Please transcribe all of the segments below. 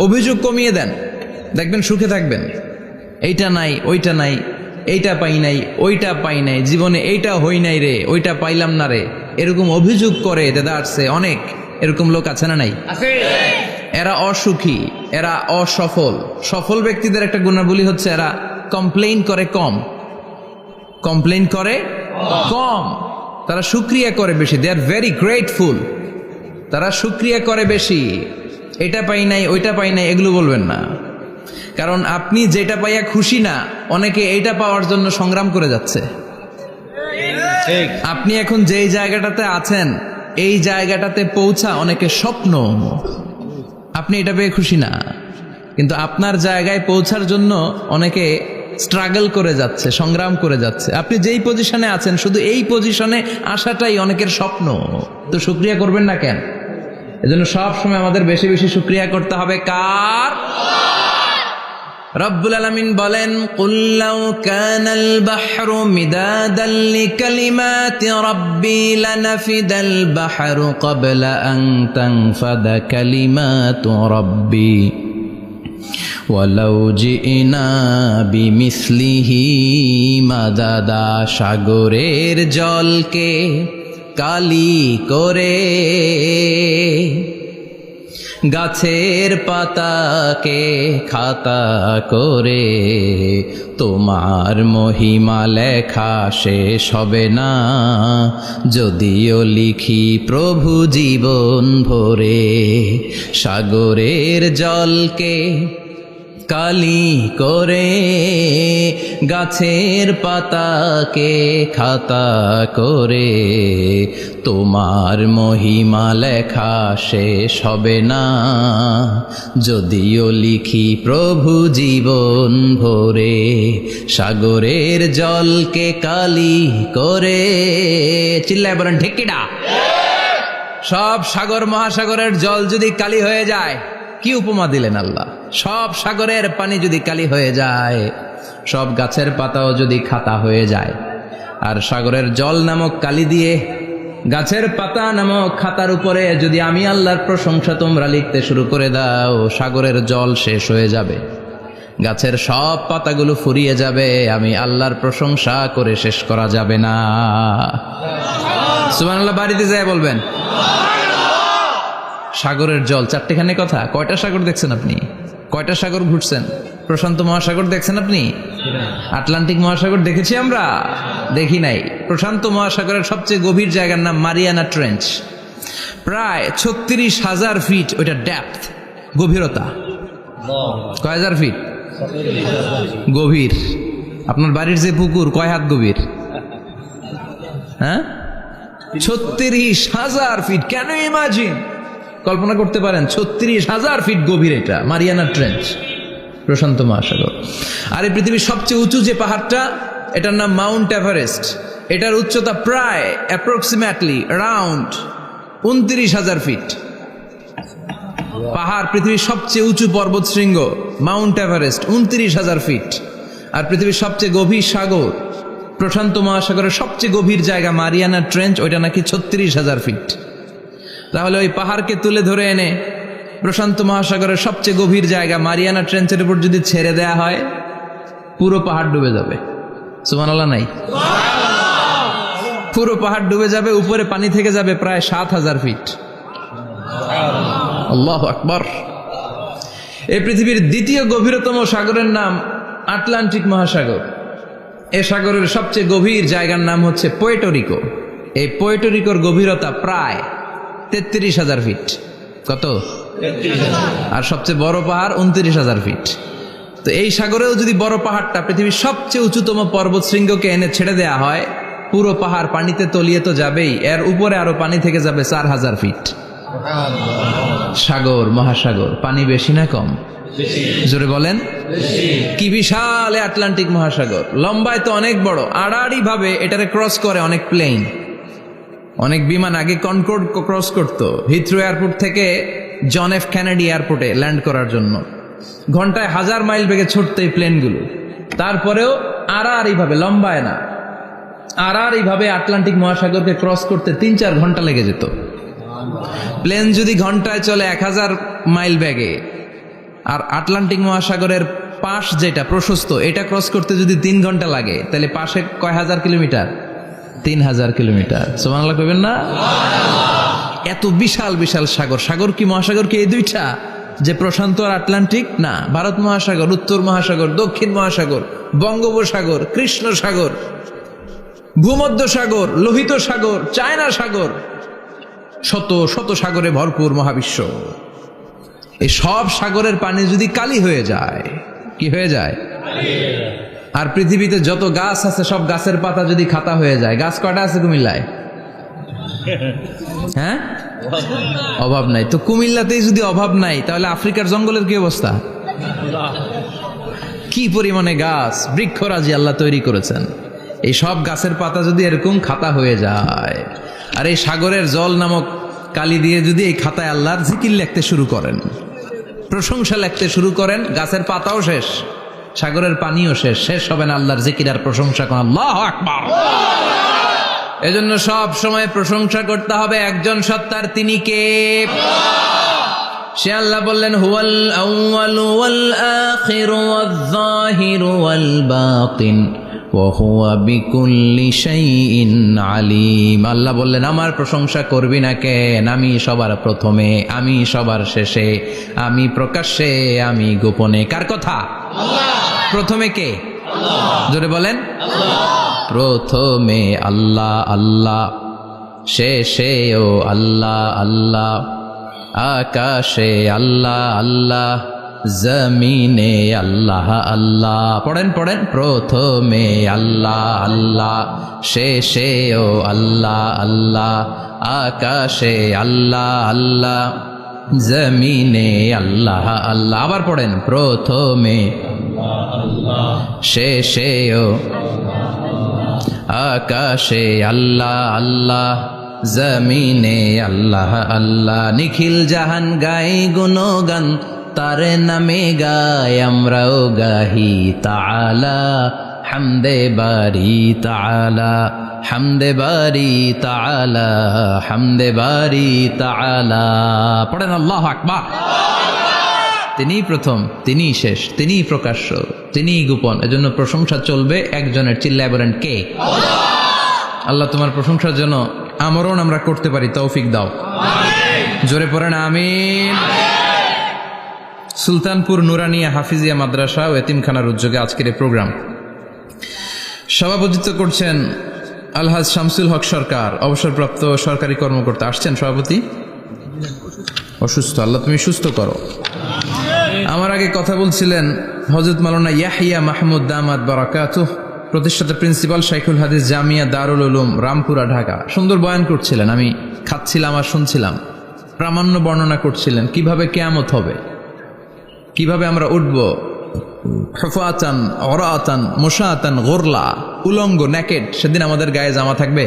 অভিযোগ কমিয়ে দেন, দেখবেন সুখে থাকবেন। এইটা নাই, ওইটা নাই, এইটা পাই নাই, ওইটা পাই নাই, জীবনে এইটা হই নাই রে, ওইটা পাইলাম না রে, এরকম অভিযোগ করে দেদারছে অনেক। এরকম লোক আছে না নাই? এরা অসুখী, এরা অসফল। সফল ব্যক্তিদের একটা গুণাবলী হচ্ছে এরা কমপ্লেইন করে কম, কমপ্লেইন করে কম, তারা শুকরিয়া করে বেশি। দে আর ভেরি গ্রেটফুল, তারা শুকরিয়া করে বেশি। এটা পাই নাই, ওইটা পাই নাই, এগুলো বলবেন না। কারণ আপনি যেটা পাইয়া খুশি না, অনেকে এইটা পাওয়ার জন্য সংগ্রাম করে যাচ্ছে। আপনি এখন যেই জায়গাটাতে আছেন, এই জায়গাটাতে পৌঁছা অনেকে স্বপ্ন। আপনি এটা পেয়ে খুশি না, কিন্তু আপনার জায়গায় পৌঁছার জন্য অনেকে স্ট্রাগল করে যাচ্ছে, সংগ্রাম করে যাচ্ছে। আপনি যেই পজিশনে আছেন, শুধু এই পজিশনে আসাটাই অনেকের স্বপ্ন। তো শুকরিয়া করবেন না কেন? এজন্য সব সময় আমাদের বেশি বেশি শুকরিয়া করতে হবে। কার? রব্বুল আলামিন বলেন, কুল লাউ কানাল বাহরু মিদাদান লিকালিমাতি রাব্বি লানাফিদাল বাহরু ক্বাবলা আন তানফাদা কালিমাতু রাব্বি ওয়ালাউ জিনা বিমিসলিহি মাদাদা। সাগরের জলকে কালি করে, গাছের পাতাকে খাতা করে, তোমার মহিমা লেখা শেষ হবে না, যদিও লিখি প্রভু জীবন ভরে। সাগরের জলকে কালি করে, গাছের পাতাকে খাতা করে, তোমার মহিমা লেখা শেষ হবে না, যদিও লিখি প্রভু জীবন ভরে। সাগরের জলকে কালি করে, চিল্লায় বলেন ঠিক কিনা? সব সাগর মহাসাগরের জল যদি কালি হয়ে যায়, কি উপমা দিলেন আল্লাহ! সব সাগরের পানি যদি কালি হয়ে যায়, সব গাছের পাতাও যদি খাতা হয়ে যায়, আর সাগরের জল নামক কালি দিয়ে গাছের পাতা নামক খাতার উপরে যদি আমি আল্লাহর প্রশংসা তোমরা লিখতে শুরু করে দাও, সাগরের জল শেষ হয়ে যাবে, গাছের সব পাতাগুলো ফুরিয়ে যাবে, আমি আল্লাহর প্রশংসা করে শেষ করা যাবে না। সুবহানাল্লাহ বাড়িতে যায় বলবেন। সাগরের জল, চারটেখানে কথা। কয়টা সাগর দেখছেন আপনি? কয়টা সাগর ঘুরছেন? প্রশান্ত মহাসাগর দেখছেন আপনি? আটলান্টিক মহাসাগর দেখেছি আমরা? দেখি নাই। প্রশান্ত মহাসাগরের সবচেয়ে গভীর জায়গার নাম মারিয়ানা ট্রেঞ্চ। প্রায় 36,000 ফিট ওইটা ডেপথ, গভীরতা। কয় হাজার ফিট গভীর? আপনার বাড়ির যে পুকুর কয় হাত গভীর? হ্যাঁ, 36,000 ফিট। কেন ইমাজিন, কল্পনা করতে পারেন 36,000 ফিট গভীর এটা মারিয়ানা ট্রেঞ্চ, প্রশান্ত মহাসাগর। আর এই পৃথিবীর সবচেয়ে উঁচু যে পাহাড়টা, এটার নাম মাউন্ট এভারেস্ট। এটার উচ্চতা প্রায় অ্যাপ্রক্সিমেটলি রাউন্ড 29,000 ফিট। পাহাড়, পৃথিবীর সবচেয়ে উঁচু পর্বত শৃঙ্গ মাউন্ট এভারেস্ট 29,000 ফিট। আর পৃথিবীর সবচেয়ে গভীর সাগর, প্রশান্ত মহাসাগরের সবচেয়ে গভীর জায়গা মারিয়ানা ট্রেঞ্চ, ওইটা নাকি 36,000 ফিট। তাহলে ওই পাহাড়কে তুলে ধরে এনে প্রশান্ত মহাসাগরের সবচেয়ে গভীর জায়গা মারিয়ানা ট্রেঞ্চের উপর যদি ছেড়ে দেয়া হয়, পুরো পাহাড় ডুবে যাবে। সুবহানাল্লাহ নাই? পুরো পাহাড় ডুবে যাবে, উপরে পানি থেকে যাবে প্রায় 7,000 ফিট। আল্লাহু আকবার। এই পৃথিবীর দ্বিতীয় গভীরতম সাগরের নাম আটলান্টিক মহাসাগর। এ সাগরের সবচেয়ে গভীর জায়গার নাম হচ্ছে পুয়ের্টো। এই পুয়ের্টোর গভীরতা প্রায় 33,000 ফিট। কত? 33,000। আর সবচেয়ে বড় পাহাড় 29,000 ফিট। তো এই সাগরেও যদি বড় পাহাড়টা, পৃথিবীর সবচেয়ে উঁচুতম পর্বত শৃঙ্গকে এনে ছেড়ে দেয়া হয়, পুরো পাহাড় পানিতে তলিয়ে তো যাবেই, এর উপরে আরো পানি থেকে যাবে 4,000 ফিট। সাগর, মহাসাগর, পানি বেশি না কম? জোরে বলেন। কি বিশাল আটলান্টিক মহাসাগর! লম্বায় তো অনেক বড়, আড়াআড়ি ভাবে এটারে ক্রস করে অনেক প্লেন, অনেক বিমান। আগে কনকর্ড ক্রস করতো হিথ্রো এয়ারপোর্ট থেকে জন এফ কেনেডি এয়ারপোর্টে ল্যান্ড করার জন্য। ঘন্টায় 1000 মাইল বেগে ছুটতো এই প্লেনগুলো। তারপরেও আড়াআড়ি ভাবে, লম্বায় না, আড়াআড়ি ভাবে আটলান্টিক মহাসাগরকে ক্রস করতে 3-4 ঘন্টা লেগে যেত। প্লেন যদি ঘন্টায় চলে 1000 মাইল বেগে, আর আটলান্টিক মহাসাগরের পাশ যেটা প্রশস্ত, এটা ক্রস করতে যদি 3 ঘন্টা লাগে, তাহলে পাশে কয় হাজার কিলোমিটার? 3000 কিলোমিটার। সুবহানাল্লাহ কইবেন না? এত বিশাল বিশাল সাগর। সাগর কি, মহাসাগর কি এই দুইটা, যে প্রশান্ত আর আটলান্টিক? না, ভারত মহাসাগর, উত্তর মহাসাগর, দক্ষিণ মহাসাগর, বঙ্গোপসাগর, কৃষ্ণ সাগর, ভূমধ্য সাগর, লোহিত সাগর, চায়না সাগর, শত শত সাগরে ভরপুর মহাবিশ্ব। এই সব সাগরের পানি যদি কালি হয়ে যায়, কি হয়ে যায়? আর পৃথিবীতে যত গাছ আছে সব গাছের পাতা যদি খাতা হয়ে যায়, গাছ কয়টা আছে কুমিল্লায়? হ্যাঁ, অভাব নাই। তো কুমিল্লাতেই যদি অভাব নাই, তাহলে আফ্রিকার জঙ্গলের কি অবস্থা? কি পরিমাণে গাছ, বৃক্ষরাজি আল্লাহ তৈরি করেছেন। এই সব গাছের পাতা যদি এরকম খাতা হয়ে যায়, আর এই সাগরের জল নামক কালি দিয়ে যদি এই খাতায় আল্লাহর জিকির লিখতে শুরু করেন, প্রশংসা লিখতে শুরু করেন, গাছের পাতাও শেষ, সাগরের পানিও শেষ, শেষ হবে না আল্লাহর জিকির আর প্রশংসা করেন। আল্লাহু আকবার। এজন্য সব সময় প্রশংসা করতে হবে একজন সত্তার, তিনি কে? সে আল্লাহ বললেন, হুয়াল আউয়ালু ওয়াল আখিরু ওয়াজ যাহিরু ওয়াল বাতিন ওয়া হুয়া বিকুল্লি শাইইন আলিম। আল্লাহ বললেন, আমার প্রশংসা করবি না কেন? আমি সবার প্রথমে, আমি সবার শেষে, আমি প্রকাশ্যে, আমি গোপনে। কার কথা? আল্লাহ। প্রথমে কে? আল্লাহ। জোরে বলেন, আল্লাহ। প্রথমে আল্লাহ আল্লাহ, শেষেও আল্লাহ আল্লাহ, আকাশে আল্লাহ আল্লাহ, জমিনে আল্লাহ আল্লাহ। পড়েন পড়েন, প্রথমে আল্লাহ আল্লাহ, শেষেও আল্লাহ আল্লাহ, আকাশে আল্লাহ আল্লাহ, জমিনে আল্লাহ আল্লাহ। আবার পড়েন, প্রথমে শেষেও আকাশে আল্লাহ আল্লাহ, জমিনে আল্লাহ আল্লাহ। নিখিল জাহান গাই গুণগান, তার নামে গাই আমরাও গাহি তাআলা, হামদে বারি তাআলা, হামদে বারি তাআলা, হামদে বারি তাআলা। পড়েন আল্লাহু আকবার। তিনিই প্রথম, তিনিই শেষ, তিনিই প্রকাশ্য, তিনিই গোপন। এজন্য প্রশংসা চলবে একজনের। চিল্লায় বলেন, কে? আল্লাহ তোমার প্রশংসার জন্য আমরণ আমরা করতে পারি, তৌফিক দাও। জোরে পড়েন আমিন। সুলতানপুর নুরানিয়া হাফিজিয়া মাদ্রাসা ও এতিমখানার উদ্যোগে আজকের এই প্রোগ্রাম সভাপতিত্ব করছেন আলহাজ শামসুল হক সরকার, অবসরপ্রাপ্ত সরকারি কর্মকর্তা। আসছেন সভাপতি? অসুস্থ, আল্লাহ তুমি সুস্থ করো। আমার আগে কথা বলছিলেন হযরত মাওলানা ইয়াহিয়া মাহমুদ দামাত বারাকাতুহু, প্রতিষ্ঠাতা প্রিন্সিপাল শাইখুল হাদিস জামিয়া দারুল উলুম রামপুরা ঢাকা। সুন্দর বয়ান করছিলেন, আমি খাচ্ছিলাম আর শুনছিলাম। প্রামাণ্য বর্ণনা করছিলেন কিভাবে কিয়ামত হবে, কিভাবে আমরা উঠব হুফাতান ওরাতান মুশাতান গুরলা, উলঙ্গ, নেকেড। সেদিন আমাদের গায়ে জামা থাকবে?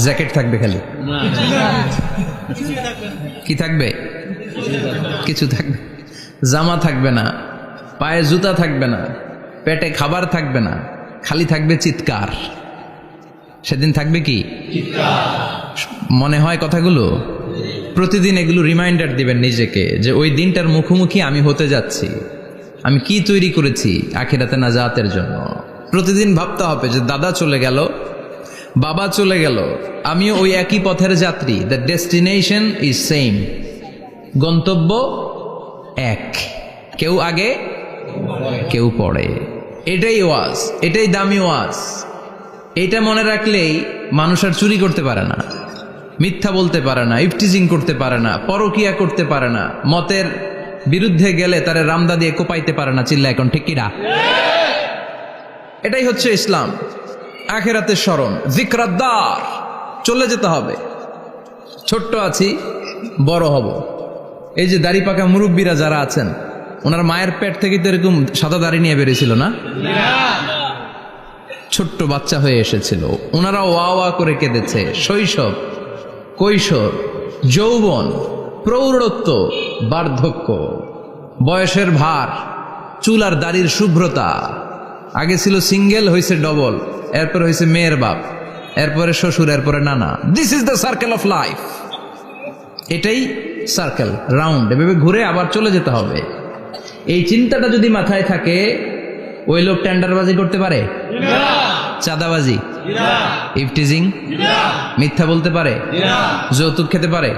জ্যাকেট থাকবে খালি। কি থাকবে? কিছু থাকবে, জামা থাকবে না, পায়ে জুতা থাকবে না, পেটে খাবার থাকবে না, খালি থাকবে চিৎকার। সেদিন থাকবে কি? মনে হয় কথাগুলো প্রতিদিন এগুলো রিমাইন্ডার দিবেন নিজেকে, যে ওই দিনটার মুখোমুখি আমি হতে যাচ্ছি, আমি কি তৈরি করেছি আখিরাতে নাজাতের জন্য। প্রতিদিন ভাবতে হবে যে দাদা চলে গেল, বাবা চলে গেল, আমিও ওই একই পথের যাত্রী। দ্য ডেস্টিনেশন ইজ সেম, গন্তব্য এক, কেউ আগে কেউ পরে। এটাই ওয়াজ, এটাই দামি ওয়াজ। এটা মনে রাখলেই মানুষ আর চুরি করতে পারে না, মিথ্যা বলতে পারে না, ইফটিজিং করতে পারে না, পরকিয়া করতে পারে না, মতের বিরুদ্ধে গেলে তারে রামদা দিয়ে কোপাইতে পারে না। চিল্লা এখন ঠিক কিনা? এটাই হচ্ছে ইসলাম। আখিরাতের স্মরণ, যিকরাদ্দার, চলে যেতে হবে। ছোট্ট আছি, বড় হব। এই যে দাড়ি পাকা মুরব্বীরা যারা আছেন, ওনার মায়ের পেট থেকে তো এরকম সাদা দাড়ি নিয়ে বেরিয়েছিল না? ছোট্ট বাচ্চা হয়ে এসেছিল, ওনারা ওয়া ওয়া করে কেঁদেছে। শৈশব, কৈশোর, যৌবন, প্রৌঢ়ত্ব, বার্ধক্য, বয়সের ভার, চুল আর দাড়ির শুভ্রতা। আগে ছিল সিঙ্গেল, হয়েছে ডবল, এরপরে হয়েছে মেয়ের বাপ, এরপরে শ্বশুর, এরপরে নানা। This is the circle of life. এটাই সার্কেল, রাউন্ড, এভাবে ঘুরে আবার চলে যেতে হবে। এই চিন্তাটা যদি মাথায় থাকে, ওই লোক টেন্ডারবাজি করতে পারে? চাঁদাবাজি, ইফটিজিং, মিথ্যা বলতে পারে, যৌতুক খেতে পারে?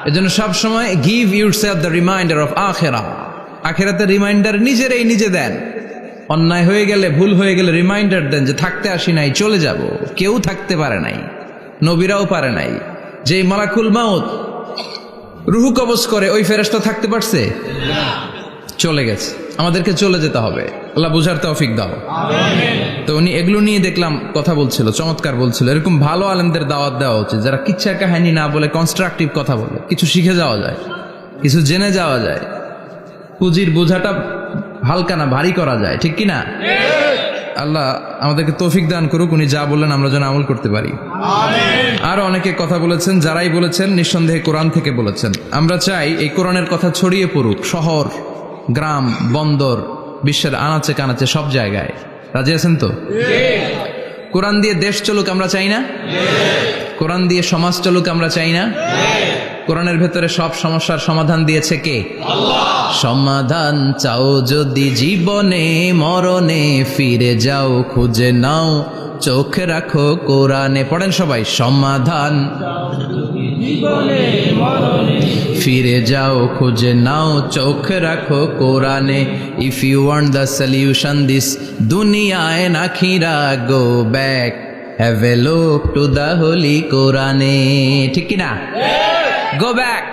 এজন্য সব সময় give yourself the reminder of akhirah. আখিরাতের রিমাইন্ডার নিজে দেন। অন্যায় হয়ে গেলে, ভুল হয়ে গেলে রিমাইন্ডার দেন যে থাকতে আসি নাই, চলে যাব। কেউ থাকতে পারে নাই, নবীরাও পারে নাই। যে মালাকুল মাউত রুহু কবজ করে, ওই ফেরেশতা থাকতে পারছে? চলে গেছে। আমাদেরকে চলে যেতে হবে। আল্লাহ বুঝার তৌফিক দাও। তো উনি এগুলো নিয়ে দেখলাম কথা বলছিল, চমৎকার বলছিল। এরকম ভালো আলেমদের দাওয়াত দেওয়া উচিত, যারা কিচ্ছা কাহিনী না বলে কনস্ট্রাকটিভ কথা বলে, কিছু শিখে যাওয়া যায়, কিছু জেনে যাওয়া যায়। পুঁজির বোঝাটা হালকা না, ভারী করা যায়, ঠিক কিনা? আল্লাহ আমাদেরকে তৌফিক দান করুক, উনি যা বললেন আমরা যেন আমল করতে পারি। আরো অনেকে কথা বলেছেন, যারাই বলেছেন নিঃসন্দেহে কোরআন থেকে বলেছেন। আমরা চাই এই কোরআনের কথা ছড়িয়ে পড়ুক শহর, গ্রাম, বন্দর, বিশ্বের আনাচে কানাচে, সব জায়গায়। রাজি আছেন তো? কোরআন দিয়ে দেশ চলুক আমরা চাই না? কোরআন দিয়ে সমাজ চলুক আমরা চাই না? কোরআনের ভেতরে সব সমস্যার সমাধান দিয়েছে কে? আল্লাহ। সমাধান চাও যদি জীবনে মরণে, ফিরে যাও খুঁজে নাও, চোখ রাখো কোরআনে। পড়েন সবাই, সমাধান ফিরে যাও খুঁজে নাও, চোখ রাখো কোরআনে। If you want the solution this দুনিয়ায় নাখিরা, go back, have a look to the holy কোরআনে। ঠিক কিনা? Go back,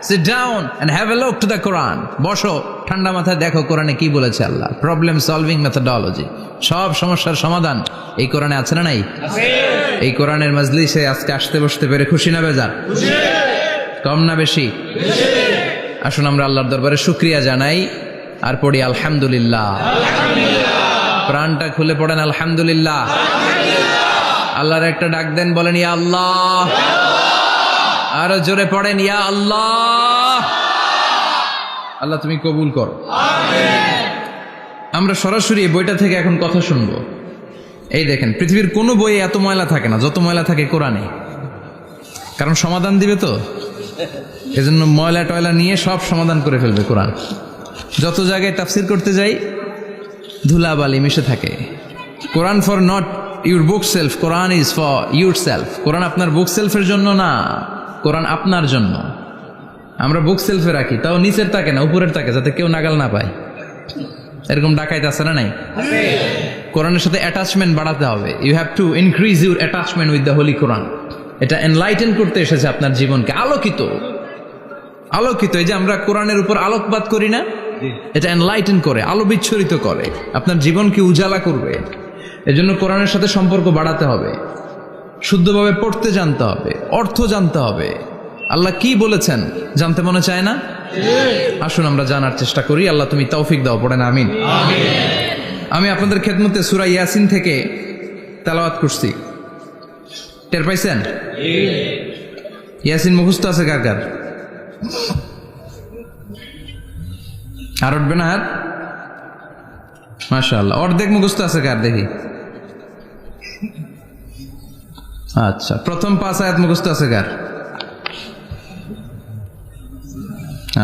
sit down and have a look to the Quran. বসো, ঠান্ডা মাথায় দেখো কোরআনে কি বলেছে আল্লাহ। প্রবলেম সলভিং মেথোডোলজি, সব সমস্যার সমাধান এই কোরআনে আছে না নাই? এই কোরআনের মজলিসে আজকে আসতে বসতে পেরে খুশি না বেজার? কম না বেশি? আসুন আমরা আল্লাহর দরবারে শুকরিয়া জানাই আর পড়ি আলহামদুলিল্লাহ। প্রাণটা খুলে পড়েন আলহামদুলিল্লাহ। আল্লাহর একটা ডাক দেন, বলেন ইয়া আল্লাহ। আরো জোরে পড়েন ইয়া আল্লাহ। আল্লাহ তুমি কবুল করো। আমরা সরাসরি এই বইটা থেকে এখন কথা শুনবো। এই দেখেন, পৃথিবীর কোনো বইয়ে এত ময়লা থাকে না যত ময়লা থাকে কোরআনে। কারণ সমাধান দিবে তো, এজন্য ময়লা টয়লা নিয়ে সব সমাধান করে ফেলবে কোরআন। যত জায়গায় তাফসির করতে যাই ধুলাবালি মিশে থাকে। Quran for not your bookshelf, Quran is for yourself. Quran আপনার বুক সেলফের জন্য না, কোরআন আপনার জন্য। আমরা বুক সেলফে রাখি, তাও নিচের থাকে না, উপরের থাকে, যাতে কেউ নাগাল না পায়। এরকম ডাকাইত আছে না নাই? কোরআনের সাথে অ্যাটাচমেন্ট বাড়াতে হবে। You have to increase your attachment with the holy Quran. এটা এনলাইটেন করতে এসেছে আপনার জীবনকে, আলোকিত। এই যে আমরা কোরআনের উপর আলোকপাত করি না, এটা এনলাইটেন করে, আলো বিচ্ছুরিত করে, আপনার জীবনকে উজালা করবে। এজন্য কোরআনের সাথে সম্পর্ক বাড়াতে হবে, শুদ্ধভাবে পড়তে জানতে হবে, অর্থ জানতে হবে। আল্লাহ কি বলেছেন জানতে মনে চায় না? আসুন আমরা জানার চেষ্টা করি। আল্লাহ তুমি তৌফিক দাও, পড়েন আমিন। আমি আপনাদের খেদমতে সূরা ইয়াসিন থেকে তেলাওয়াত করছি, টের পাইছেন? ইয়াসিন মুখস্থ আছে কার কার? আর উঠবে না হাত? মাশাআল্লাহ। অর্ধেক মুখস্থ আছে কার দেখি? আচ্ছা, প্রথম 5 আয়াত মুখস্থ আছে কার?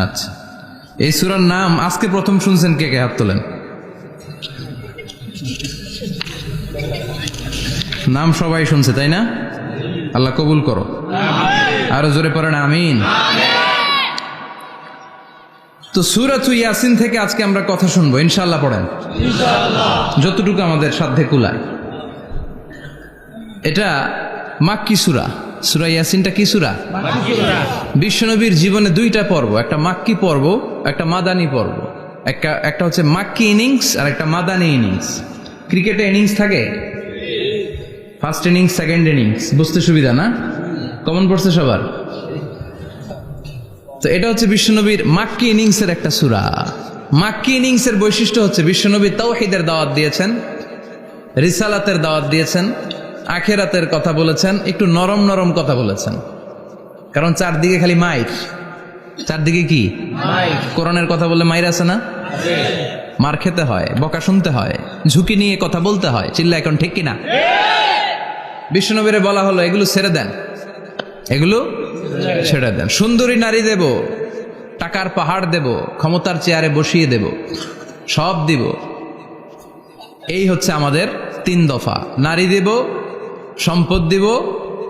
আচ্ছা, এই সূরার নাম আজকে প্রথম শুনছেন কে কে? হাত তোলেন। নাম সবাই শুনছে তাই না? আল্লাহ কবুল করো। আরো জোরে পড়েন আমিন। তো সূরাতু ইয়াসিন থেকে আজকে আমরা কথা শুনবো ইনশাআল্লাহ। পড়েন ইনশাআল্লাহ, যতটুকু আমাদের সাধ্যে কুলায়। এটা মাক্কি সূরা। সূরা ইয়াসিনটা কি সূরা? মাক্কি সূরা। বিশ্বনবীর জীবনে 2টা পর্ব, একটা মাক্কি পর্ব, একটা মাদানী পর্ব। একটা হচ্ছে মাক্কি ইনিংস আর একটা মাদানী ইনিংস। ক্রিকেটে ইনিংস থাকে, ফার্স্ট ইনিংস, সেকেন্ড ইনিংস, বুঝতে সুবিধা না? কমন পড়ছে সবার? তো এটা হচ্ছে বিশ্বনবীর মাক্কি ইনিংসের একটা সূরা। মাক্কি ইনিংসের বৈশিষ্ট্য হচ্ছে বিশ্বনবী তাওহীদের দাওয়াত দিয়েছেন, রিসালাতের দাওয়াত দিয়েছেন, আখিরাতের কথা বলেছেন, একটু নরম নরম কথা বলেছেন। কারণ চারদিকে খালি মাইর, চারদিকে কি কোরআনের কথা বললে মাইর আছে না? মার খেতে হয়, বকা শুনতে হয়, ঝুঁকি নিয়ে কথা বলতে হয়। চিল্লা এখন ঠিক কিনা? বিশ্বনবীরে বলা হলো এগুলো ছেড়ে দেন, এগুলো ছেড়ে দেন। সুন্দরী নারী দেব, টাকার পাহাড় দেব, ক্ষমতার চেয়ারে বসিয়ে দেব, সব দিব। এই হচ্ছে আমাদের 3 দফা। নারী দিব, সম্পদ দিব,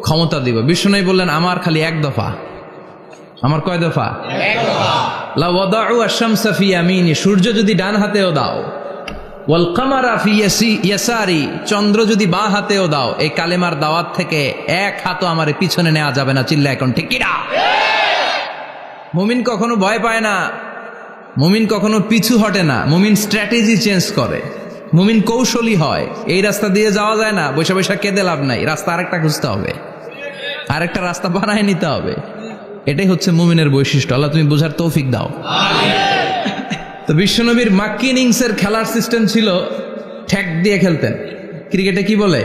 ক্ষমতা দিব। বিষ্ণু বললেন আমার খালি 1 দফা। আমার কয় দফা? 1 দফা। লা ওয়াদাউ আশ-শামসা ফি ইয়ামিনি, সূর্য যদি ডান হাতেও দাও, ওয়াল কামারা ফি ইয়াসারি, চন্দ্র যদি বাঁ হাতেও দাও, এই কালেমার দাওয়াত থেকে 1 হাতও আমার পিছনে নেওয়া যাবে না। চিল্লা এখন ঠিক কি না? মুমিন কখনো ভয় পায় না, মুমিন কখনো পিছু হটে না, মুমিন স্ট্র্যাটেজি চেঞ্জ করে, মুমিন কৌশলী হয়। এই রাস্তা দিয়ে যাওয়া যায় না, বৈশা বৈশা কেঁদে লাভ নাই, রাস্তা আরেকটা খুঁজতে হবে, আরেকটা রাস্তা বানায় নিতে হবে। এটাই হচ্ছে মুমিনের বৈশিষ্ট্য। আল্লাহ তুমি বোঝার তৌফিক দাও। তো বিশ্বনবীর মাক্কি ইনিংসের খেলার সিস্টেম ছিল ঠ্যাক দিয়ে খেলতেন। ক্রিকেটে কি বলে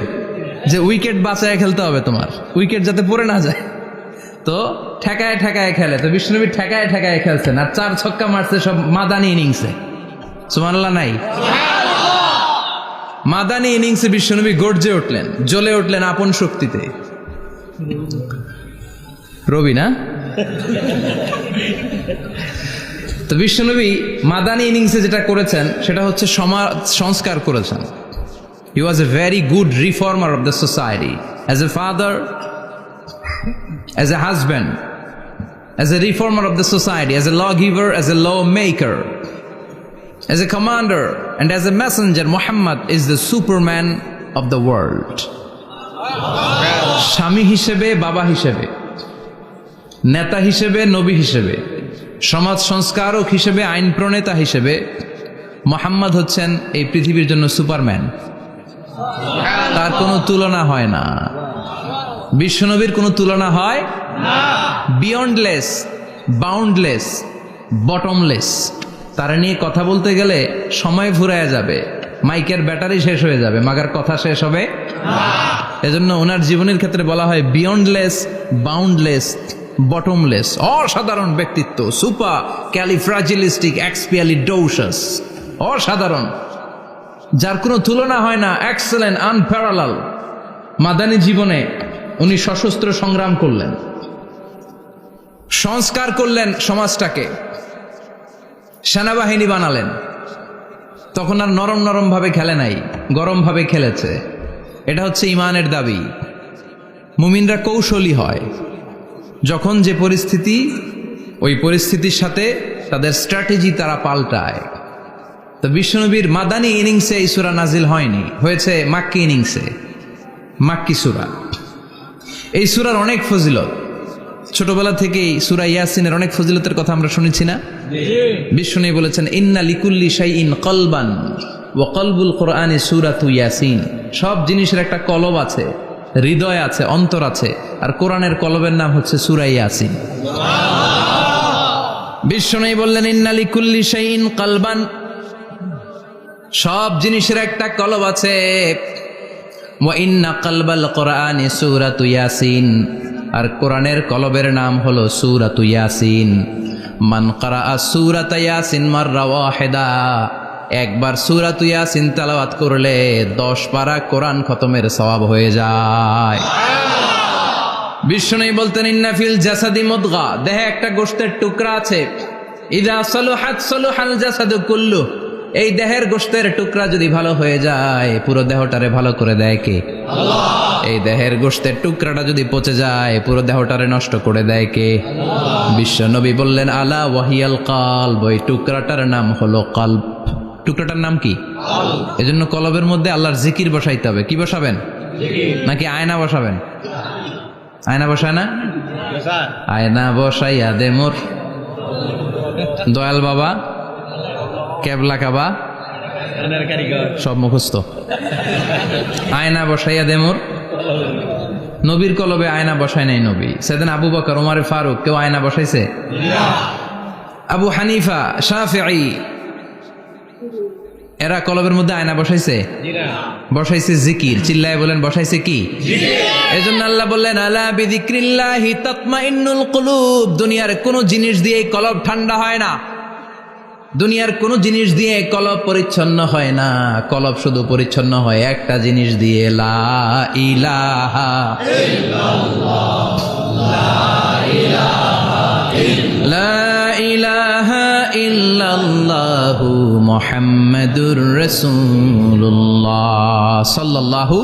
যে উইকেট বাঁচায় খেলতে হবে, তোমার উইকেট যাতে পড়ে না যায়। তো ঠেকায় ঠেকায় খেলে। তো বিশ্বনবী ঠেকায় ঠেকায় খেলছেন, আর 4 ছক্কা মারছে সব মাদানি ইনিংসে। সুবহানাল্লাহ নাই? মাদানি ইনিংসে বিশ্বনবী গর্জে উঠলেন, জ্বলে উঠলেন আপন শক্তিতে। রবি না? তো বিশ্বনবী মাদানি ইনিংসে যেটা করেছেন সেটা হচ্ছে সমাজ সংস্কার করেছেন। He was a very good reformer of the society, as a father, as a husband, as a reformer of the society, as a lawgiver, as a lawmaker, as a commander, and as a messenger. Muhammad is the Superman of the world. স্বামী হিসেবে, বাবা হিসেবে, নেতা হিসেবে, নবী হিসেবে, সমাজ সংস্কারক হিসেবে, আইন প্রণেতা হিসেবে মুহাম্মদ হচ্ছেন এই পৃথিবীর জন্য সুপারম্যান। তার কোনো তুলনা হয় না। বিশ্বনবীর কোনো তুলনা হয় না। Beyondless, boundless, bottomless. তারা নিয়ে কথা বলতে গেলে সময় ফুরায় যাবে, মাইকের ব্যাটারি শেষ হয়ে যাবে, মাগার কথা শেষ হবে না। এজন্য ওনার জীবনের ক্ষেত্রে বলা হয় বিয়ন্ডলেস, বাউন্ডলেস, বটমলেস। অসাধারণ ব্যক্তিত্ব, সুপার ক্যালিফ্রাজিলিস্টিক এক্সপিয়ালিডোসাস, অসাধারণ, যার কোনো তুলনা হয় না, এক্সেলেন্ট, আনপ্যারালাল। মাদানী জীবনে উনি সশস্ত্র সংগ্রাম করলেন, সংস্কার করলেন সমাজটাকে, সেনাবাহিনী বানালেন। তখন আর নরম নরম ভাবে খেলে নাই, গরম ভাবে খেলেছে। এটা হচ্ছে ইমানের দাবি। মুমিনরা কৌশলী হয়, যখন যে পরিস্থিতি, ওই পরিস্থিতির সাথে তাদের স্ট্র্যাটেজি তারা পাল্টায়। তো বিশ্বনবীর মাদানী ইনিংসে এই সূরা নাজিল হয়নি, হয়েছে মাক্কি ইনিংসে, মাক্কি সূরা। এই সূরার অনেক ফজিলত, ছোটবেলা থেকেই সূরা ইয়াসিনের অনেক ফজিলতের কথা আমরা শুনেছি না? বিশ্বনবী বলেছেন ইন্না লিকুল্লি শাইইন কলবান ওয়া কলবুল কোরআনি সূরাতু ইয়াসিন। সব জিনিসের একটা কলব আছে, হৃদয় আছে, অন্তর আছে, আর কোরআনের কলবের নাম হচ্ছে সূরা ইয়াসিন। বিশ্বনবী বললেন ইন্না লিকুল্লি শাইইন কলবান, সব জিনিসের একটা কলব আছে। ওয়া ইন্না কলবাল কোরআনি সূরাতু ইয়াসিন, আর কোরআনের কলবের নাম হলো সূরাতু ইয়াসিন। মান ক্বারাআ সূরাতা ইয়াসিন মাররা ওয়াহিদা, একবার সূরাতু ইয়াসিন তেলাওয়াত করলে 10 পারা কোরআন খতমের সওয়াব হয়ে যায়। বিশ্বনবী বলতেন ইন্না ফিল জাসাদি মুদগা, দেহে একটা গোশতের টুকরা আছে, ইযা সালুহাত সালুহাল জাসাদু কুল্লু, এই দেহের গোশতের টুকরা যদি ভালো হয়ে যায় পুরো দেহটারে ভালো করে দেয় কে? আল্লাহ। এই দেহের গোশতের টুকরাটা যদি পচে যায় পুরো দেহটারে নষ্ট করে দেয় কে? আল্লাহ। বিশ্বনবী বললেন আলা ওয়াহিয়াল কলব, ওই টুকরাটার নাম হলো কলব। টুকরাটার নাম কি? কলব। এজন্য কলবের মধ্যে আল্লাহর জিকির বসাইতে হবে। কি বসাবেন? জিকির। নাকি আয়না বসাবেন? আয়না বসায় না? আয়না বসাইয়া দে মোর দয়াল বাবা, কেবলা কাবা, সব মুখস্থ। আয়না বসাইয়া দে মোর, নবীর কলবে আয়না বসায় নাই নবী। সেদিন আবু বকর, ওমর ফারুক, কেউ আয়না বসাইছে? আবু হানিফা, শাফিঈ, এরা কলবের মধ্যে আয়না বসাইছে? বসাইছে জিকির। চিল্লায় বলেন বসাইছে কি? এজন্য আল্লাহ বললেন আলা বিযিক্রিল্লাহি তাতমাইন্নুল কুলুব। দুনিয়ার কোন জিনিস দিয়ে কলব ঠান্ডা হয় না, দুনিয়ার কোন জিনিস দিয়ে কলব পরিচ্ছন্ন হয় না। কলব শুধু পরিচ্ছন্ন হয় একটা জিনিস দিয়ে, লা ইলাহা ইল্লাল্লাহ, লা লা ইলাহা ইল্লাল্লাহু মুহাম্মাদুর রাসূলুল্লাহ সাল্লাল্লাহু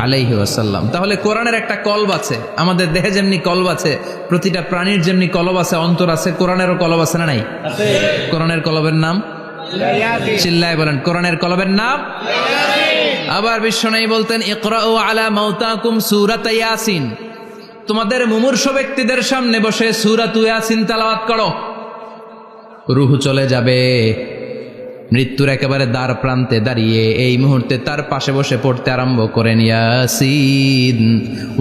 আলাইহি ওয়াসাল্লাম। তাহলে কোরআনের একটা কলব আছে, আমাদের দেহে যেমনি কলব আছে, প্রতিটা প্রাণীর যেমনি কলব আছে, অন্তর আছে, কোরআনেরও কলব আছে না নাই? কোরআনের কলবের নাম চিল্লায় বলেন, কোরআনের কলবের নাম। আবার বিশ্বনবী বলতেন, ইকরাউ আলা মাউতাকুম সূরাত ইয়াসিন, তোমাদের মুমূর্ষু ব্যক্তিদের সামনে বসে সূরাত ইয়াসিন তেলাওয়াত করো। রূহ চলে যাবে, মৃত্যুর একেবারে দ্বার প্রান্তে দাঁড়িয়ে এই মুহূর্তে তার পাশে বসে পড়তে আরম্ভ করেন, ইয়াসিন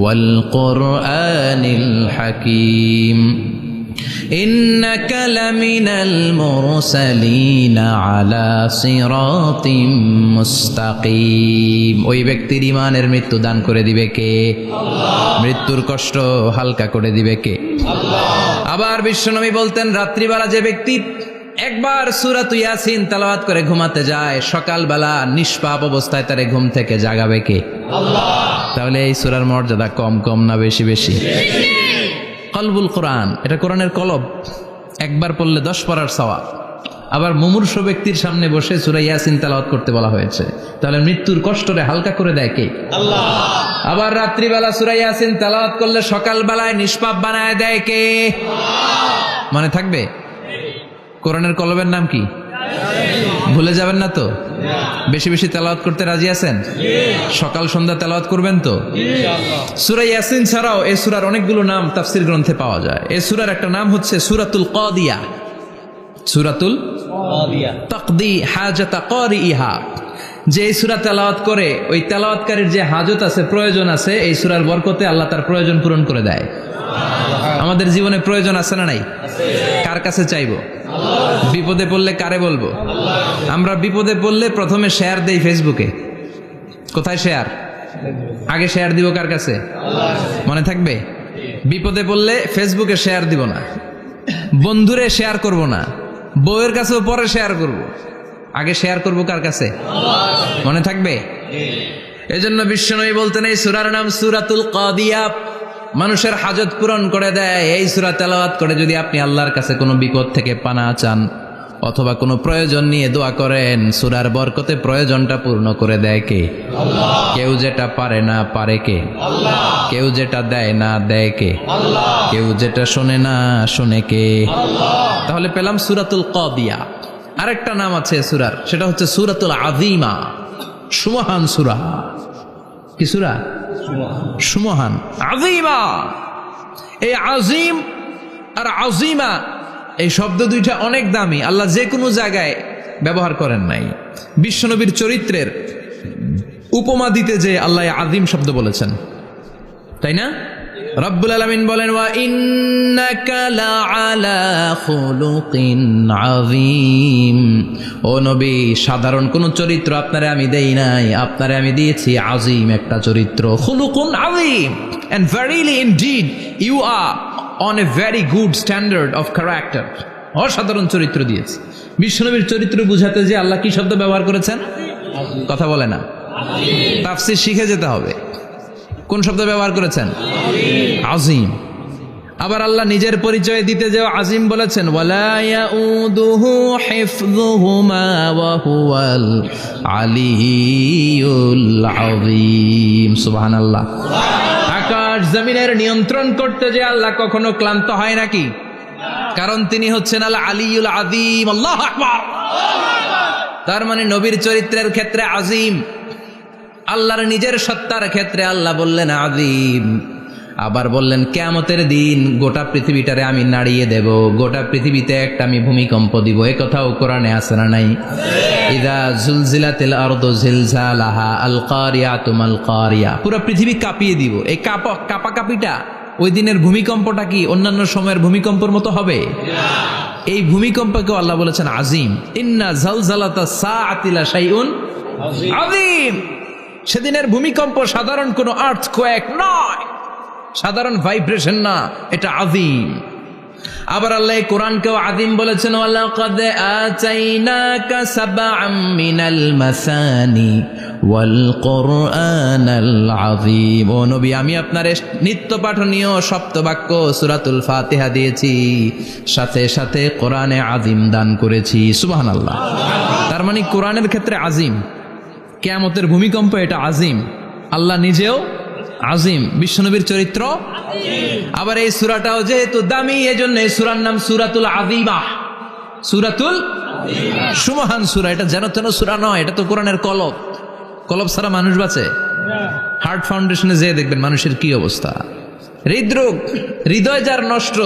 ওয়াল কুরআনিল হাকীম ইন্নাকা লামিনাল মুরসালিনা আলা সিরাতিম মুস্তাকিম। ওই ব্যক্তির ঈমানের মৃত্যু দান করে দিবে কে? আল্লাহ। মৃত্যুর কষ্ট হালকা করে দিবে কে? আল্লাহ। আবার বিশ্বনবী বলতেন, রাত্রিবেলা যে ব্যক্তি একবার সূরাত ইয়াসিন তেলাওয়াত করে ঘুমাতে যায়, সকালবেলা নিষ্পাপ অবস্থায় তারে ঘুম থেকে জাগাবে কে? আল্লাহ। তাহলে এই সূরার মর্যাদা কম কম না বেশি বেশি? কলবুল কোরআন, এটা কোরআনের কলব, একবার পড়লে 10 পড়ার সওয়াব। আবার মুমূর্ষু ব্যক্তির সামনে বসে সূরা ইয়াসিন তেলাওয়াত করতে বলা হয়েছে, তাহলে মৃত্যুর কষ্টরে হালকা করে দেয় কে? আল্লাহ। আবার রাত্রিবেলা সূরা ইয়াসিন তেলাওয়াত করলে সকালবেলায় নিষ্পাপ বানায় দেয় কে? আল্লাহ। মনে থাকবে? কোরআনের কলবের নাম কি? ভুলে যাবেন না তো? বেশি বেশি তেলাওয়াত করতে রাজি আছেন? সকাল সন্ধ্যা তেলাওয়াত করবেন তো? সূরা ইয়াসিন ছাড়াও এই সূরার অনেকগুলো নাম তাফসীর গ্রন্থে পাওয়া যায়। এই সূরার একটা নাম হচ্ছে সূরাতুল কাদিয়া, সূরাতুল কাদিয়া, তাকদি হাজাতা কারিইহা। যে এই সূরা তেলাওয়াত করে ওই তেলাওয়াতকারীর যে হাজত আছে, প্রয়োজন আছে, এই সূরার বরকতে আল্লাহ তার প্রয়োজন পূরণ করে দেয়। আমাদের জীবনে প্রয়োজন আছে না নাই? কার কাছে চাইবো? বিপদে পড়লে কারে বলবো? আমরা বিপদে পড়লে প্রথমে শেয়ার দেই ফেসবুকে। কোথায় শেয়ার? আগে শেয়ার দিব কার কাছে? মনে থাকবে? বিপদে পড়লে ফেসবুকে শেয়ার দিব না, বন্ধুরে শেয়ার করব না, বউয়ের কাছেও পরে শেয়ার করব, আগে শেয়ার করব কার কাছে? মনে থাকবে? এজন্য বিশ্বনবী বলতেন, এই সূরার নাম সূরাতুল কাদিয়া, মানুষের হাজত পূরণ করে দেয়। এই সূরা তেলাওয়াত করে যদি আপনি আল্লাহর কাছে কোনো বিপদ থেকে পানা চান অথবা কোনো প্রয়োজন নিয়ে দোয়া করেন, সূরার বরকতে প্রয়োজনটা পূর্ণ করে দেয় কে? আল্লাহ। কেউ যেটা পারে না পারে কে? আল্লাহ। কেউ যেটা দেয় না দেয় কে? আল্লাহ। কেউ যেটা শোনে না শোনে কে? আল্লাহ। তাহলে পেলাম সূরাতুল কাদিয়া। আরেকটা নাম আছে সূরার, সেটা হচ্ছে সূরাতুল আযীমা, সুমহান সূরা। কি সূরা? সুমহান, আযীমা। এই আযীম আর আযীমা এই শব্দ দুইটা অনেক দামি, আল্লাহ যে কোনো জায়গায় ব্যবহার করেন নাই। বিশ্বনবীর চরিত্রের উপমা দিতে যে আল্লাহ আযীম শব্দ বলেছেন, তাই না? রব্বুল আলামিন বলেন, ওয়া ইন্নাকা লাআলা খুলুকিন আযীম। ও নবী, সাধারণ কোন চরিত্র আপনারে আমি দেই নাই, আপনারে আমি দিয়েছি আযীম একটা চরিত্র, খুলুকুন আযীম। And verily indeed you are on a very good standard of character. অসাধারণ চরিত্র দিয়েছি। বিশ্বনবীর চরিত্র বুঝাতে যে আল্লাহ কি শব্দ ব্যবহার করেছেন? কথা বলে না, তাফসীর শিখে যেতে হবে। কোন শব্দ ব্যবহার করেছেন? আযীম। আবার আল্লাহ নিজের পরিচয় দিতে যে আযীম বলেছেন, ওয়ালা ইয়াউদুহু হিফযুহুমা ওয়া হুয়াল আলিয়্যুল আযীম। সুবহানাল্লাহ। আকাশ জমিনের নিয়ন্ত্রণ করতে যে আল্লাহ কখনো ক্লান্ত হয় নাকি? কারণ তিনি হচ্ছেন আল আলিয়্যুল আযীম। আল্লাহু আকবার। তার মানে নবীর চরিত্রের ক্ষেত্রে আযীম, আল্লাহর নিজের সত্তার ক্ষেত্রে আল্লাহ বললেন আযীম। আবার বললেন কিয়ামতের দিন গোটা পৃথিবীটারে আমি নাড়িয়ে দেব, গোটা পৃথিবীতে একটা আমি ভূমিকম্প দিব। এই কথাও কোরআনে আছে না নাই? ইযা জুলজিলাতিল আরদু জিলজালাহা আল কারিয়াতু মাল কারিয়া। পুরো পৃথিবী কাঁপিয়ে দিব। এই কাঁপাকাঁপিটা ওই দিনের ভূমিকম্পটা কি অন্যান্য সময়ের ভূমিকম্পের মতো হবে? এই ভূমিকম্পকে আল্লাহ বলেছেন আযীম। ইন্না জালজালাতা সাআতি লা শাইউন আযীম। সেদিনের ভূমিকম্প সাধারণ কোনো আর্থকোয়েক নয়, সাধারণ ভাইব্রেশন না, এটা আযীম। আবার আল্লাহ এই কোরআনকেও আযীম বলেছেন, ওয়ালাকাদ আতাইনাকা সাবআম মিনাল মাসানি ওয়াল কুরআনাল আযীম। ও নবী, আমি আপনার নিত্য পাঠনীয় সপ্তবাক্য সূরাতুল ফাতিহা দিয়েছি, সাথে সাথে কোরআনে আযীম দান করেছি। সুবহানাল্লাহ। তার মানে কোরআনের ক্ষেত্রে আযীম, কিয়ামতের ভূমিকম্প এটা আযীম, আল্লাহ নিজেও আযীম, বিশ্বনবীর চরিত্র। আবার এই সূরাটাও যেহেতু দামি, এজন্য এই সূরার নাম সূরাতুল আযীমা, সূরাতুল সুমহান সূরা। এটা যেন তেন সূরা নয়, এটা তো কোরআনের কলব। কলব ছাড়া মানুষ বাঁচে? হার্ট ফাউন্ডেশনে যেয়ে দেখবেন মানুষের কি অবস্থা। হৃদরোগ, হৃদয় যার নষ্ট,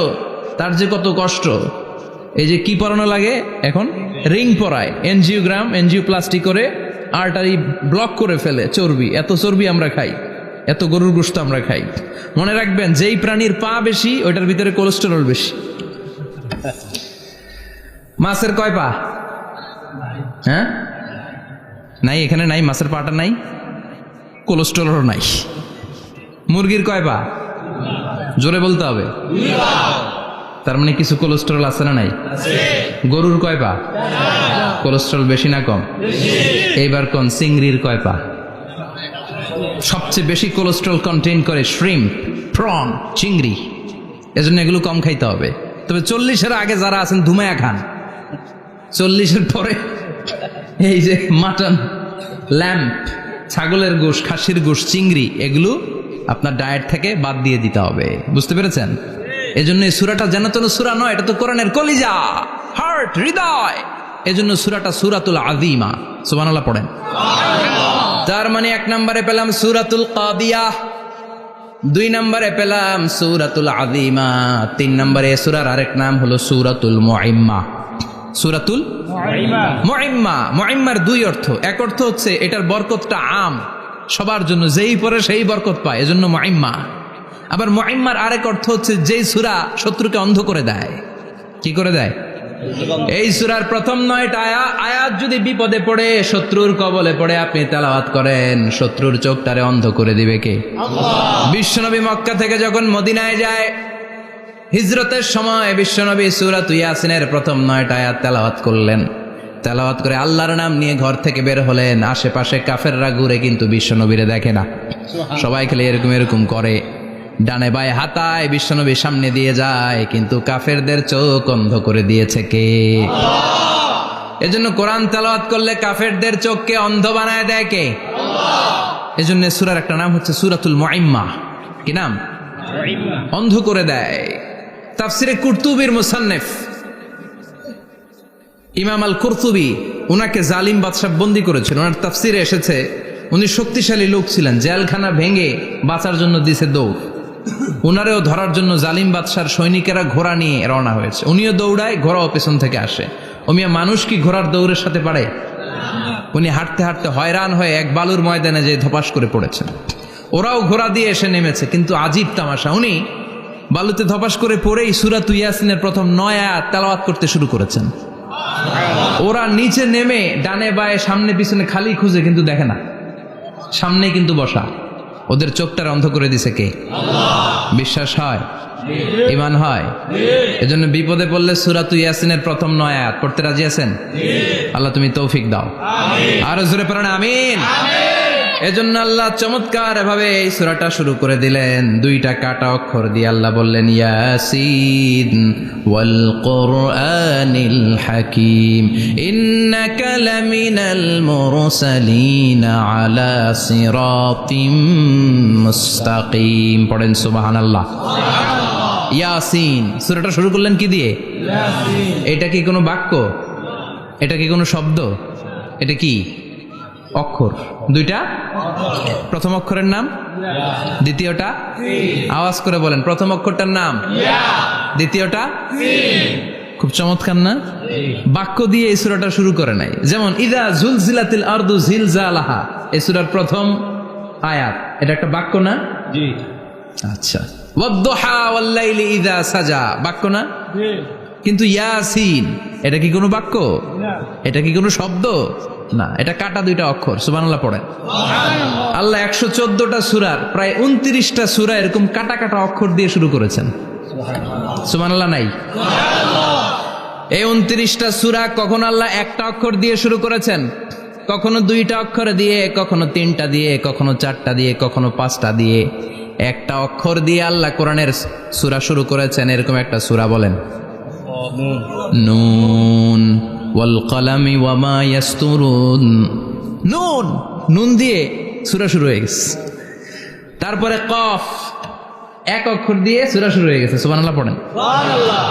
তার যে কত কষ্ট। এই যে কি পরানো লাগে এখন, রিং পরায়, এনজিওগ্রাম, এনজিওপ্লাস্টি করে আর্টারি ব্লক করে ফেলে। চর্বি, এত চর্বি আমরা খাই, এত গরুর গোশত আমরা খাই। মনে রাখবেন, যেই প্রাণীর পা বেশি ওইটার ভিতরে কোলেস্টেরল বেশি। মাছের কয় পা? হ্যাঁ, নাই, এখানে নাই, মাছের পাটা নাই, কোলেস্টেরল নাই। মুরগির কয় পা? জোরে বলতে হবে। তার মানে কিছু কোলেস্টেরল আছে না নাই? গরুর কয় পা? কোলেস্টেরল বেশি না কম? এইবার কোন চিংড়ির কয় পা? সবচেয়ে বেশি কোলেস্টেরল কন্টেইন করে শ্রিম্প, প্রন, চিংড়ি। এজন্য এগুলো কম খাইতে হবে। তবে 40-এর আগে যারা আছেন ধুমায়া খান, 40-এর পরে এই যে মাটন, ল্যাম্প, ছাগলের গোশ, খাসির গোশ, চিংড়ি, এগুলো আপনার ডায়েট থেকে বাদ দিয়ে দিতে হবে। বুঝতে পেরেছেন? এজন্য এই সূরাটা যেন তেন সূরা নয়, এটা তো কোরআনের কলিজা, হার্ট, হৃদয়। এজন্য সূরাটা সূরাতুল আযীমা। সুবহানাল্লাহ পড়েন। তার মানে 1 নম্বরে পেলাম সূরাতুল কাদিয়াহ, 2 নম্বরে পেলাম সূরাতুল আযীমা, 3 নম্বরে সূরার আরেক নাম হলো সূরাতুল মুইম্মা। সূরাতুল মুইম্মা। মুইম্মার 2 অর্থ। এক অর্থ হচ্ছে এটার বরকতটা আম, সবার জন্য, যেই পড়ে সেই বরকত পায়, এজন্য মুইম্মা। আবার মুইম্মার আরেক অর্থ হচ্ছে যেই সূরা শত্রুকে অন্ধ করে দেয়। কি করে দেয়? এই সূরার প্রথম 9টা আয়াত যদি বিপদে পড়ে, শত্রুর কবলে পড়ে আপনি তেলাওয়াত করেন, শত্রুর চোখটারে অন্ধ করে দিবে কে? আল্লাহ। বিশ্বনবী মক্কা থেকে যখন মদিনায় যায়, হিজরতের সময় বিশ্বনবী সূরাতুল ইয়াসিনের প্রথম 9টা আয়াত তেলাওয়াত করলেন। তেলাওয়াত করে আল্লাহর নাম নিয়ে ঘর থেকে বের হলেন। আশেপাশে কাফেররা ঘুরে কিন্তু বিশ্বনবীরে দেখে না, সবাই খেলে এরকম এরকম করে, ডানে বায়ে হাতায়, বিশ্বনবীর সামনে দিয়ে যায়, কিন্তু কাফেরদের চোখ অন্ধ করে দিয়েছে কে? আল্লাহ। এজন্য কোরআন তেলাওয়াত করলে কাফেরদের চোখকে অন্ধ বানায় দেয় কে? আল্লাহ। এজন্য সূরার একটা নাম হচ্ছে সূরাতুল মুইম্মা। কি নাম? অন্ধ করে দেয়। তাফসিরে কুরতুবির মুসান্নিফ ইমাম আল কুরতুবি, উনাকে জালিম বাদশা বন্দী করেছিল। ওনার তাফসিরে এসেছে উনি শক্তিশালী লোক ছিলেন, জেলখানা ভেঙে বাঁচার জন্য দিছে দৌড়। উনারেও ধরার জন্য জালিম বাদশার সৈনিকেরা ঘোড়া নিয়ে রওনা হয়েছে। উনিও দৌড়ায়, ঘোড়াও পেছন থেকে আসে। ওমিয়া মানুষ কি ঘোড়ার দৌড়ের সাথে পারে? উনি হাঁটতে হাঁটতে হয়রান হয়ে এক বালুর ময়দানে যে ধপাস করে পড়েছেন। ওরাও ঘোড়া দিয়ে এসে নেমেছে, কিন্তু আজীব তামাশা, উনি বালুতে ধপাস করে পড়েই সূরাতুল ইয়াসিনের প্রথম 9 আয়াত তেলাওয়াত করতে শুরু করেছেন। ওরা নিচে নেমে ডানে বায়ে সামনে পিছনে খালি খুঁজে, কিন্তু দেখে না, সামনে কিন্তু বসা। ওদের চোখটার অন্ধ করে দিছে কে? আল্লাহ। বিশ্বাস হয়? ঈমান হয়? এজন্য বিপদে পড়লে সূরাতুল ইয়াসিনের প্রথম 9 আয়াত পড়তে রাজি আছেন? আল্লাহ তুমি তৌফিক দাও। আরো জোরে পড়েন আমিন। এজন্য আল্লাহ চমৎকার ভাবে এই সূরাটা শুরু করে দিলেন। 2টা কাটা অক্ষর দিয়ে আল্লাহ বললেন ইয়াসিন ওয়াল কুরআনিল হাকীম ইন্নাকা লামিনাল মুরসালিন আলা সিরাতিম মুস্তাকিম। পড়েন সুবহানাল্লাহ। ইয়াসিন। সূরাটা শুরু করলেন কি দিয়ে? ইয়াসিন। এটা কি কোনো বাক্য? এটা কি কোনো শব্দ? এটা কি অক্ষর? 2টা। প্রথম অক্ষরের নাম, দ্বিতীয়টা আওয়াজ করে বলেন, প্রথম অক্ষরটার নাম, দ্বিতীয়টা। খুব চমৎকার না? বাক্য দিয়ে এই সূরাটা শুরু করে নাই। যেমন ইযা জুলজিলাতিল আরদু জিলজালাহা, এই সূরার প্রথম আয়াত, এটা একটা বাক্য না? জি। আচ্ছা। ওয়াদ-দুহা ওয়াল-লাইলি ইযা সাজা, বাক্য না? জি। কিন্তু ইয়াসিন, এটা কি কোনো বাক্য? না। এটা কি কোনো শব্দ? না, এটা কাটা 2টা অক্ষর। সুবহানাল্লাহ পড়েন। আল্লাহ 114টা সূরার প্রায় 29টা সূরা এরকম কাটা কাটা অক্ষর দিয়ে শুরু করেছেন। সুবহানাল্লাহ নাই? এই 29টা সূরা কখন আল্লাহ একটা অক্ষর দিয়ে শুরু করেছেন, কখনো 2টা অক্ষর দিয়ে, কখনো 3টা দিয়ে, কখনো 4টা দিয়ে, কখনো 5টা দিয়ে। একটা অক্ষর দিয়ে আল্লাহ কোরআনের সূরা শুরু করেছেন, এরকম একটা সূরা বলেন। নুন ওয়াল কলামি ওয়া মা ইয়াসতুরুন। নুন, নুন দিয়ে সূরা শুরু হয়ে গেছে। তারপরে কফ, এক অক্ষর দিয়ে সূরা শুরু হয়ে গেছে। সুবহানাল্লাহ পড়েন। সুবহানাল্লাহ।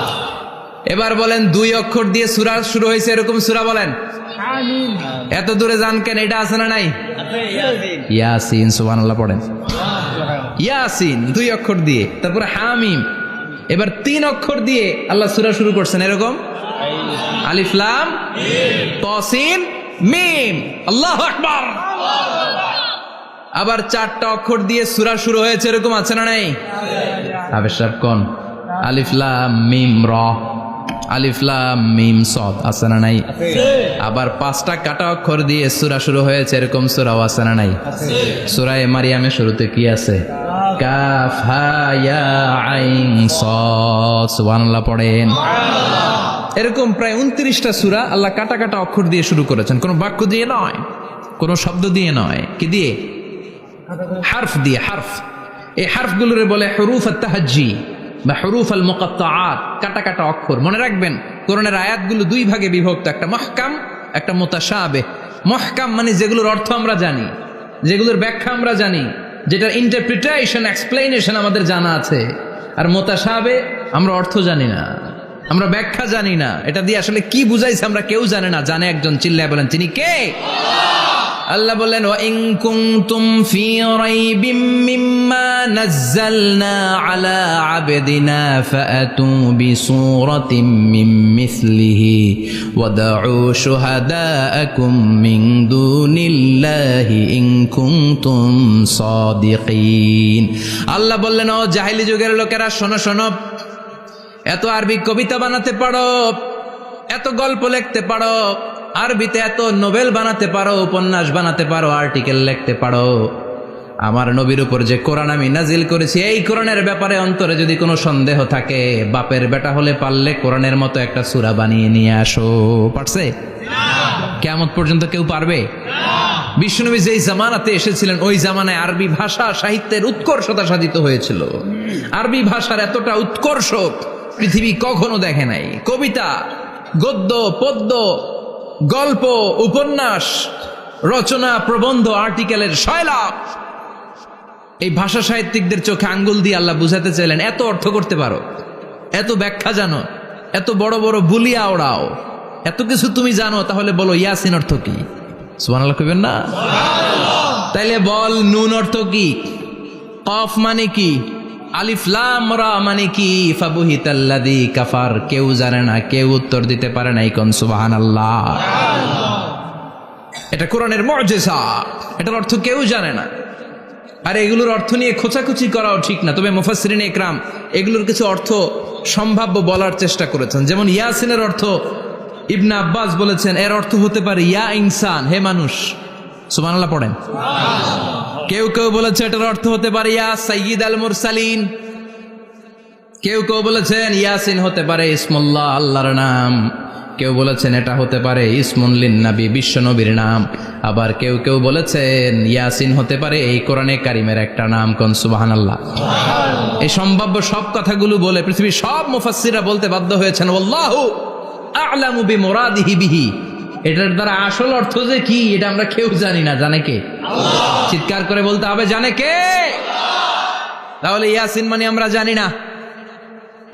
এবার বলেন 2 অক্ষর দিয়ে সূরা শুরু হয়েছে এরকম সূরা বলেন। আমিন। এত দূরে যান কেন? এটা আছে না নাই? আছে। ইয়াসিন। সুবহানাল্লাহ পড়েন। ইয়াসিন 2 অক্ষর দিয়ে। তারপরে হামিম। এবার 3 অক্ষর দিয়ে আল্লাহ সূরা শুরু করছেন এরকম। আলিফ লাম মিম তা সিন মিম। আল্লাহু আকবার। আবার 4টা অক্ষর দিয়ে সূরা শুরু হয়েছে এরকম আছে না নাই? হাফেজ সাহেব কোন? আলিফ লাম মিম র, আলিফ লাম মিম সদ আছে না নাই? আবার 5টা কাটা অক্ষর দিয়ে সূরা শুরু হয়েছে এরকম সূরাও আছে না নাই? সূরা মারিয়ামের শুরুতে কি আছে? কাফ হা ইয়া আইন সাদ। সুবহানাল্লাহ পড়েন। এরকম প্রায় 29টা সূরা আল্লাহ কাটা কাটা অক্ষর দিয়ে শুরু করেছেন, কোনো বাক্য দিয়ে নয়, কোনো শব্দ দিয়ে নয়। কি দিয়ে? হারফ দিয়ে। হারফ, এই হারফগুলোরে বলে হুরুফ আত-তাহাজ্জি বা হুরুফ আল মুকাত্তাআত, কাটা কাটা অক্ষর। মনে রাখবেন কোরআনের আয়াতগুলো 2 ভাগে বিভক্ত, একটা মুহকাম, একটা মুতাশাবিহ। মুহকাম মানে যেগুলোর অর্থ আমরা জানি, যেগুলোর ব্যাখ্যা আমরা জানি, যেটার ইন্টারপ্রিটেশন, এক্সপ্লেনেশন আমাদের জানা আছে। আর মুতাশাবিহ আমরা অর্থ জানি না, আমরা ব্যাখ্যা জানি না, এটা দিয়ে আসলে কি বুঝাইছে আমরা কেউ জানে না। জানে একজন, চিল্লায় বলেন তিনি কে? আল্লাহ বললেন ওয়া ইন কুনতুম ফি রাইবিম মিম্মা নাযালনা আলা আবদিনা ফাআতু বিসূরাতিন মিন মিসলিহি ওয়াদউ শুহাদাআকুম মিন দুনিল্লাহি ইন কুনতুম সাদিকিন। আল্লাহ বললেন ও জাহেলি যুগের লোকেরা, শোনো শোনো, এত আরবি কবিতা বানাতে পারো, এত গল্প লিখতে পারো, আরবিতে এত নোবেল বানাতে পারো, উপন্যাস বানাতে পারো, আর্টিকেল লিখতে পারো। আমার নবীর উপর যে কোরআন আমি নাজিল করেছি, এই কোরআনের ব্যাপারে অন্তরে যদি কোনো সন্দেহ থাকে, বাপের বেটা হলে পারলে কোরআনের মতো একটা সূরা বানিয়ে নিয়ে আসো। পারছে? কিয়ামত পর্যন্ত কেউ পারবে? বিশ্বনবী যেই জামানাতে এসেছিলেন ওই জামানায় আরবি ভাষা সাহিত্যের উৎকর্ষতা সাধিত হয়েছিল। আরবি ভাষার এতটা উৎকর্ষ পৃথিবী কখনো দেখে নাই। কবিতা, গদ্য, পদ্য, গল্প, উপন্যাস, রচনা, প্রবন্ধ, আর্টিকেলের সয়লাভ। এই ভাষা সাহিত্যিকদের চোখে আঙ্গুল দিয়ে আল্লাহ বুঝাতে চাইলেন, এত অর্থ করতে পারো, এত ব্যাখ্যা জানো, এত বড় বড় বুলিয়া ওড়াও, এত কিছু তুমি জানো, তাহলে বলো ইয়াসিন অর্থ কি? সুবহানাল্লাহ কইবেন না? তাইলে বল নুন অর্থ কি? কফ মানে কি? আলিফ লাম রা মানে কি? ফাবুহিতাল্লাযী কাফার। কেউ জানে না, কেউ উত্তর দিতে পারে না। কোন সুবহানাল্লাহ। এটা কোরআনের মুজিজা, এটার অর্থ কেউ জানে না। আর এগুলোর অর্থ নিয়ে খোঁচাখুচি করাও ঠিক না। তবে মুফাসসিরিন ইকরাম এগুলোর কিছু অর্থ সম্ভাব্য বলার চেষ্টা করেছেন। যেমন ইয়াসিনের অর্থ ইবনে আব্বাস বলেছেন এর অর্থ হতে পারে ইয়া ইনসান, হে মানুষ। সুবহানাল্লাহ পড়েন। কেউ কেউ বলেছে এটার অর্থ হতে পারে ইয়া সাইয়্যিদ আল মুরসালিন। কেউ কেউ বলেছেন ইয়াসিন হতে পারে ইসমুল্লাহ, আল্লাহর নাম। কেউ বলেছেন এটা হতে পারে ইসমুন লিন নবী, বিশ্ব নবীর নাম। আবার কেউ কেউ বলেছেন ইয়াসিন হতে পারে এই কোরআনে কারিমের একটা নাম। কোন সুবহানাল্লাহ। এই সম্ভাব্য সব কথাগুলো বলে পৃথিবীর সব মুফাসসিররা বলতে বাধ্য হয়েছেন আল্লাহু আ'লামু বিমুরাদিহি বিহি। এটার দ্বারা আসল অর্থ যে কি এটা আমরা কেউ জানি না। জানে কে? আল্লাহ। চিৎকার করে বলতে হবে জানে কে? আল্লাহ। তাহলে ইয়াসিন মানে আমরা জানি না।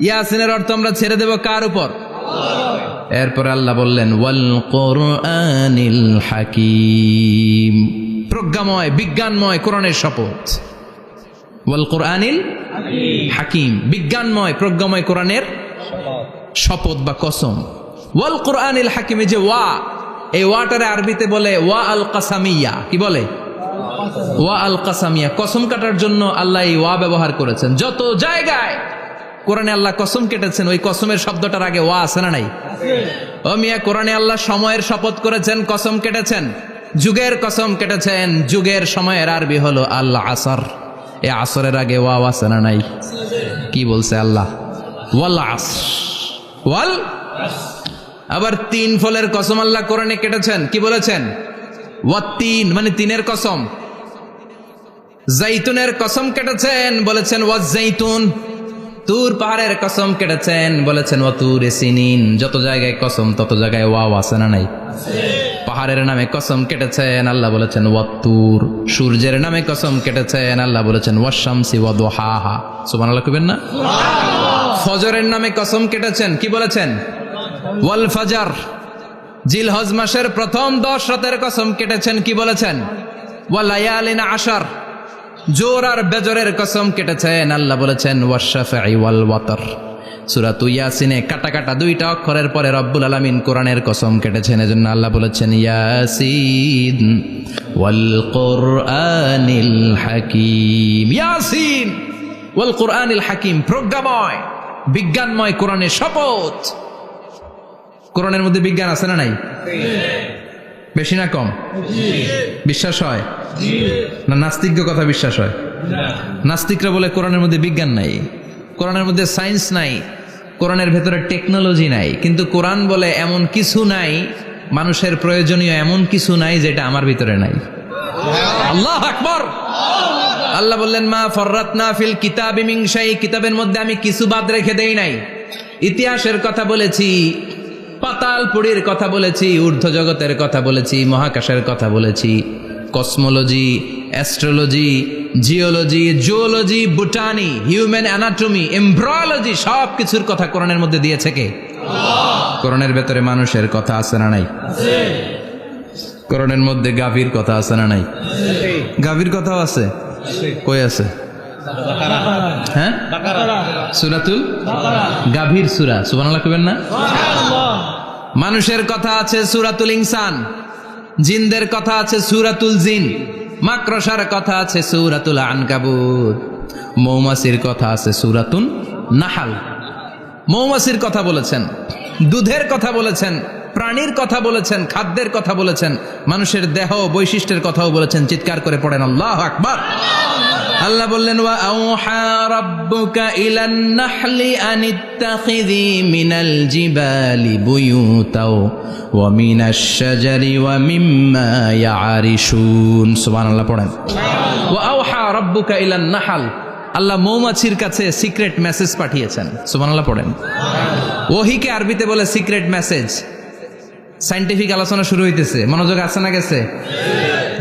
ইয়াসিনের অর্থ আমরা ছেড়ে দেব কার উপর? আল্লাহ। এরপর আল্লাহ বললেন ওয়াল কুরআনিল হাকীম। প্রজ্ঞাময়, বিজ্ঞানময় কোরআনের শপথ। ওয়াল কুরআনিল হাকীম, বিজ্ঞানময়, প্রজ্ঞাময় কোরআনের শপথ বা কসম। ওয়াল কুরআনিল হাকিমে যে ওয়া, এই ওয়াটারে আরবিতে বলে ওয়া আল কাসামিয়া। কি বলে? ওয়া আল কাসামিয়া। কসম কাটার জন্য আল্লাহ এই ওয়া ব্যবহার করেছেন। যত জায়গায় কোরআনে আল্লাহ কসম কেটেছেন ওই কসমের শব্দটার আগে ওয়া আছে না নাই? ও মিয়া, কোরআনে আল্লাহ সময়ের শপথ করেছেন, কসম কেটেছেন, যুগের কসম কেটেছেন। যুগের সময়ের আরবি হলো আল আসর। এই আসরের আগে ওয়া আছে না নাই? কি বলছে আল্লাহ? ওয়াল আসর, ওয়াল। আবার 3 ফলের কসম আল্লাহ কোরআনে কেটেছেন, কি বলেছেন? ওয়াত্তিন মানে 3-এর কসম। জাইতুনের কসম কেটেছেন, বলেছেন ওয়াজ্জাইতুন। তুর পাহাড়ের কসম কেটেছেন, বলেছেন ওয়াতুর সিনিন। যত জায়গায় কসম তত জায়গায় ওয়াও আছে না নাই? পাহাড়ের নামে কসম কেটেছেন, আল্লাহ বলেছেন ওয়াতুর। সূর্যের নামে কসম কেটেছেন, আল্লাহ বলেছেন ওয়াশ-শামসি ওয়াদুহাহা। সুবহানাল্লাহ কইবেন না? ফজরের নামে কসম কেটেছেন, কি বলেছেন? ওয়াল ফাজর। জিলহজ মাসের প্রথম 10 রাতের কসম কেটেছেন, কি বলেছেন? ওয়া লায়ালিন আশর। জোর আর বেজরের কসম কেটেছেন, আল্লাহ বলেছেন ওয়াশ-শাফঈ ওয়াল ওয়াতর। সূরা ইয়াসিনে কাটা কাটা 2টা অক্ষরের পরে রব্বুল আলামিন কোরআনের কসম কেটেছেন, এজন্য আল্লাহ বলেছেন ইয়াসিন ওয়াল কুরআনিল হাকীম। ইয়াসিন ওয়াল কুরআনিল হাকীম, প্রজ্ঞাময় বিজ্ঞানময় কোরআনের শপথ। কোরআনের মধ্যে বিজ্ঞান আছে না নাই? বেশি না কম? বিশ্বাস হয় না? নাস্তিকদের কথা বিশ্বাস হয়? নাস্তিকরা বলে কোরআনের মধ্যে বিজ্ঞান নাই, কোরআনের মধ্যে সায়েন্স নাই, কোরআনের ভেতরে টেকনোলজি নাই। কিন্তু কোরআন বলে এমন কিছু নাই, মানুষের প্রয়োজনীয় এমন কিছু নাই যেটা আমার ভিতরে নাই। আল্লাহু আকবার। আল্লাহ বললেন মা ফররাতনা ফিল কিতাবি মিন শাই, কিতাবের মধ্যে আমি কিছু বাদ রেখে দেই নাই। ইতিহাসের কথা বলেছি, পাতালপুরীর কথা বলেছি, ঊর্ধ্ব জগতের কথা বলেছি, মহাকাশের কথা বলেছি, cosmology, astrology, geology, zoology, botany, human anatomy, embryology, সব কিছুর কথা কোরআনের মধ্যে দিয়েছে কে? কোরআনের ভেতরে মানুষের কথা আছে না নাই? কোরআনের মধ্যে গাভীর কথা আছে না নাই? গাভীর কথাও আছে। কই আছে? হ্যাঁ, সূরাতুল গাভীর সূরা। সুবহানাল্লাহ কইবেন না? মানুষের কথা আছে সূরাতুল ইনসান, জিনদের কথা আছে সূরাতুল জিন, মাকড়সার কথা আছে সূরাতুল আনকাবুত, মৌমাছির কথা আছে সূরাতুন নাহাল। মৌমাছির কথা বলেছেন, দুধের কথা বলেছেন, প্রাণীর কথা বলেছেন, খাদ্যের কথা বলেছেন, মানুষের দেহ বৈশিষ্ট্যের কথাও বলেছেন। চিৎকার করে পড়েন আল্লাহু আকবার। আল্লাহ বললেন ওয়া আওহা রাব্বুকা ইলান নাহলি আনিত্তাখিযি মিনাল জিবালি বুয়ুতাও ওয়া মিনাশ শাজারি ওয়া মিম্মা ইয়ারিশুন। সুবহানাল্লাহ পড়েন। ওয়া আওহা রাব্বুকা ইলান নাহল, আল্লাহ মৌমাছির কাছে সিক্রেট মেসেজ পাঠিয়েছেন। সুবহানাল্লাহ পড়েন। ওহীকে আরবিতে বলে সিক্রেট মেসেজ। সায়েন্টিফিক আলোচনা শুরু হইতেছে, মনোযোগ আছে না গেছে?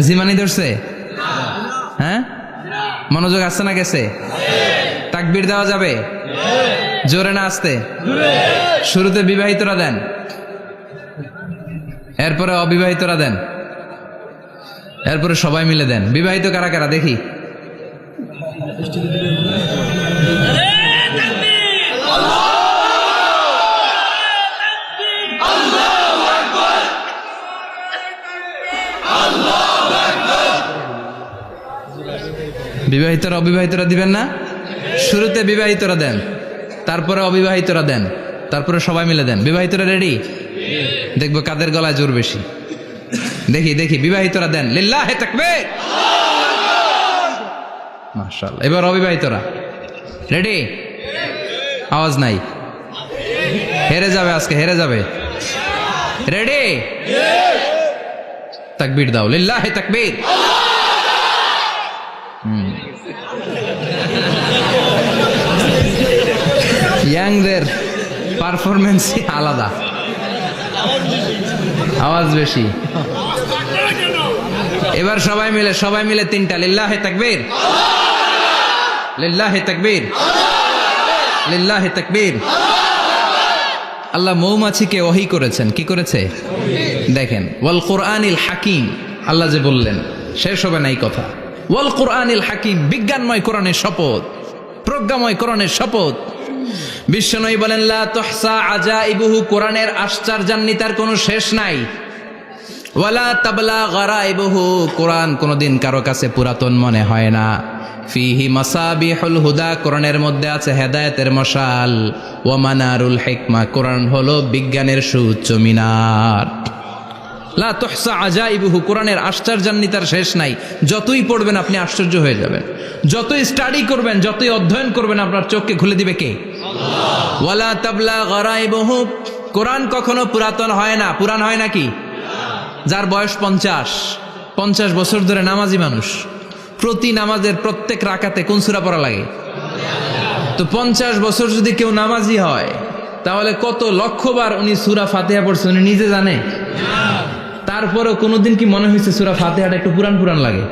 জিমানি ধরছে? হ্যাঁ, মনোযোগ আছে না গেছে? তাকবীর দেওয়া যাবে? জোরে না আস্তে? শুরুতে বিবাহিতরা দেন, এরপরে অবিবাহিতরা দেন, এরপরে সবাই মিলে দেন। বিবাহিত কারা কারা দেখি? বিবাহিতরা অবিবাহিতরা দিবেন না? শুরুতে বিবাহিতরা দেন, তারপরে অবিবাহিতরা দেন, তারপরে সবাই মিলে দেন। বিবাহিতরা রেডি? দেখবো কাদের গলায় জোর বেশি। দেখি দেখি, বিবাহিতরা দেন। লিল্লাহি তাকবীর। মাশাআল্লাহ। এবার অবিবাহিতরা রেডি? আওয়াজ নাই, হেরে যাবে আজকে, হেরে যাবে। রেডি? তাকবীর দাও, লিল্লাহি তাকবীর। ইয়াংদের পারফরমেন্সই আলাদা, আওয়াজ বেশি। এবার সবাই মিলে 3টা লিল্লাহি তাকবীর, লিল্লাহি তাকবীর, লিল্লাহি তাকবীর। আল্লাহ মৌমাছিকে ওহী করেছেন। কি করেছে দেখেন। ওয়াল কুরআনিল হাকিম, আল্লাহ যে বললেন শেষ হবে না এই কথা। ওয়াল কুরআনিল হাকিম, বিজ্ঞানময় কোরআনের শপথ, প্রজ্ঞাময় কোরআনের শপথ। বিশ্বনবী বলেন লা তুহসা আজাইবুহু, কোরআনের আশ্চর্যান্বিতার কোনো শেষ নাই। ওয়ালা তাবলা গারাইবুহু, কোরআন কোনোদিন কারো কাছে পুরাতন মনে হয় না। ফিহি মাসাবিহুল হুদা, কোরআনের মধ্যে আছে হেদায়েতের মশাল। ওয়া মানারুল হিকমা, কোরআন হলো বিজ্ঞানের সুউচ্চ মিনার। লা তুহসা আজাইবুহু, কোরআনের আশ্চর্যান্বিতার শেষ নাই। যতই পড়বেন আপনি আশ্চর্য হয়ে যাবেন, যতই স্টাডি করবেন, যতই অধ্যয়ন করবেন, আপনার চোখকে খুলে দিবে কে? ওয়ালা তাবলা গরাইবহু, কোরআন কখনো পুরাতন হয় না। পুরান হয় নাকি? যার বয়স 50 বছর ধরে নামাজি মানুষ, প্রতি নামাজের প্রত্যেক রাকাতে কোন সূরা পড়া লাগে? তো 50 বছর যদি কেউ নামাজি হয়, তাহলে কত লক্ষবার উনি সূরা ফাতিহা পড়ছে উনি নিজে জানে? তারপরেও কোনোদিন কি মনে হয়েছে সূরা ফাতিহাটা একটু পুরান পুরান লাগে?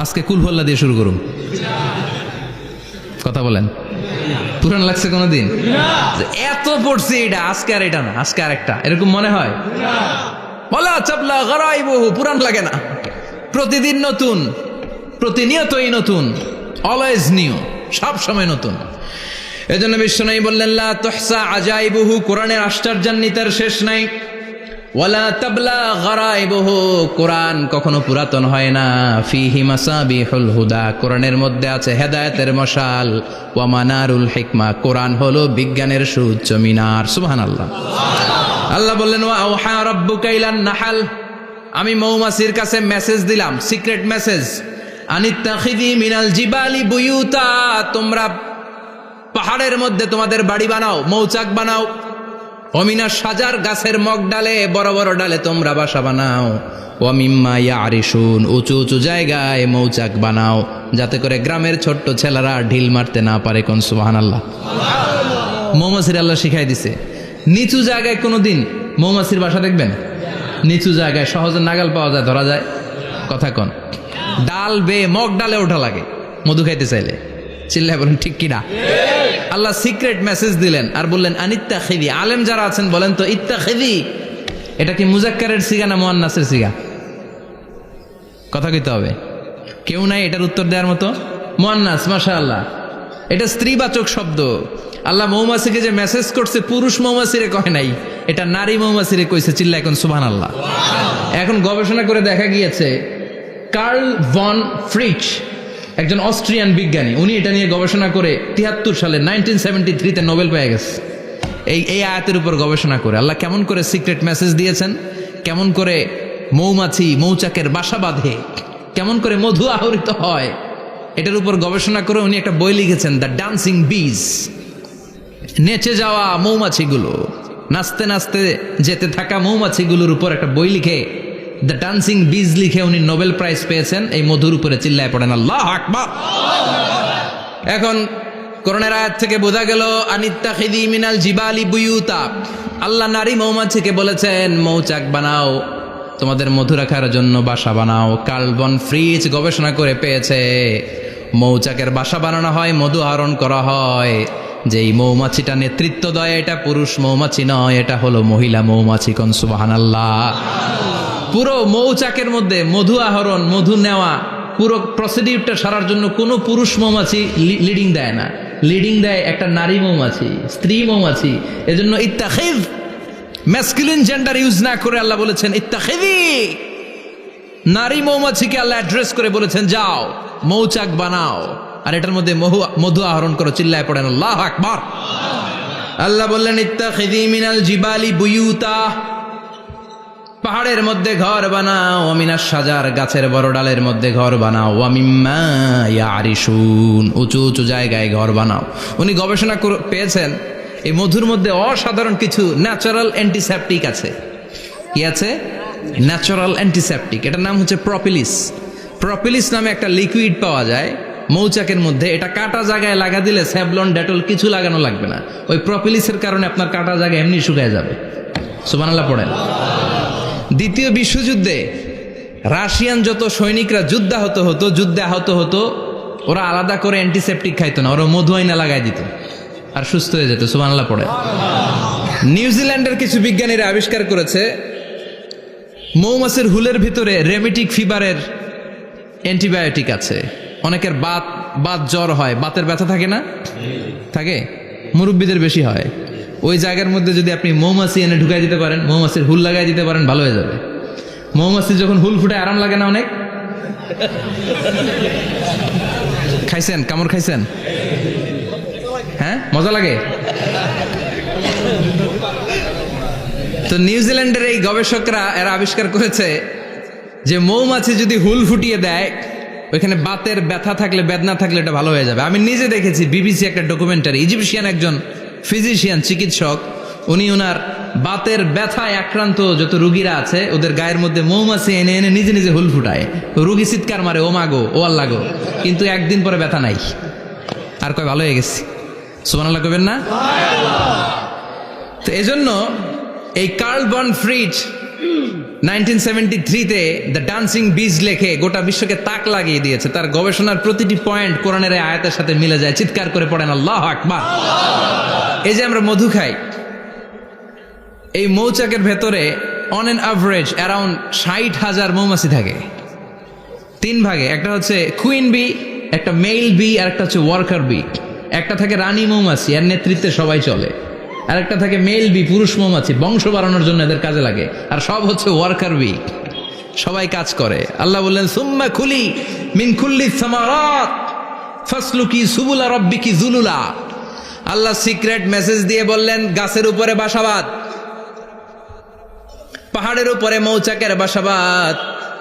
আজকে কুল হল্লা দিয়ে শুরু করুন, কথা বলেন। পুরান লাগছে কোনোদিন? এত পড়ছি এটা, আজকে আর এটা না, আজকে আর একটা, এরকম মনে হয়? বলা চাপলা গরাইবহু, পুরান লাগে না। প্রতিদিন নতুন, প্রতিনিয়তই নতুন, অলওয়েজ নিউ, সব সময় নতুন। এজন্য বিশ্বনবী বললেন লা তুহসা আজাইবুহু, কোরআনের আশ্চর্যান্বিতার শেষ নাই। ওয়ালা তাবলা গরাইবুহু, কোরআন কখনো পুরাতন হয় না। ফিহি মাসাবিহুল হুদা, কোরআনের মধ্যে আছে হেদায়েতের মশাল। ওয়া মানারুল হিকমা, কোরআন হলো বিজ্ঞানের সুউচ্চ মিনার। সুবহানাল্লাহ। আল্লাহ বললেন ওয়া আওহা রাব্বুকা ইলান নাহাল, আমি মৌমাছির কাছে মেসেজ দিলাম, সিক্রেট মেসেজ। আনিত্তাখিযি মিনাল জিবালি বুয়ুতা, তোমরা পাহাড়ের মধ্যে তোমাদের বাড়ি বানাও, মৌচাক বানাও। অমিনা সাজার, গাছের মগ ডালে, বড় বড় ডালে তোমরা বাসা বানাও। ওয়ামিম্মা ইয়ারিশুন, উঁচু উঁচু জায়গায় মৌচাক বানাও, যাতে করে গ্রামের ছোট্ট ছেলেরা ঢিল মারতে না পারে। কোন সুবহানাল্লাহ। মৌমাছির আল্লাহ শিখাই দিছে। নিচু জায়গায় কোনোদিন মৌমাছির বাসা দেখবেন? নিচু জায়গায় সহজে নাগাল পাওয়া যায়, ধরা যায়। কথা কন। ডাল বেয়ে মগ ডালে ওঠা লাগে মধু খাইতে চাইলে। চিল্লায় বলেন ঠিক কিনা? আল্লাহ সিক্রেট মেসেজ দিলেন আর বললেন আনিত্তাখিযি। আলেম যারা আছেন বলেন তো, ইত্তাখিযি এটা কি মুজাক্কারের সিগা না মুয়ান্নাসের সিগা? কথা কইতে হবে। কেউ নাই এটার উত্তর দেওয়ার মতো? মুয়ান্নাস, মাশাআল্লাহ। এটা স্ত্রীবাচক শব্দ। আল্লাহ মৌমাছিকে যে মেসেজ করছে পুরুষ মৌমাছিরে কয় নাই, এটা নারী মৌমাছিরে কইছে। চিল্লা এখন সুবহানাল্লাহ। এখন গবেষণা করে দেখা গিয়েছে, কার্ল ভন ফ্রিচ একজন অস্ট্রিয়ান বিজ্ঞানী, উনি এটা নিয়ে গবেষণা করে 73 সালে 1973-তে নোবেল পেয়ে গেছে। এই আয়াতের উপর গবেষণা করে আল্লাহ কেমন করে সিক্রেট মেসেজ দিয়েছেন, কেমন করে মৌমাছি মৌচাকের বাসা বাঁধে, কেমন করে মধু আহরিত হয়, এটার উপর গবেষণা করে উনি একটা বই লিখেছেন, দ্য ডান্সিং বিজ। নেচে যাওয়া মৌমাছিগুলো, নাচতে নাচতে যেতে থাকা মৌমাছিগুলোর উপর একটা বই লিখে, দ্য ডান্সিং বিজ লিখে উনি নোবেল প্রাইজ পেয়েছেন এই মধুর উপরে। চিল্লায় পড়েন আল্লাহু আকবার। এখন কোরআনের আয়াত থেকে বোঝা গেল আনিত্তাখিযি মিনাল জিবালি বুয়ুতা, আল্লাহ নারী মৌমাছিকে বলেছেন মৌচাক বানাও, তোমাদের মধু রাখার জন্য বাসা বানাও। কার্ল ভন ফ্রিচ গবেষণা করে পেয়েছে মৌচাকের বাসা বানানো হয়, মধু আহরণ করা হয়। যেই মৌমাছিটা নেতৃত্ব দেয় এটা পুরুষ মৌমাছি নয়, এটা হলো মহিলা মৌমাছি। কোন সুবহানাল্লাহ। পুরো মৌচাকের মধ্যে মধু আহরণ, মধু নেওয়া, পুরো প্রসিডিউরটা সারার জন্য কোনো পুরুষ মৌমাছি লিডিং দেয় না, লিডিং দেয় একটা নারী মৌমাছি, স্ত্রী মৌমাছি। এজন্য ইত্তাখিয, ম্যাসকুলিন জেন্ডার ইউজ না করে আল্লাহ বলেছেন ইত্তাখিযি। নারী মৌমাছিকে আল্লাহ অ্যাড্রেস করে বলেছেন যাও মৌচাক বানাও আর এটার মধ্যে মধু আহরণ করো। চিল্লায় পড়েন আল্লাহু আকবার। আল্লাহ বললেন ইত্তাখিযি মিনাল জিবালি বুয়ুতা, পাহাড়ের মধ্যে ঘর বানাও। ওয়ামিনাস সাজার, গাছের বড় ডালের মধ্যে ঘর বানাও। ওয়ামিম্মা ইয়ারিশুন, উঁচু উঁচু জায়গায় ঘর বানাও। উনি গবেষণা পেয়েছেন এই মধুর মধ্যে অসাধারণ কিছু ন্যাচারাল অ্যান্টিসেপটিক আছে। কি আছে? Natural antiseptic. এটার নাম হচ্ছে প্রপিলিস। প্রপিলিস নামে একটা লিকুইড পাওয়া যায় মৌচাকের মধ্যে। এটা কাটা জায়গায় লাগা দিলে স্যাভলন, ডেটল কিছু লাগানো লাগবে না। ওই প্রপিলিসের কারণে আপনার কাটা জায়গা এমনি শুকায় যাবে। সুবহানাল্লাহ পড়েন। দ্বিতীয় বিশ্বযুদ্ধে রাশিয়ান যত সৈনিকরা যুদ্ধে আহত হতো, ওরা আলাদা করে অ্যান্টিসেপটিক খাইতো না, ওরা মধু আইনা লাগাই দিত আর সুস্থ হয়ে যেত। সুবহানাল্লাহ পড়ে। নিউজিল্যান্ডের কিছু বিজ্ঞানীরা আবিষ্কার করেছে মৌমাছির হুলের ভিতরে রেমিটিক ফিভারের অ্যান্টিবায়োটিক আছে। অনেকের বাত জ্বর হয়, বাতের ব্যথা থাকে না? থাকে, মুরব্বীদের বেশি হয়। ওই জায়গার মধ্যে যদি আপনি মৌমাছি এনে ঢুকাই দিতে পারেন, মৌমাছির হুল লাগাই দিতে পারেন, ভালো হয়ে যাবে। মৌমাছি যখন হুল ফুটে আরাম লাগে না অনেক? খাইছেন? কামড় খাইছেন? হ্যাঁ, মজা লাগে। তো নিউজিল্যান্ডের এই গবেষকরা এরা আবিষ্কার করেছে যে মৌমাছি যদি হুল ফুটিয়ে দেয় ওইখানে বাতের ব্যথা থাকলে, বেদনা থাকলে এটা ভালো হয়ে যাবে। আমি নিজে দেখেছি, বিবিসি একটা ডকুমেন্টারি, ইজিপশিয়ান একজন ফিজিশিয়ান, চিকিৎসক, উনি ওনার বাতের ব্যথায় আক্রান্ত যত রুগীরা আছে ওদের গায়ের মধ্যে মৌমাছি এনে এনে নিজে নিজে হুল ফুটায়। রুগী চিৎকার মারে, ও মাগো, ও আল্লাহ গো, কিন্তু একদিন পরে ব্যথা নাই, আর কয় ভালো হয়ে গেছি। সুবহানাল্লাহ কইবেন না? তো এজন্য এই কার্ল বন ফ্রিজ 1973-তে দ্য ডান্সিং বিজ লেখে গোটা বিশ্বকে তাক লাগিয়ে দিয়েছে। তার গবেষণার প্রতিটি পয়েন্ট কোরআনের এই আয়াতের সাথে মিলে যায়। চিৎকার করে পড়েন আল্লাহু আকবার। এই যে আমরা মধু খাই, এই মৌচাকের ভেতরে অন এন অ্যাভারেজ অ্যারাউন্ড 60,000 মৌমাছি থাকে। 3 ভাগে, একটা হচ্ছে কুইন বি, একটা মেল বি, আর একটা হচ্ছে ওয়ার্কার বি। একটা থাকে রানী মৌমাছি, এর নেতৃত্বে সবাই চলে। আর একটা থাকে মেল বি, পুরুষ মৌমাছি, বংশ বাড়ানোর জন্য এদের কাজে লাগে। আর সব হচ্ছে ওয়ার্কার বি, সবাই কাজ করে। আল্লাহ বললেন সুম্মা কুলি মিন কুল্লি সামারাত ফাসলুকি সুবুলা রাব্বিকি যুলুলা। আল্লাহ সিক্রেট মেসেজ দিয়ে বললেন, গাছের উপরে বাসাবাদ, পাহাড়ের উপরে মৌচাকের বাসাবাদ,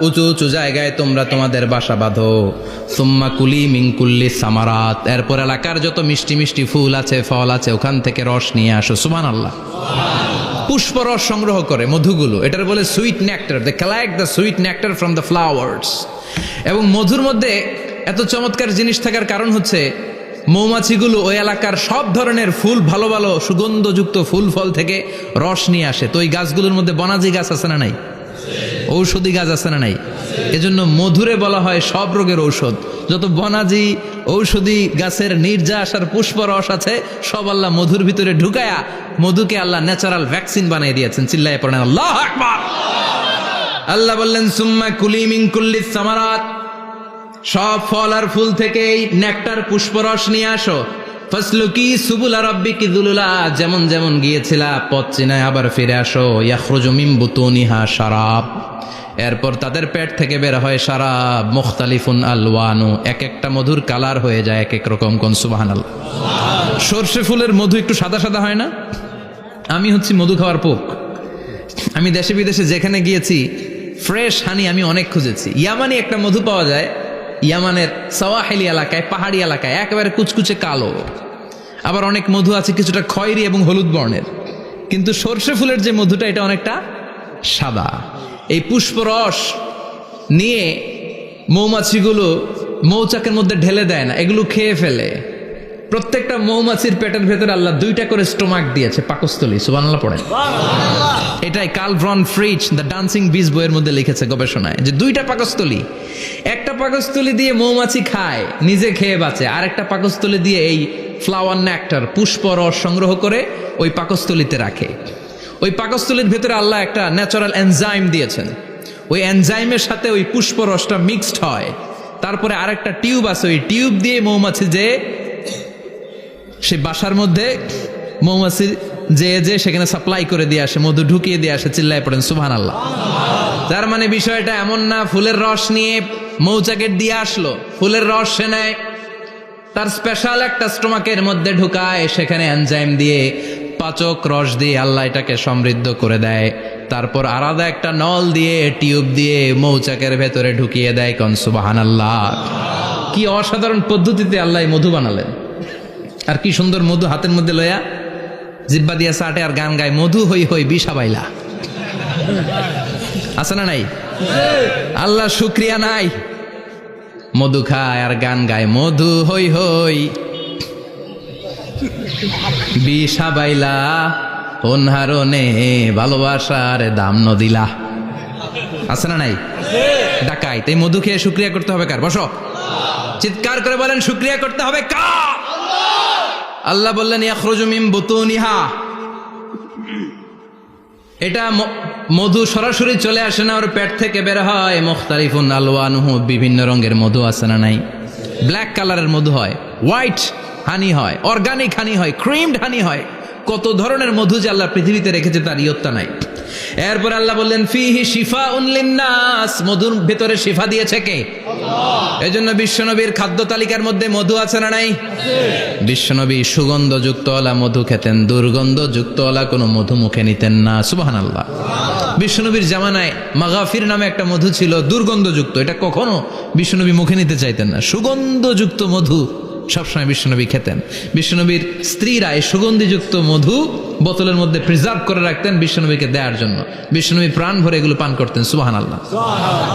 উঁচু উঁচু জায়গায় তোমরা তোমাদের বাসা বাঁধো। সুম্মা কুলি মিন কুল্লি সামারাত, এরপর এলাকার যত মিষ্টি মিষ্টি ফুল আছে, ফল আছে, ওখান থেকে রস নিয়ে আসো। সুবহানাল্লাহ। পুষ্প রস সংগ্রহ করে মধুগুলো, এটার বলে sweet nectar. They collect the sweet nectar from the flowers. এবং মধুর মধ্যে এত চমৎকার জিনিস থাকার কারণ হচ্ছে মৌমাছিগুলো ওই এলাকার সব ধরনের ফুল, ভালো ভালো সুগন্ধযুক্ত ফুল ফল থেকে রস নিয়ে আসে। তো ওই গাছগুলোর মধ্যে বনাজি গাছ আছে না নাই? ঔষধি গাছ আছে না নাই? এজন্য মধুরে বলা হয় সব রোগের ঔষধ। যত বনাজি ঔষধি গাছের নির্যাস আর পুষ্প রস আছে, সব আল্লাহ মধুর ভিতরে ঢুকায়া মধুকে আল্লাহ ন্যাচারাল ভ্যাকসিন বানিয়ে দিয়েছেন। চিল্লায়ে পড়েন আল্লাহু আকবার। আল্লাহ বললেন সুম্মা কুলি মিন কুল্লি সামারাত, সব ফল আর ফুল থেকেই নেকটার পুষ্পরস নিয়ে আসো। ফাসলুকি সুবুলা রাব্বিকি যুলুলা, যেমন যেমন গিয়েছিলা পথ চিনায় আবার ফিরে আসো। ইয়াখরুজু মিন বুতুনিহা শারাব, এরপর তাদের পেট থেকে বের হয় শারাব। মুখতালিফুন আলওয়ানু, এক একটা মধুর কালার হয়ে যায় এক এক রকম। কোন সুবহানাল্লাহ। সরষে ফুলের মধু একটু সাদা সাদা হয় না? আমি হচ্ছি মধু খাওয়ার পোক। আমি দেশে বিদেশে যেখানে গিয়েছি ফ্রেশ হানি আমি অনেক খুঁজেছি। ইয়ামানি একটা মধু পাওয়া যায়, ইয়ামানের সাওয়াহিলি এলাকায়, পাহাড়ি এলাকায়, একেবারে কুচকুচে কালো। আবার অনেক মধু আছে কিছুটা খয়েরি এবং হলুদ বর্ণের। কিন্তু সরষে ফুলের যে মধুটা, এটা অনেকটা সাদা। এই পুষ্পরস নিয়ে মৌমাছিগুলো মৌচাকের মধ্যে ঢেলে দেয় না, এগুলো খেয়ে ফেলে। প্রত্যেকটা মৌমাছির পেটের ভেতরে আল্লাহ 2টা করে স্টোমাক দিয়েছে, পাকস্থলী। সুবহানাল্লাহ পড়েন। এটাই Karl von Frisch the dancing bees বইয়ের মধ্যে লিখেছে গবেষণায়, যে 2টা পাকস্থলী। একটা পাকস্থলী দিয়ে মৌমাছি খায়, নিজে খেয়ে বাঁচে। আর একটা পাকস্থলী দিয়ে এই ফ্লাওয়ার নেক্টার, পুষ্প রস সংগ্রহ করে ওই পাকস্থলীতে রাখে। ওই পাকস্থলীর ভেতরে আল্লাহ একটা ন্যাচারাল এনজাইম দিয়েছেন। ওই এনজাইমের সাথে ওই পুষ্প রসটা মিক্সড হয়। তারপরে আরেকটা টিউব আছে, ওই টিউব দিয়ে মৌমাছি যে সে বাসার মধ্যে মৌমাছি যে সেখানে সাপ্লাই করে দিয়ে আসে, মধু ঢুকিয়ে দিয়ে আসে। চিল্লায় পড়েন সুবহানাল্লাহ। তার মানে বিষয়টা এমন না ফুলের রস নিয়ে মৌচাকের দিয়ে আসলো, ফুলের রস সে নেয়, তার স্পেশাল একটা স্টোমাকের মধ্যে ঢুকায়, সেখানে এনজাইম দিয়ে, পাচক রস দিয়ে আল্লাহ এটাকে সমৃদ্ধ করে দেয়। তারপর আলাদা একটা নল দিয়ে, টিউব দিয়ে মৌচাকের ভেতরে ঢুকিয়ে দেয়। কোন সুবহানাল্লাহ। কি অসাধারণ পদ্ধতিতে আল্লাহ মধু বানালেন। আর কি সুন্দর মধু হাতের মধ্যে লয়া জিব্বা দিয়া চাটে আর গান গায়, মধু হই হই বিষা বাইলা। আছে না নাই? আল্লাহ শুকরিয়া নাই? মধু খায় আর গান গায়, মধু হই হই বিষা বাইলা, অনহারণে ভালোবাসার দাম নদিলা। আছে না নাই? ডাকাই। তাই মধু খেয়ে শুকরিয়া করতে হবে কার? বসো, চিৎকার করে বলেন শুকরিয়া করতে হবে কার? আল্লাহ বললেন ইয়াখরুজু মিন বুতুনিহা, এটা মধু সরাসরি চলে আসে না, ওর পেট থেকে বের হয়। মুখতালিফুন আলওয়ানুহু, বিভিন্ন রঙের মধু আছে না নাই? ব্ল্যাক কালারের মধু হয়, হোয়াইট হানি হয়, অর্গানিক হানি হয়, ক্রিমড হানি হয়। কত ধরনের মধু যে আল্লাহ পৃথিবীতে রেখেছে তার ইয়ত্তা নাই। এরপর আল্লাহ বললেন ফিহি শিফাউন লিন্নাস, মধুর ভেতরে শিফা দিয়েছে কে? আল্লাহ। এজন্য বিশ্বনবীর খাদ্য তালিকার মধ্যে মধু আছে না নাই? বিশ্বনবী সুগন্ধযুক্ত ওলা মধু খেতেন, দুর্গন্ধযুক্ত ওলা কোনো মধু মুখে নিতেন না। সুবহানাল্লাহ। বিশ্বনবীর জামানায় মাগাফির নামে একটা মধু ছিল, দুর্গন্ধযুক্ত। এটা কখনো বিশ্বনবী মুখে নিতে চাইতেন না। সুগন্ধযুক্ত মধু সবসময় বিশ্বনবী খেতেন। বিশ্বনবীর স্ত্রীরা এই সুগন্ধিযুক্ত মধু বোতলের মধ্যে প্রিজার্ভ করে রাখতেন বিশ্বনবীকে দেওয়ার জন্য। বিশ্বনবী প্রাণ ভরে এগুলো পান করতেন, সুবহানাল্লাহ।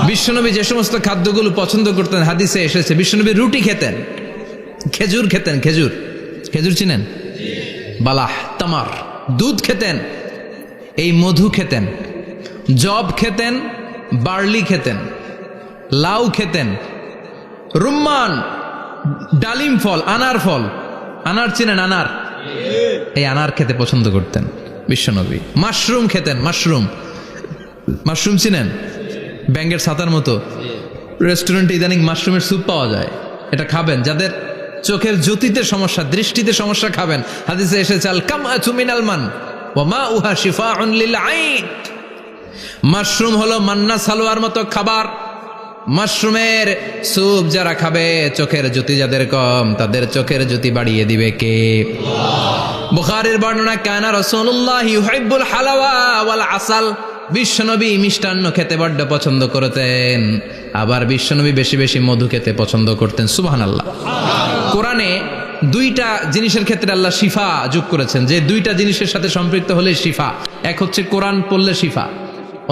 বিশ্বনবী যে সমস্ত খাদ্যগুলো পছন্দ করতেন হাদিসে এসেছে। বিশ্বনবী রুটি খেতেন, খেজুর খেতেন, খেজুর, খেজুর চিনেন? বালাহ, তামার। দুধ খেতেন, এই মধু খেতেন, জব খেতেন, বার্লি খেতেন, লাউ খেতেন, রুম্মান, ডালিম ফল, আনার ফল, আনার চিনেন? আনার, এই আনার খেতে পছন্দ করতেন বিশ্বনবী। মাশরুম খেতেন, মাশরুম, মাশরুম চিনেন? ব্যাঙ্গের ছাতার মতো। রেস্টুরেন্টে ইদানিং মাশরুমের স্যুপ পাওয়া যায়, এটা খাবেন। যাদের চোখের জ্যোতিতে সমস্যা, দৃষ্টিতে সমস্যা খাবেন। হাদিসে এসেছে আল কামআতু মিনাল মান ওয়া মাউহা শিফাউন লিল আইন। মাশরুম হলো মান্না সালোয়ার মতো খাবার। মাশরুমের স্যুপ যারা খাবে, চোখের জ্যোতি যাদের কম, তাদের চোখের জ্যোতি বাড়িয়ে দিবে কে? বুখারীর বর্ণনা, কানা রাসূলুল্লাহ ইউহিব্বুল হালাওয়া ওয়াল আসাল। বিশ্বনবী মিষ্টান্ন খেতে বড্ড পছন্দ করতেন, আবার বিশ্বনবী বেশি বেশি মধু খেতে পছন্দ করতেন, সুবহানাল্লাহ। কোরআনে দুইটা জিনিসের ক্ষেত্রে আল্লাহ শিফা যোগ করেছেন, যে দুইটা জিনিসের সাথে সম্পৃক্ত হলে শিফা। এক হচ্ছে কোরআন পড়লে শিফা,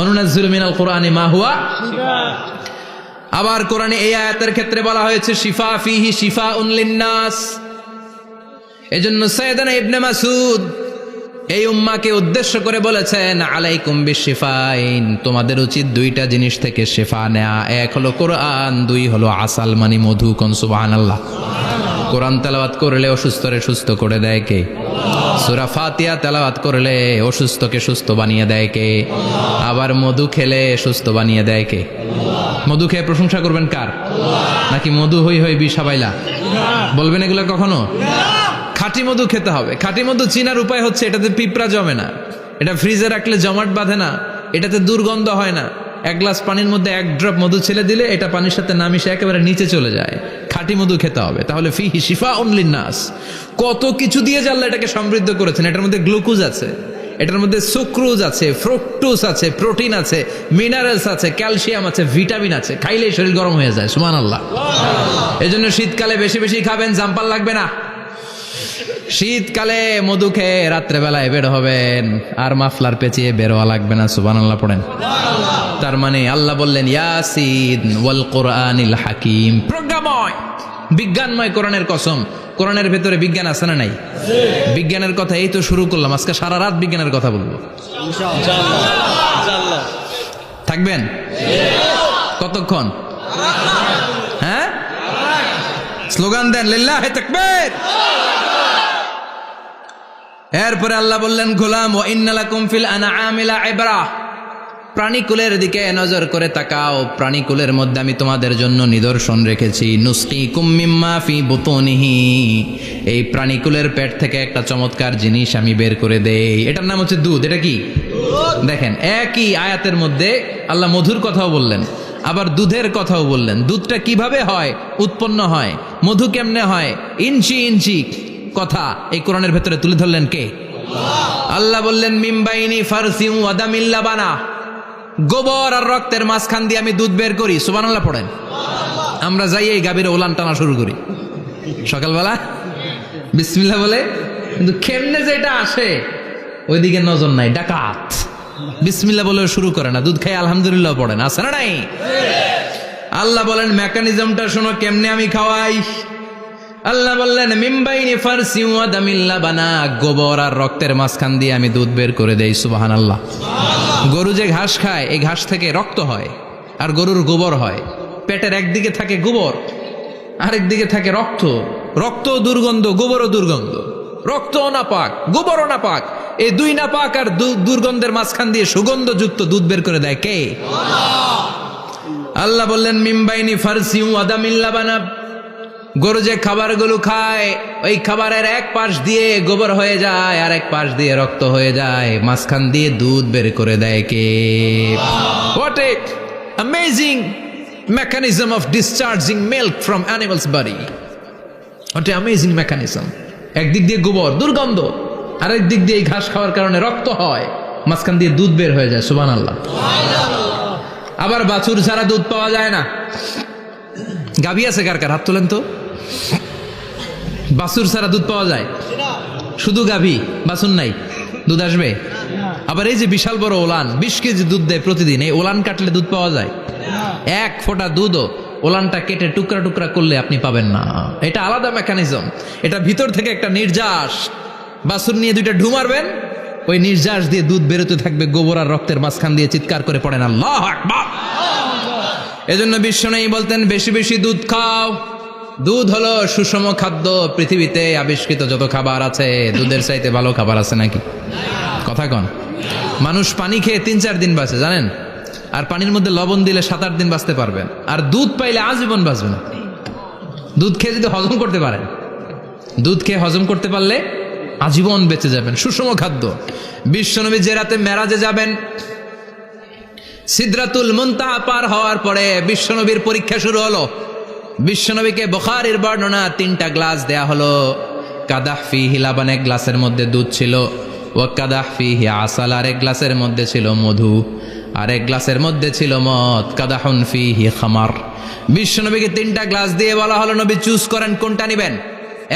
অনুনাজ্জিলু মিনাল কোরআনি মা হুয়া শিফা। আবার কোরআনে এই আয়াতের ক্ষেত্রে বলা হয়েছে শিফা ফিহি শিফাউন লিন্নাস। এজন্য সাইয়েদানা ইবনে মাসউদ এই উম্মাকে উদ্দেশ্য করে বলেছেন, আলাইকুম বিশিফাইন, তোমাদের উচিত দুইটা জিনিস থেকে শিফা নেয়া। এক হলো কোরআন, দুই হলো আসাল মানে মধু। কোন সুবহানাল্লাহ। কোরআন তেলাওয়াত করলে অসুস্থরে সুস্থ করে দেয় কে? সূরা ফাতিহা তেলাওয়াত করলে অসুস্থকে সুস্থ বানিয়ে দেয় কে? আবার মধু খেলে সুস্থ বানিয়ে দেয় কে? মধু খেয়ে প্রশংসা করবেন কার? নাকি মধু হই হই বিষাবাইলা বলবেন এগুলো কখনো? খাঁটি মধু খেতে হবে। খাঁটি মধু চিনার উপায় হচ্ছে, এটাতে পিঁপড়া জমে না, এটা ফ্রিজে রাখলে জমাট বাঁধে না, এটাতে দুর্গন্ধ হয় না। এক গ্লাস পানির মধ্যে এক ড্রপ মধু ছেলে দিলে এটা পানির সাথে না মিশে একেবারে নিচে চলে যায়। খাঁটি মধু খেতে হবে। তাহলে ফিহি শিফাউন লিন্নাস। কত কিছু দিয়ে যে আল্লাহ এটাকে সমৃদ্ধ করেছেন। এটার মধ্যে গ্লুকোজ আছে, এটার মধ্যে সুক্রোজ আছে, ফ্রুক্টোজ আছে, প্রোটিন আছে, মিনারেলস আছে, ক্যালসিয়াম আছে, ভিটামিন আছে। খাইলেই শরীর গরম হয়ে যায়, সুবহানাল্লাহ। এজন্য শীতকালে বেশি বেশি খাবেন, জাম্পাল লাগবে না। শীতকালে মধু খেয়ে রাত্রেবেলায় বের হবেন, আর মাফলার পেঁচিয়ে বেরোয়া লাগবে না, সুবহানাল্লাহ পড়েন। তার মানে আল্লাহ বললেন ইয়াসিন ওয়াল কোরআনিল হাকিম, প্রজ্ঞাময়, বিজ্ঞানময় কোরআনের কসম। কোরআনের ভেতরে বিজ্ঞান আছে না নাই? বিজ্ঞানের কথা এই তো শুরু করলাম, আজকে সারা রাত বিজ্ঞানের কথা বলবো ইনশাআল্লাহ। থাকবেন কতক্ষণ? হ্যাঁ, স্লোগান দেন লিল্লাহি তাকবীর। এরপরে আল্লাহ বললেন, গোলাম ওয়া ইন্না লাকুম ফিল আনআমি লাইবরা, প্রাণীকুলের দিকে নজর করে তাকাও। প্রাণীকুলের মধ্যে আমি তোমাদের জন্য নিদর্শন রেখেছি। নুসকিকুম মিম্মা ফি বুতুনিহি, এই প্রাণীকুলের পেট থেকে একটা চমৎকার জিনিস আমি বের করে দেই, এটার নাম হচ্ছে দুধ। এটা কি? দেখেন, একই আয়াতের মধ্যে আল্লাহ মধুর কথাও বললেন, আবার দুধের কথাও বললেন। দুধটা কিভাবে হয়, উৎপন্ন হয়, মধু কেমনে হয়, ইঞ্চি ইঞ্চি কথা এই কোরআনের ভেতরে তুলে ধরলেন কে? আল্লাহ বললেন মিমবাইনি ফারসিউ ওয়া দামিল লাবানা, গোবর আর রক্তের মাঝখান দিয়ে আমি দুধ বের করি, সুবহানাল্লাহ পড়েন। আমরা যাই এই গাভীর ওলান টানা শুরু করি সকালবেলা বিসমিল্লাহ বলে, কিন্তু কেমনে যে এটা আসে ওইদিকে নজর নাই। ডাকাত বিসমিল্লাহ বলে শুরু করে না, দুধ খাই আলহামদুলিল্লাহ পড়েন, আছে না নাই? আল্লাহ বলেন মেকানিজমটা শোনো, কেমনে আমি খাওয়াই। আল্লাহ বললেন মিমবাইনি ফারসি ওয়া দামিল লাবানা, গোবর আর রক্তের মাঝখান দিয়ে আমি দুধ বের করে দেই, সুবহানাল্লাহ। গরু যে ঘাস খায়, এই ঘাস থেকে রক্ত হয় আর গরুর গোবর হয়। পেটের একদিকে থাকে গোবর, আরেক দিকে থাকে রক্ত। রক্ত দুর্গন্ধ, গোবরও দুর্গন্ধ। রক্তও নাপাক, গোবরও নাপাক। এই দুই নাপাক আর দুর্গন্ধের মাঝখান দিয়ে সুগন্ধযুক্ত দুধ বের করে দেয় কে? আল্লাহ বললেন মিমবাইনি ফারসি ওয়া দামিল লাবানা, গরু যে খাবারগুলো খায় ওই খাবারের এক পাশ দিয়ে গোবর হয়ে যায় আর এক পাশ দিয়ে রক্ত হয়ে যায়, মাঝখান দিয়ে দুধ বের করে দেয় কে? What a amazing mechanism of discharging milk from animal's body. What a amazing mechanism. একদিক দিয়ে গোবর দুর্গন্ধ, আরেক দিক দিয়ে ঘাস খাওয়ার কারণে রক্ত হয়, মাঝখান দিয়ে দুধ বের হয়ে যায়, সুবহানাল্লাহ। আবার বাছুর ছাড়া দুধ পাওয়া যায় না। গাভী আছে কার কার? হাত তোলেন তো। বাছুর ছাড়া দুধ পাওয়া যায়? শুধু গাভী, বাছুর নাই, দুধ আসবে? আবার এই যে বিশাল বড় ওলান, 20 কেজি দুধ দেয় প্রতিদিন, এই ওলান কাটলে দুধ পাওয়া যায়? এক ফোঁটা দুধও ওলানটা কেটে টুকরা টুকরা করলে আপনি পাবেন না। এটা আলাদা মেকানিজম, এটা ভিতর থেকে একটা নির্যাস। বাছুর নিয়ে 2টা ঢু মারবেন, ওই নির্যাস দিয়ে দুধ বেরোতে থাকবে, গোবর আর রক্তের মাঝখান দিয়ে চিৎকার করে পড়েন আল্লাহু আকবার। এজন্য বিশ্বনবী বলতেন বেশি বেশি দুধ খাও। দুধ হলো সুষম খাদ্য। পৃথিবীতে আবিষ্কৃত যত খাবার আছে, দুধের চাইতে ভালো খাবার আছে নাকি? কথা কন। মানুষ পানি খেয়ে 3-4 দিন বাঁচে, জানেন? আর পানির মধ্যে লবণ দিলে 7-8 দিন বাঁচতে পারবেন। আর দুধ পাইলে আজীবন বাঁচবেন। দুধ খেয়ে যদি হজম করতে পারেন, দুধ খেয়ে হজম করতে পারলে আজীবন বেঁচে যাবেন। সুষম খাদ্য। বিশ্বনবী যে রাতে মেরাজে যাবেন, সিদরাতুল মুনতাহা পার হওয়ার পরে বিশ্বনবীর পরীক্ষা শুরু হলো। বিশ্বনবীকে বুখারীর বর্ণনা 3টা গ্লাস দেয়া হলো। কাদাহ ফিহি লাবান, এক গ্লাসের মধ্যে দুধ ছিল। ওয়া কাদাহ ফিহি আসাল, আর এক গ্লাসের মধ্যে ছিল মধু। আর এক গ্লাসের মধ্যে ছিল মদ। কাদাহুন ফিহি খামার। বিশ্বনবীকে 3টা গ্লাস দিয়ে বলা হলো, নবী চুজ করেন কোনটা নেবেন।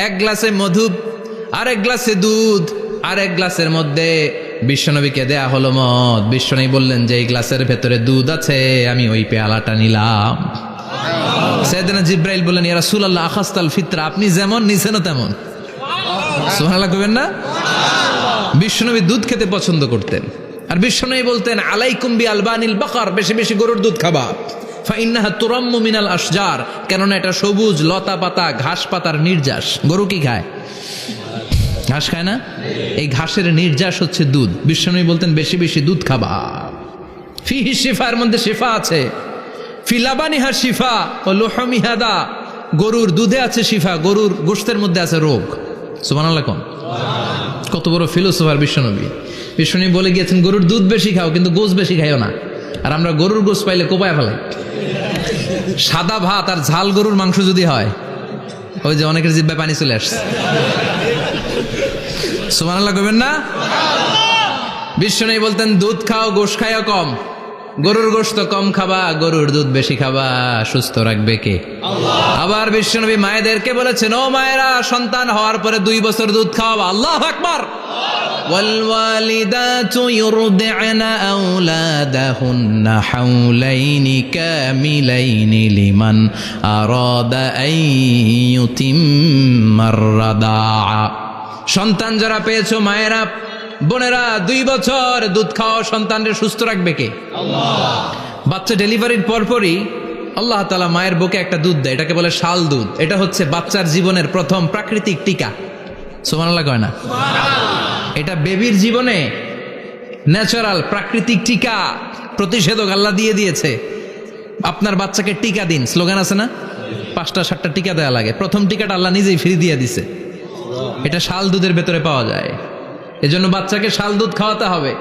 এক গ্লাসে মধু, আরেক গ্লাসে দুধ, আরেক গ্লাসের মধ্যে বিশ্বনবীকে দেয়া হলো মদ। বিশ্বনবী বললেন যে এই গ্লাসের ভেতরে দুধ আছে, আমি ওই পেয়ালাটা নিলাম। সাইয়েদনা জিব্রাইল বললেন, ইয়া রাসূলুল্লাহ আখাস্তাল ফিতরা, আপনি যেমন নিছেন তেমন। সুবহানাল্লাহ কইবেন না? বিশ্বনবী দুধ খেতে পছন্দ করতেন। আর বিশ্বনবী বলতেন, আলাইকুম বি আলবানিল বাকার, বেশি বেশি গরুর দুধ খাবা। ফাইন্নাহা তুরাম্মু মিনাল আশজার, কেননা এটা সবুজ লতা পাতা ঘাস পাতার নির্যাস। গরু কি খায়? ঘাস খায় না? এই ঘাসের নির্যাস হচ্ছে দুধ। বিশ্বনবী বলতেন বেশি বেশি দুধ খাবা। ফিহি শিফা, এর মধ্যে শিফা আছে। ফি লাবানিহা শিফা ও লুহমিহা দা, গরুর দুধে আছে শিফা, গরুর গোশতের মধ্যে আছে রোগ। সুবহানাল্লাহ কোন। কত বড় ফিলোসোফার বিশ্বনবী। বিশ্বনবী বলে গিয়েছেন গরুর দুধ বেশি খাও, কিন্তু গোশ বেশি খাইও না। আর আমরা গরুর গোশ পাইলে কোপায় ফেলাই। সাদা ভাত আর ঝাল গরুর মাংস যদি হয়, ওই যে অনেকের জিহ্বায় পানি চলে আসছে। সুবহানাল্লাহ কইবেন না? বিশ্বনবী বলতেন দুধ খাও, গোশ খাইও কম। গরুর গোশত কম খাবা, গরুর দুধ বেশি খাবা। সুস্থ রাখবে কে? আল্লাহ। আবার বিশ্বনবী মায়েদেরকে বলেছেন, ও মায়েরা, সন্তান হওয়ার পরে 2 বছর দুধ খাওয়াবা। আল্লাহু আকবার। ওয়াল ওয়ালিদাতু ইউরদি'না আওলাদাহুন্না হাওলাইনি কামিলাইনি লিমান আরাদা আন ইউতিম্মার রাদা'a। সন্তান যারা পেয়েছো মায়েরা, বোনেরা, 2 বছর দুধ খাওয়া সন্তানদের সুস্থ রাখবে কে? আল্লাহ। বাচ্চা ডেলিভারির পরপরই আল্লাহ তাআলা মায়ের বুকে একটা দুধ দেয়, এটাকে বলে শাল দুধ। এটা হচ্ছে বাচ্চার জীবনের প্রথম প্রাকৃতিক টিকা। সুবহানাল্লাহ কয় না? এটা বেবির জীবনে ন্যাচারাল প্রাকৃতিক টিকা, প্রতিষেধক আল্লাহ দিয়ে দিয়েছে। আপনার বাচ্চাকে টিকা দিন, স্লোগান আছে না? 5টা-7টা টিকা দেওয়া লাগে। প্রথম টিকাটা আল্লাহ নিজেই ফ্রি দিয়ে দিছে। এটা শাল দুধের ভেতরে পাওয়া যায়। এজন্য বাচ্চাকে শাল দুধ খাওয়াতে হবে।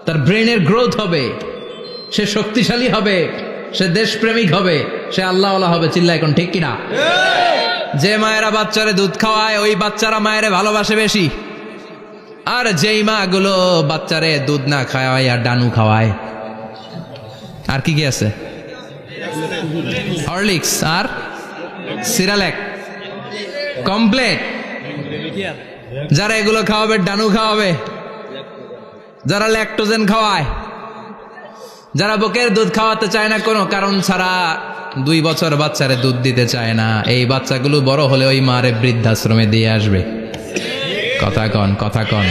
তার ব্রেনের গ্রোথ হবে, সে শক্তিশালী হবে, সে দেশপ্রেমিক হবে, সে আল্লাহওয়ালা হবে। চিল্লা এখন ঠিক কিনা? যে মায়েরা বাচ্চারে দুধ খাওয়ায়, ওই বাচ্চারা মায়েরে ভালোবাসে বেশি। আর যেই মা গুলো বাচ্চারে দুধ না খাওয়ায় আর ডানু খাওয়ায়, আর কি কি আছে? হরলিক্স আর সিরালেক, কমপ্লেট। যারা এগুলো খাওয়াবে, ডানু খাওয়াবে, যারা ল্যাকটোজেন খাওয়ায়, যারা বুকের দুধ খাওয়াতে চায় না কোনো কারণ ছাড়া, 2 বছর বাচ্চারে দুধ দিতে চায় না, এই বাচ্চাগুলো বড় হলে ওই মারে বৃদ্ধাশ্রমে দিয়ে আসবে। কথা কন, কথা কন।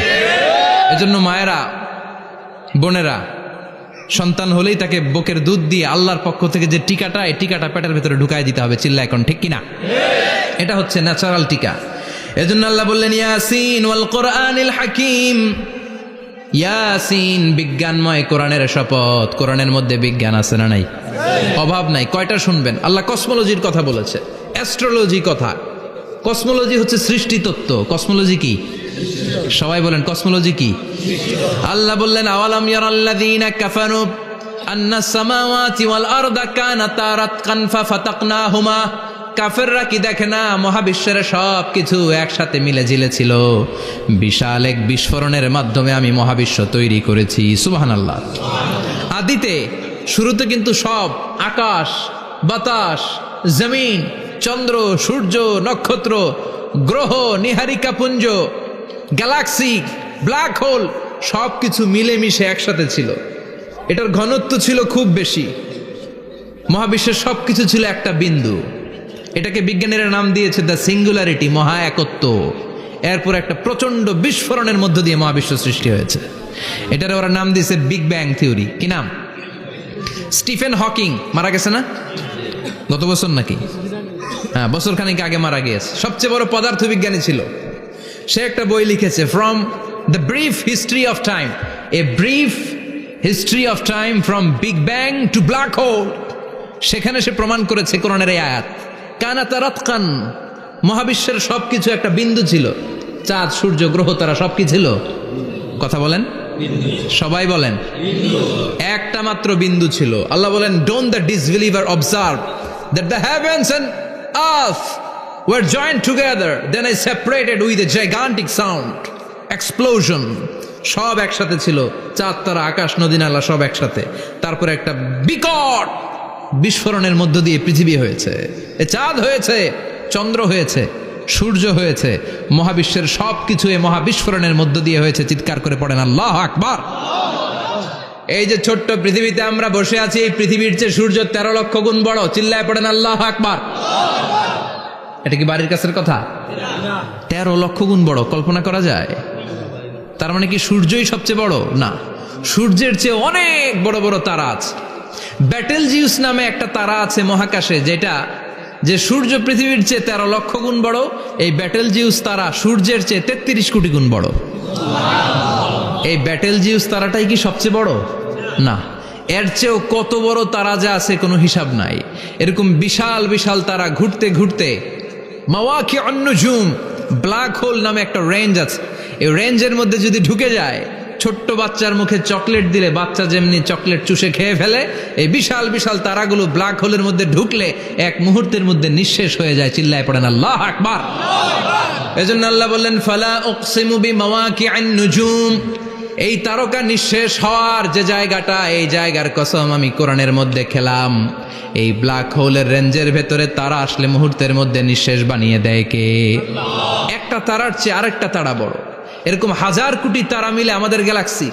এজন্য মায়েরা, বোনেরা, সন্তান হলেই তাকে বুকের দুধ দিয়ে আল্লাহর পক্ষ থেকে যে টিকাটা, এই টিকাটা পেটের ভিতরে ঢুকাই দিতে হবে। চিল্লা এখন ঠিক কিনা? এটা হচ্ছে ন্যাচারাল টিকা। এজন্য আল্লাহ বললেন, ইয়াসিন ওয়াল কোরআনিল হাকিম। ইয়াসিন, বিজ্ঞানময় কোরআনের শপথ। কোরআনের মধ্যে বিজ্ঞান আছে না নাই? অভাব নাই। কয়টা শুনবেন? আল্লাহ কসমোলজির কথা বলেছে, অ্যাস্ট্রোলজি কথা। কসমোলজি হচ্ছে সৃষ্টি তত্ত্ব। কসমোলজি কি? সবাই বলেন কসমোলজি কি? আল্লাহ বললেন, আওয়ালাম ইয়ারাল্লাযীনা কাফারু আন্নাস সামাওয়াতি ওয়াল আরদা কানাতা রাতকান ফাফাতাকনাহুমা কাফেররা কি দেখে না মহাবিশ্বের সব কিছু একসাথে মিলে ঝিলে ছিল। বিশাল এক বিস্ফোরণের মাধ্যমে আমি মহাবিশ্ব তৈরি করেছি। সুবহানাল্লাহ। আদিতে শুরুতে কিন্তু সব আকাশ, বাতাস, জমিন, চন্দ্র, সূর্য, নক্ষত্র, গ্রহ, নীহারিকা পুঞ্জ, গ্যালাক্সি, ব্ল্যাক হোল সব কিছু মিলেমিশে একসাথে ছিল। এটার ঘনত্ব ছিল খুব বেশি। মহাবিশ্বের সব কিছু ছিল একটা বিন্দু। এটাকে বিজ্ঞানীরা নাম দিয়েছে দ্য সিঙ্গুলারিটি, মহা একত্ব। এরপর একটা প্রচন্ড বিস্ফোরণের মধ্য দিয়ে মহাবিশ্ব সৃষ্টি হয়েছে। এটার ওরা নাম দিয়েছে বিগ ব্যাং থিওরি। কি নাম? স্টিফেন হকিং মারা গেছে না গত বছর নাকি? হ্যাঁ, বছর খানিক আগে মারা গিয়েছে। সবচেয়ে বড় পদার্থবিজ্ঞানী ছিল। সে একটা বই লিখেছে, from the brief history of time, a brief history of time from big bang two black hole. সেখানে সে প্রমাণ করেছে কোরআনের এই আয়াত, কানাতা রাতকান, মহাবিশ্বের সবকিছু একটা বিন্দু ছিল। চাঁদ, সূর্য, গ্রহ, তারা সব কি ছিল? কথা বলেন, সবাই বলেন। একটা মাত্র বিন্দু ছিল। আল্লাহ বলেন, don't the disbeliever observe that the heavens and earth were joined together, then I separated with a gigantic sound, explosion. সব একসাথে ছিল, চাঁদ, তারা, আকাশ, নদী, নালা সব একসাথে। তারপরে একটা বিকট বিস্ফোরণের মধ্য দিয়ে পৃথিবী হয়েছে, এ চাঁদ হয়েছে, চন্দ্র হয়েছে, সূর্য হয়েছে, মহাবিশ্বের সব কিছু এই মহাবিস্ফোরণের মধ্য দিয়ে হয়েছে। চিৎকার করে পড়েন আল্লাহু আকবার। এই যে ছোট্ট পৃথিবীতে আমরা বসে আছি, এই পৃথিবীর চেয়ে সূর্য 13 লক্ষ গুণ বড়। চিল্লায় পড়েন আল্লাহু আকবার। এটা কি বাড়ির কাছের কথা? 13 লক্ষ গুণ বড়, কল্পনা করা যায়? তার মানে কি সূর্যই সবচেয়ে বড়? না, সূর্যের চেয়ে অনেক বড় বড় তারা আছে। ব্যাটেলজিউস নামে একটা তারা আছে মহাকাশে, যেটা যে সূর্য পৃথিবীর চেয়ে 13 লক্ষ গুণ বড়। এই ব্যাটেলজিউস তারা সূর্যের চেয়ে 33 কোটি গুণ বড়। এই ব্যাটেলজিউস তারাটাই কি সবচেয়ে বড়? না, এর চেয়েও কত বড় তারা যা আছে কোনো হিসাব নাই। এরকম বিশাল বিশাল তারা ঘুরতে ঘুরতে মাওয়াকিউন নুজুম, ব্ল্যাক হোল নামে একটা রেঞ্জ আছে। এই রেঞ্জের মধ্যে যদি ঢুকে যায়, ছোট্ট বাচ্চার মুখে চকলেট দিলে বাচ্চা যেমনি চকলেট চুষে খেয়ে ফেলে, এই বিশাল বিশাল তারাগুলো ব্ল্যাক হোলের মধ্যে ঢুকলে এক মুহূর্তের মধ্যে নিঃশেষ হয়ে যায়। চিল্লায় পড়েন আল্লাহু আকবার। এজন্য আল্লাহ বললেন, ফালা উকসিমু বিমাওয়াকিউন নুজুম, এই তারকা নিঃশেষ হওয়ার যে জায়গাটা, এই জায়গার কসম আমি কোরআনের মধ্যে খেলাম। এই ব্ল্যাক হোলের রেঞ্জের ভেতরে তারা আসলে মুহূর্তের মধ্যে নিঃশেষ বানিয়ে দেয় কে? একটা তারার চেয়ে আরেকটা তারা বড়। এরকম হাজার কোটি তারা মিলে আমাদের গ্যালাক্সি।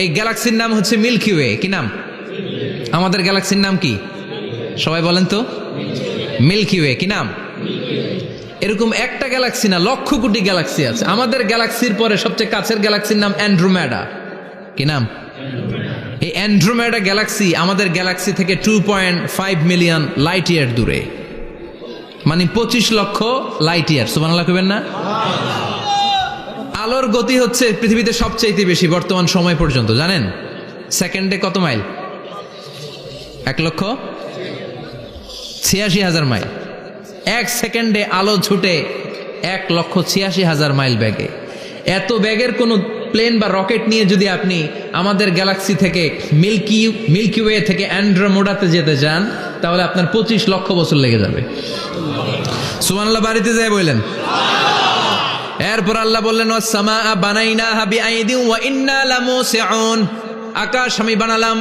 এই গ্যালাক্সির নাম হচ্ছে মিল্কি ওয়ে। কি নাম? আমাদের গ্যালাক্সির নাম কি? সবাই বলেন তো। Milky way. কি নাম? এরকম একটা গ্যালাক্সি না, লক্ষ কোটি গ্যালাক্সি আছে। আমাদের গ্যালাক্সির পরে সবচেয়ে কাছের গ্যালাক্সির নাম অ্যান্ড্রোমেডা। কি নাম? এই অ্যান্ড্রোমেডা গ্যালাক্সি আমাদের গ্যালাক্সি থেকে 2.5 মিলিয়ন লাইট ইয়ার দূরে, মানে 25 লক্ষ লাইট ইয়ার। সুবহানাল্লাহ কইবেন না? আলোর গতি হচ্ছে পৃথিবীতে সবচেয়ে বেশি বর্তমান সময় পর্যন্ত, জানেন? সেকেন্ডে কত মাইল? 1,86,000 মাইল। এক সেকেন্ডে আলো ছুটে 1,86,000 মাইল বেগে। এত বেগের কোনো প্লেন বা রকেট নিয়ে যদি আপনি আমাদের গ্যালাক্সি থেকে মিল্কি ওয়ে থেকে অ্যান্ড্রোমেডাতে যেতে চান, তাহলে আপনার 25 লক্ষ বছর লেগে যাবে। সুবহানাল্লাহ বাড়িতে যায় বললেন। এরপর আল্লাহ বললেন, ওয়াস-সামাআ বানাইনাহা বিআইদিন ওয়া ইন্না লামুসিউন, আকাশ আমি বানালাম,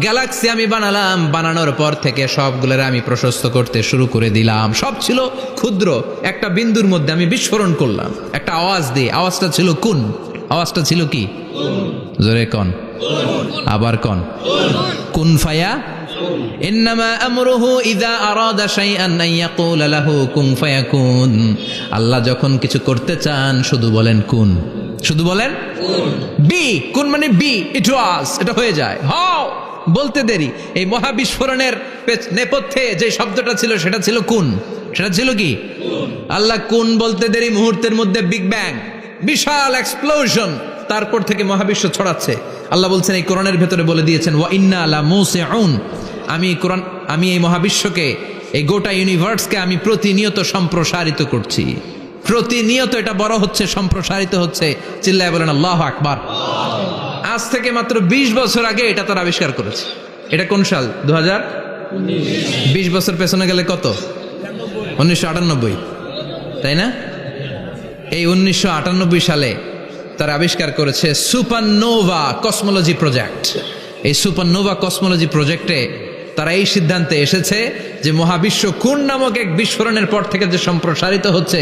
গ্যালাক্সি আমি বানালাম। বানানোর পর থেকে সবগুলোর আমি প্রশস্ত করতে শুরু করে দিলাম। সব ছিল ক্ষুদ্র, একটা বিন্দুর মধ্যে আমি বিস্ফোরণ করলাম একটা আওয়াজ দিয়ে। আওয়াজটা ছিল কুন। আওয়াজটা ছিল কি? জোরে কন, আবার কন। কুন ফায়া ইন্নামা আমরুহু ইযা আরাদা শাইআন আন ইয়াকুলা লাহু কুন ফায়াকুন। আল্লাহ যখন কিছু করতে চান শুধু বলেন কুন, শুধু বলেন বি। কুন মানে বি, ইট ওয়াজ, এটা হয়ে যায়। হাও বলতে দেরি। এই মহাবিস্ফোরণের নেপথ্যে যে শব্দটা ছিল সেটা ছিল কুন। সেটা ছিল কি? আল্লাহ কুন বলতে দেরি, মুহূর্তের মধ্যে বিগ ব্যাং, বিশাল এক্সপ্লোশন। তারপর থেকে মহাবিশ্ব ছড়াচ্ছে। আল্লাহ বলছেন এই কোরআনের ভেতরে বলে দিয়েছেন, ওয়া ইন্না লামুসিউন, আমি এই মহাবিশ্বকে, এই গোটা ইউনিভার্সকে আমি প্রতিনিয়ত সম্প্রসারিত করছি। প্রতিনিয়ত এটা বড় হচ্ছে, সম্প্রসারিত হচ্ছে। চিল্লায় বলেন আল্লাহু আকবার। আজ থেকে মাত্র 20 বছর আগে এটা তারা আবিষ্কার করেছে। এটা কোন সাল? 2019। 20 বছর পেছনে গেলে কত? 1998, তাই না? এই 1998 সালে তারা আবিষ্কার করেছে সুপারনোভা কসমোলজি প্রজেক্ট। এই সুপারনোভা কসমোলজি প্রজেক্টে তারা এই সিদ্ধান্তে এসেছে যে মহাবিশ্ব কোন নামক এক বিস্ফোরণের পর থেকে যে সম্প্রসারিত হচ্ছে,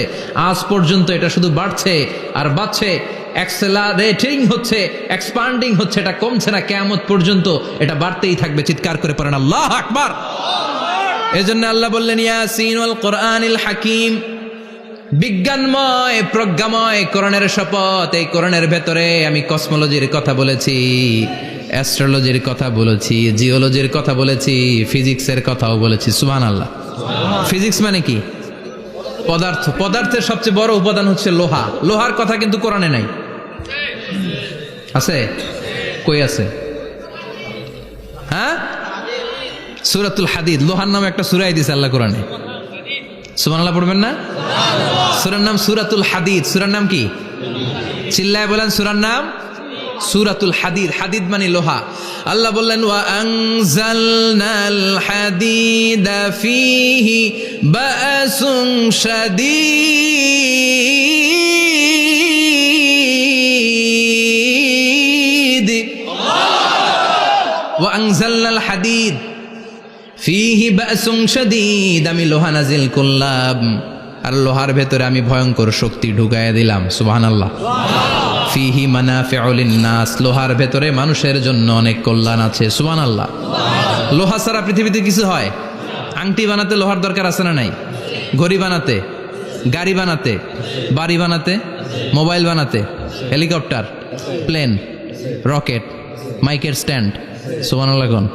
আজ পর্যন্ত এটা শুধু বাড়ছে আর বাড়ছে, অ্যাক্সেলারেটিং হচ্ছে, এক্সপান্ডিং হচ্ছে, এটা কমছে না, কিয়ামত পর্যন্ত এটা বাড়তেই থাকবে। চিৎকার করে পড়েন আল্লাহু আকবার। এজন্য আল্লাহ বললেন ইয়াসিন ওয়াল কোরআনিল হাকিম, বিজ্ঞানময় প্রজ্ঞাময় কোরআনের শপথ। এই কোরআনের ভেতরে আমি কসমোলজির কথা বলেছি, অ্যাস্ট্রোলজির কথা বলেছি, জিওলজির কথা বলেছি, ফিজিক্সের কথাও বলেছি। সুবহানাল্লাহ। ফিজিক্স মানে কি? পদার্থ। পদার্থের সবচেয়ে বড় উপাদান হচ্ছে লোহা। লোহার কথা কিন্তু কোরআনে নাই। আছে? কই আছে? হ্যাঁ, সূরাতুল হাদিদ, লোহার নামে একটা সূরাই দিয়েছে আল্লাহ কোরআনে। সুবহানাল্লাহ পড়বেন না? সূরার নাম সূরাতুল হাদিদ। সূরার নাম কি? চিল্লায় বলেন সূরার নাম সূরাতুল হাদিদ। হাদিদ মানে লোহা। আল্লাহ বললেন ওয়া আনজালনাল হাদিদা ফীহি বা'সুন শাদীদ। ওয়া আনজালনাল হাদিদ ফীহি বা'সুন শাদীদ, আমি লোহা নাজিল করলাম আর লোহার ভেতরে আমি ভয়ঙ্কর শক্তি ঢুকাইয়া দিলাম। সুবহানাল্লাহ। ফিহি মানাফিউ লিন-নাস, লোহার ভেতরে মানুষের জন্য অনেক কল্যাণ আছে। সুবহানাল্লাহ। লোহা ছাড়া পৃথিবীতে কিছু হয়? আংটি বানাতে লোহার দরকার আছে না নাই? ঘড়ি বানাতে, গাড়ি বানাতে, বাড়ি বানাতে, মোবাইল বানাতে, হেলিকপ্টার, প্লেন, রকেট, মাইকের স্ট্যান্ড। সুবহানাল্লাহ কোন?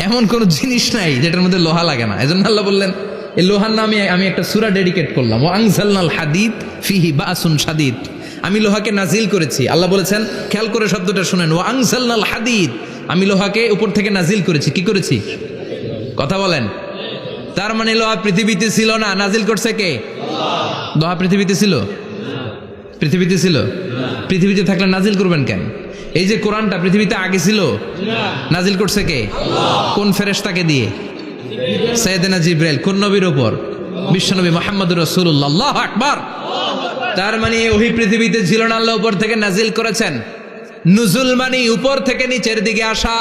এমন কোন জিনিস নাই যেটার মধ্যে লোহা লাগে না। এজন্য আল্লাহ বললেন এই লোহার নামে আমি একটা সূরা ডেডিকেট করলাম, ওয়া আনজালনাল হাদিদ ফিহি বা'সুন শাদীদ। আমি লোহাকে নাজিল করেছি। আল্লাহ বলেছেন, খেয়াল করে শব্দটা শুনেন, ওয়া আনজালনাল হাদিদ, আমি লোহাকে উপর থেকে নাজিল করেছি। কি করেছি? কথা বলেন। তার মানে লোহা পৃথিবীতে ছিল না, নাজিল করছে কে? লোহা পৃথিবীতে ছিল? পৃথিবীতে ছিল? পৃথিবীতে থাকলে নাজিল করবেন কেন? এই যে কোরআনটা পৃথিবীতে আগে ছিল, নাজিল করছে কে? কোন ফেরেশতাকে দিয়ে? সাইয়েদনা জিবরাইল। কোন নবীর উপর? বিশ্বনবী মুহাম্মদুর রাসূলুল্লাহ। আল্লাহু আকবার। তার মানে ওহি পৃথিবীতে ছিল না, আল্লাহ উপর থেকে নাজিল করেছেন। নুজুল মানে উপর থেকে নিচের দিকে আসা।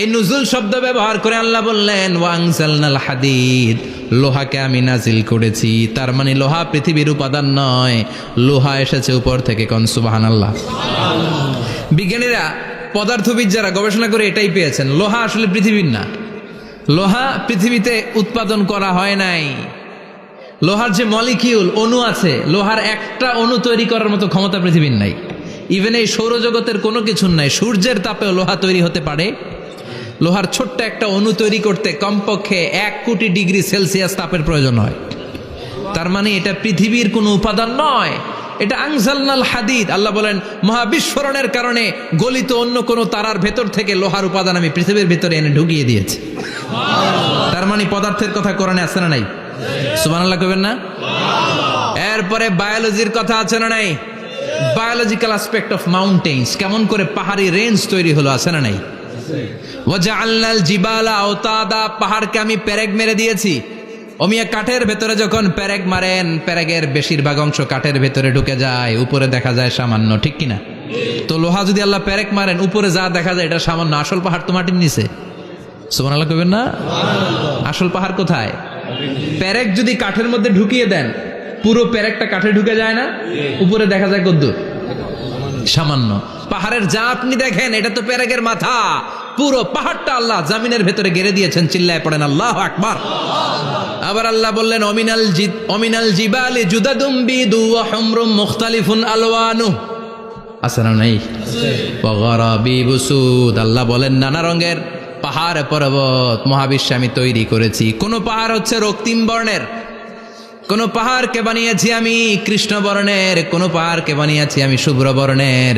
এই নুজুল শব্দ ব্যবহার করে আল্লাহ বললেন ওয়া আনজালনাল হাদিদ, লোহাকে আমি নাজিল করেছি। তার মানে লোহা পৃথিবীর উপাদান নয়, লোহা এসেছে উপর থেকে। কোন সুবহানাল্লাহ। বিজ্ঞানীরা, পদার্থবিদ যারা গবেষণা করে এটাই পেয়েছেন, লোহা আসলে পৃথিবীর না। লোহা পৃথিবীতে উৎপাদন করা হয় নাই। লোহার যে মলিকিউল, অণু আছে, লোহার একটা অণু তৈরি করার মতো ক্ষমতা পৃথিবীর নাই। ইভেন এই সৌরজগতের কোনো কিছুর নাই। সূর্যের তাপেও লোহা তৈরি হতে পারে। লোহার ছোট্ট একটা অণু তৈরি করতে কমপক্ষে 1 কোটি ডিগ্রি সেলসিয়াস তাপের প্রয়োজন হয়। তার মানে এটা পৃথিবীর কোনো উপাদান নয়, এটা আনজালনাল হাদিদ। আল্লাহ বলেন মহাবিস্ফোরণের কারণে গলিত অন্য কোনো তারার ভেতর থেকে লোহার উপাদান আমি পৃথিবীর ভিতরে এনে ঢুকিয়ে দিয়েছি। তার মানে পদার্থের কথা কোরআনে আছে না নাই? সুবহানাল্লাহ কইবেন না? এরপরে বায়োলজির কথা আছে না নাই? বায়োলজিক্যাল অ্যাসপেক্ট অফ মাউন্টেন্স, কেমন করে পাহাড়ি রেঞ্জ তৈরি হলো, আছে না নাই? ওয়াজআলনাল জিবালা আওতাদা, পাহাড়কে আমি পেরেক মেরে দিয়েছি। ওমিয়া কাঠের ভেতরে যখন পেরেক মারেন, পেরেকের বেশিরভাগ অংশ কাঠের ভেতরে ঢুকে যায়, উপরে দেখা যায় সামান্য, ঠিক কিনা? তো লোহা যদি আল্লাহ পেরেক মারেন, উপরে যা দেখা যায় এটা সামান্য, আসল পাহাড় তো মাটির নিচে। সুবহানাল্লাহ কইবেন না? আসল পাহাড় কোথায়? পেরেক যদি কাঠের মধ্যে ঢুকিয়ে দেন, পুরো পেরেকটা কাঠে ঢুকে যায় না, উপরে দেখা যায় কদ্দূর? সামান্য। পাহাড়ের যা আপনি দেখেন এটা তো পেরেকের মাথা, পুরো পাহাড়টা আল্লাহ জামিনের ভেতরে গেড়ে দিয়েছেন। চিল্লায় পড়েন আল্লাহু আকবার। আবার আল্লাহ বললেন অমিনাল জিবালি জুদাদুম বিদু ওয়া হুমরুম মুখতালিফুন আলওয়ানু, আছে না নাই? ওয়া গারাবিবু সুদ, আল্লাহ বলেন নানা রঙের পাহাড় পর্বত মহাবিশ্বে আমি তৈরি করেছি। কোন পাহাড় হচ্ছে রক্তিম বর্ণের, কোন পাহাড়কে বানিয়েছি আমি কৃষ্ণ বর্ণের, কোন পাহাড়কে বানিয়েছি আমি শুভ্র বর্ণের,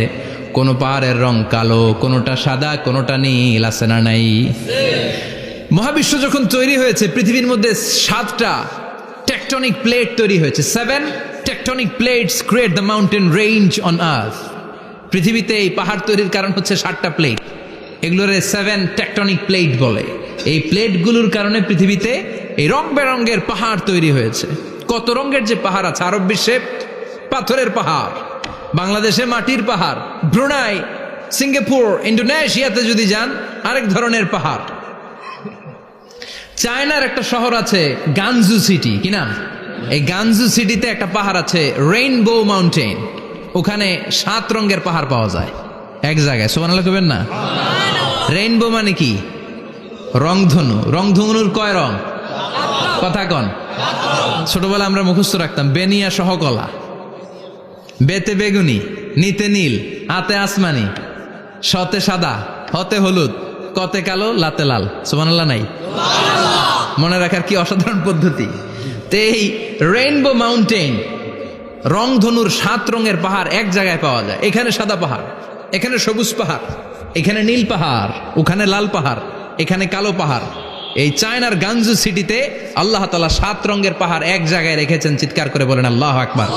কোন পাহাড়ের রং কালো, কোনটা সাদা, কোনটা নীল, আছে না নাই? মহাবিশ্ব যখন তৈরি হয়েছে, পৃথিবীর মধ্যে 7টা টেকটনিক প্লেট তৈরি হয়েছে। 7 tectonic plates create the mountain range on earth. পৃথিবীতে এই পাহাড় তৈরির কারণ হচ্ছে 7টা প্লেট। এগুলোর 7 টেকটনিক প্লেট বলে। এই প্লেটগুলোর কারণে পৃথিবীতে এই রং বেরঙ্গের পাহাড় তৈরি হয়েছে। কত রঙের যে পাহাড় আছে, আরব বিশ্বে পাথরের পাহাড়, বাংলাদেশে মাটির পাহাড়, ব্রুনাই, সিঙ্গাপুর, ইন্দোনেশিয়াতে যদি যান আরেক ধরনের পাহাড়। চায়নার একটা শহর আছে গানজু সিটি, কি নাম? এই গানজু সিটিতে একটা পাহাড় আছে রেইনবো মাউন্টেন, ওখানে 7 রঙের পাহাড় পাওয়া যায় এক জায়গায়। সুবহানাল্লাহ কইবেন না? রেইনবো মানে কি? রংধনু। রংধনুর কয় রং? কথা কন। ছোটবেলা আমরা মুখস্থ রাখতাম বেনিয়া সহকলা, বেতে বেগুনি, নিতে নীল, আতে আসমানি, শতে সাদা, হতে হলুদ, কতে কালো, লাতে লাল। সুবহানাল্লাহ নাই? মনে রাখার কি অসাধারণ পদ্ধতি। তো এই রেইনবো মাউন্টেন, রংধনুর 7 রঙের পাহাড় এক জায়গায় পাওয়া যায়। এখানে সাদা পাহাড়, এখানে সবুজ পাহাড়, এখানে নীল পাহাড়, ওখানে লাল পাহাড়, এখানে কালো পাহাড়। এই চায়নার গানজু সিটিতে আল্লাহ তাআলা 7 রঙের পাহাড় এক জায়গায় রেখেছেন। চিৎকার করে বলেন আল্লাহু আকবার।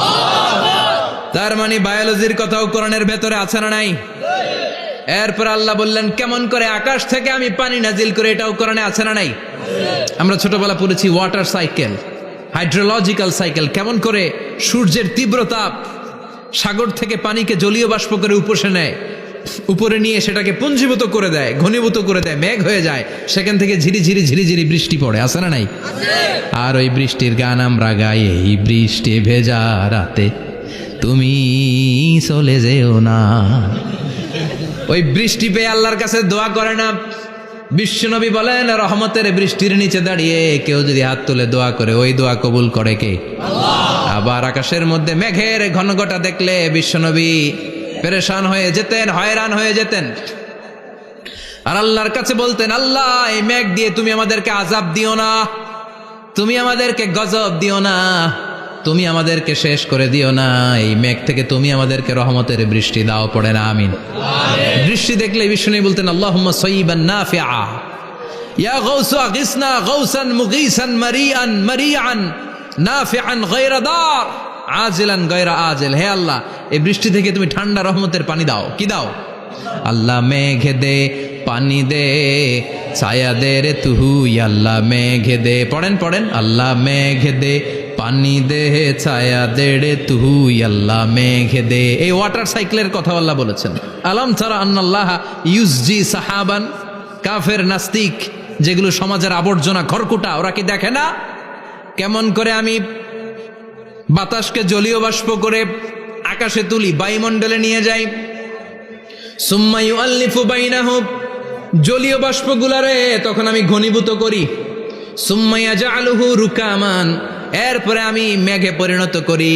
তার মানে বায়োলজির কথাও কোরআনের ভেতরে আছে না নাই? এরপর আল্লাহ বললেন কেমন করে আকাশ থেকে আমি পানি নাজিল করে, এটাও কোরআনে আছে না নাই? আমরা ছোটবেলা পড়েছি ওয়াটার সাইকেল, হাইড্রোলজিক্যাল সাইকেল, কেমন করে সূর্যের তীব্র তাপ সাগর থেকে পানিকে জলীয় বাষ্প করে উপসে নেয়, উপরে নিয়ে সেটাকে পুঞ্জীভূত করে দেয়, ঘনীভূত করে দেয়, মেঘ হয়ে যায়, সেখান থেকে ঝিরিঝিরি ঝিরিঝিরি বৃষ্টি পড়ে, আছে না নাই? আর ওই বৃষ্টির গান আমরা গাই, এই বৃষ্টি ভেজা রাতে তুমি চলে যেও না। ওই বৃষ্টি পেয়ে আল্লাহর কাছে দোয়া করে না? বিশ্বনবী বলেন রহমতের বৃষ্টির নিচে দাঁড়িয়ে কেউ যদি হাত তুলে দোয়া করে, ওই দোয়া কবুল করে কে? আল্লাহ। আবার আকাশের মধ্যে মেঘের ঘনঘটা দেখলে বিশ্বনবী পেরেশান হয়ে যেতেন, হয়রান হয়ে যেতেন, আর আল্লাহর কাছে বলতেন আল্লাহ এই মেঘ দিয়ে তুমি আমাদেরকে আযাব দিও না, তুমি আমাদেরকে গজব দিও না, তুমি আমাদেরকে শেষ করে দিও না, এই মেঘ থেকে তুমি আমাদেরকে রহমতের বৃষ্টি দাও। পড়ে না আমিন। বৃষ্টি দেখলে বিষ্ণু বলতেন আল্লাহুম্মা সাইয়িবান নাফিআ, ইয়া গাউসু আগিসনা গাউসান মুগীসান মারিআন মারিআন নাফিআন গায়রা দার আজিলান গায়রা আজিল। হে আল্লাহ এই বৃষ্টি থেকে তুমি ঠান্ডা রহমতের পানি দাও। কি দাও? আল্লাহ মেঘে দে পানি দে, ছায়া দে রে তুহু, আল্লাহ মেঘে দে। পড়েন পড়েন, আল্লাহ মেঘে দে পানি দে, ছায়া দে রে তুহু, আল্লাহ মেঘে দে। এই ওয়াটার সাইকেলের কথা আল্লাহ বলেছেন। আলম তারা আন্নাল্লাহ ইউসজি সাহাবান। কাফের নাস্তিক যেগুলো সমাজের আবর্জনা খড়কুটা, ওরা কি দেখে না কেমন করে আমি বাতাসকে জলীয় বাষ্প করে আকাশে তুলি, বায়ুমণ্ডলে নিয়ে যাই, সুম্মা ইউআল্লিফু বাইনাহুম, জলীয় বাষ্পগুলারে তখন আমি ঘনীভূত করি, সুম্মা ইয়াজআলুহু রুকামান, এরপরে আমি মেঘে পরিণত করি,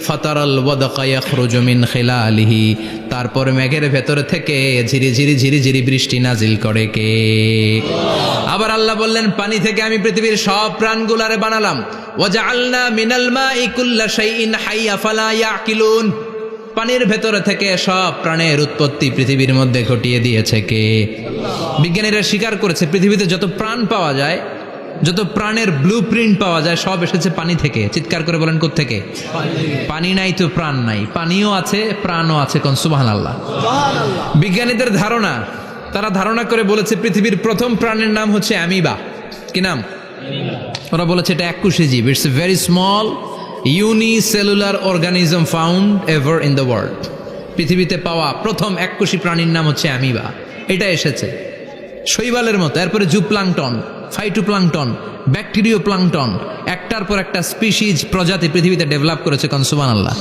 ফাতারাল ওয়াদকা ইয়াখরুজু মিন খিলালিহি, তারপর মেঘের ভেতর থেকে ঝিরিঝিরি ঝিরিঝিরি বৃষ্টি নাজিল করে কে? আবার আল্লাহ বললেন পানি থেকে আমি পৃথিবীর সব প্রাণগুলারে বানালাম, ওয়াজআলনা মিনাল মাই কুল্লা শাইইন হাইয়া ফালা ইয়াকিলুন, পানির ভেতর থেকে সব প্রাণের উৎপত্তি পৃথিবীর মধ্যে ঘটিয়ে দিয়েছে কে? বিজ্ঞানীরা স্বীকার করেছে পৃথিবীতে যত প্রাণ পাওয়া যায়, যত প্রাণের ব্লুপ্রিন্ট পাওয়া যায় সব এসেছে পানি থেকে। চিৎকার করে বলেন কোত্থেকে? পানি নাই তো প্রাণ নাই, পানিও আছে প্রাণও আছে। কোন সুবহানাল্লাহ। বিজ্ঞানীদের ধারণা, তারা ধারণা করে বলেছে পৃথিবীর প্রথম প্রাণের নাম হচ্ছে অ্যামিবা। কি নাম? ওরা বলেছে এটা এককোষী জীব, it's a very small unicellular organism found ever in the world. পৃথিবীতে পাওয়া প্রথম এককোষী প্রাণীর নাম হচ্ছে অ্যামিবা। এটা এসেছে শৈবালের মতো, এরপরে জুপ্লাংটন, ফাইটোপ্লাংটন, ব্যাকটেরিও প্লাংটন, একটার পর একটা স্পিসিজ প্রজাতি পৃথিবীতে ডেভেলপ করেছে। কোন সুবহানাল্লাহ।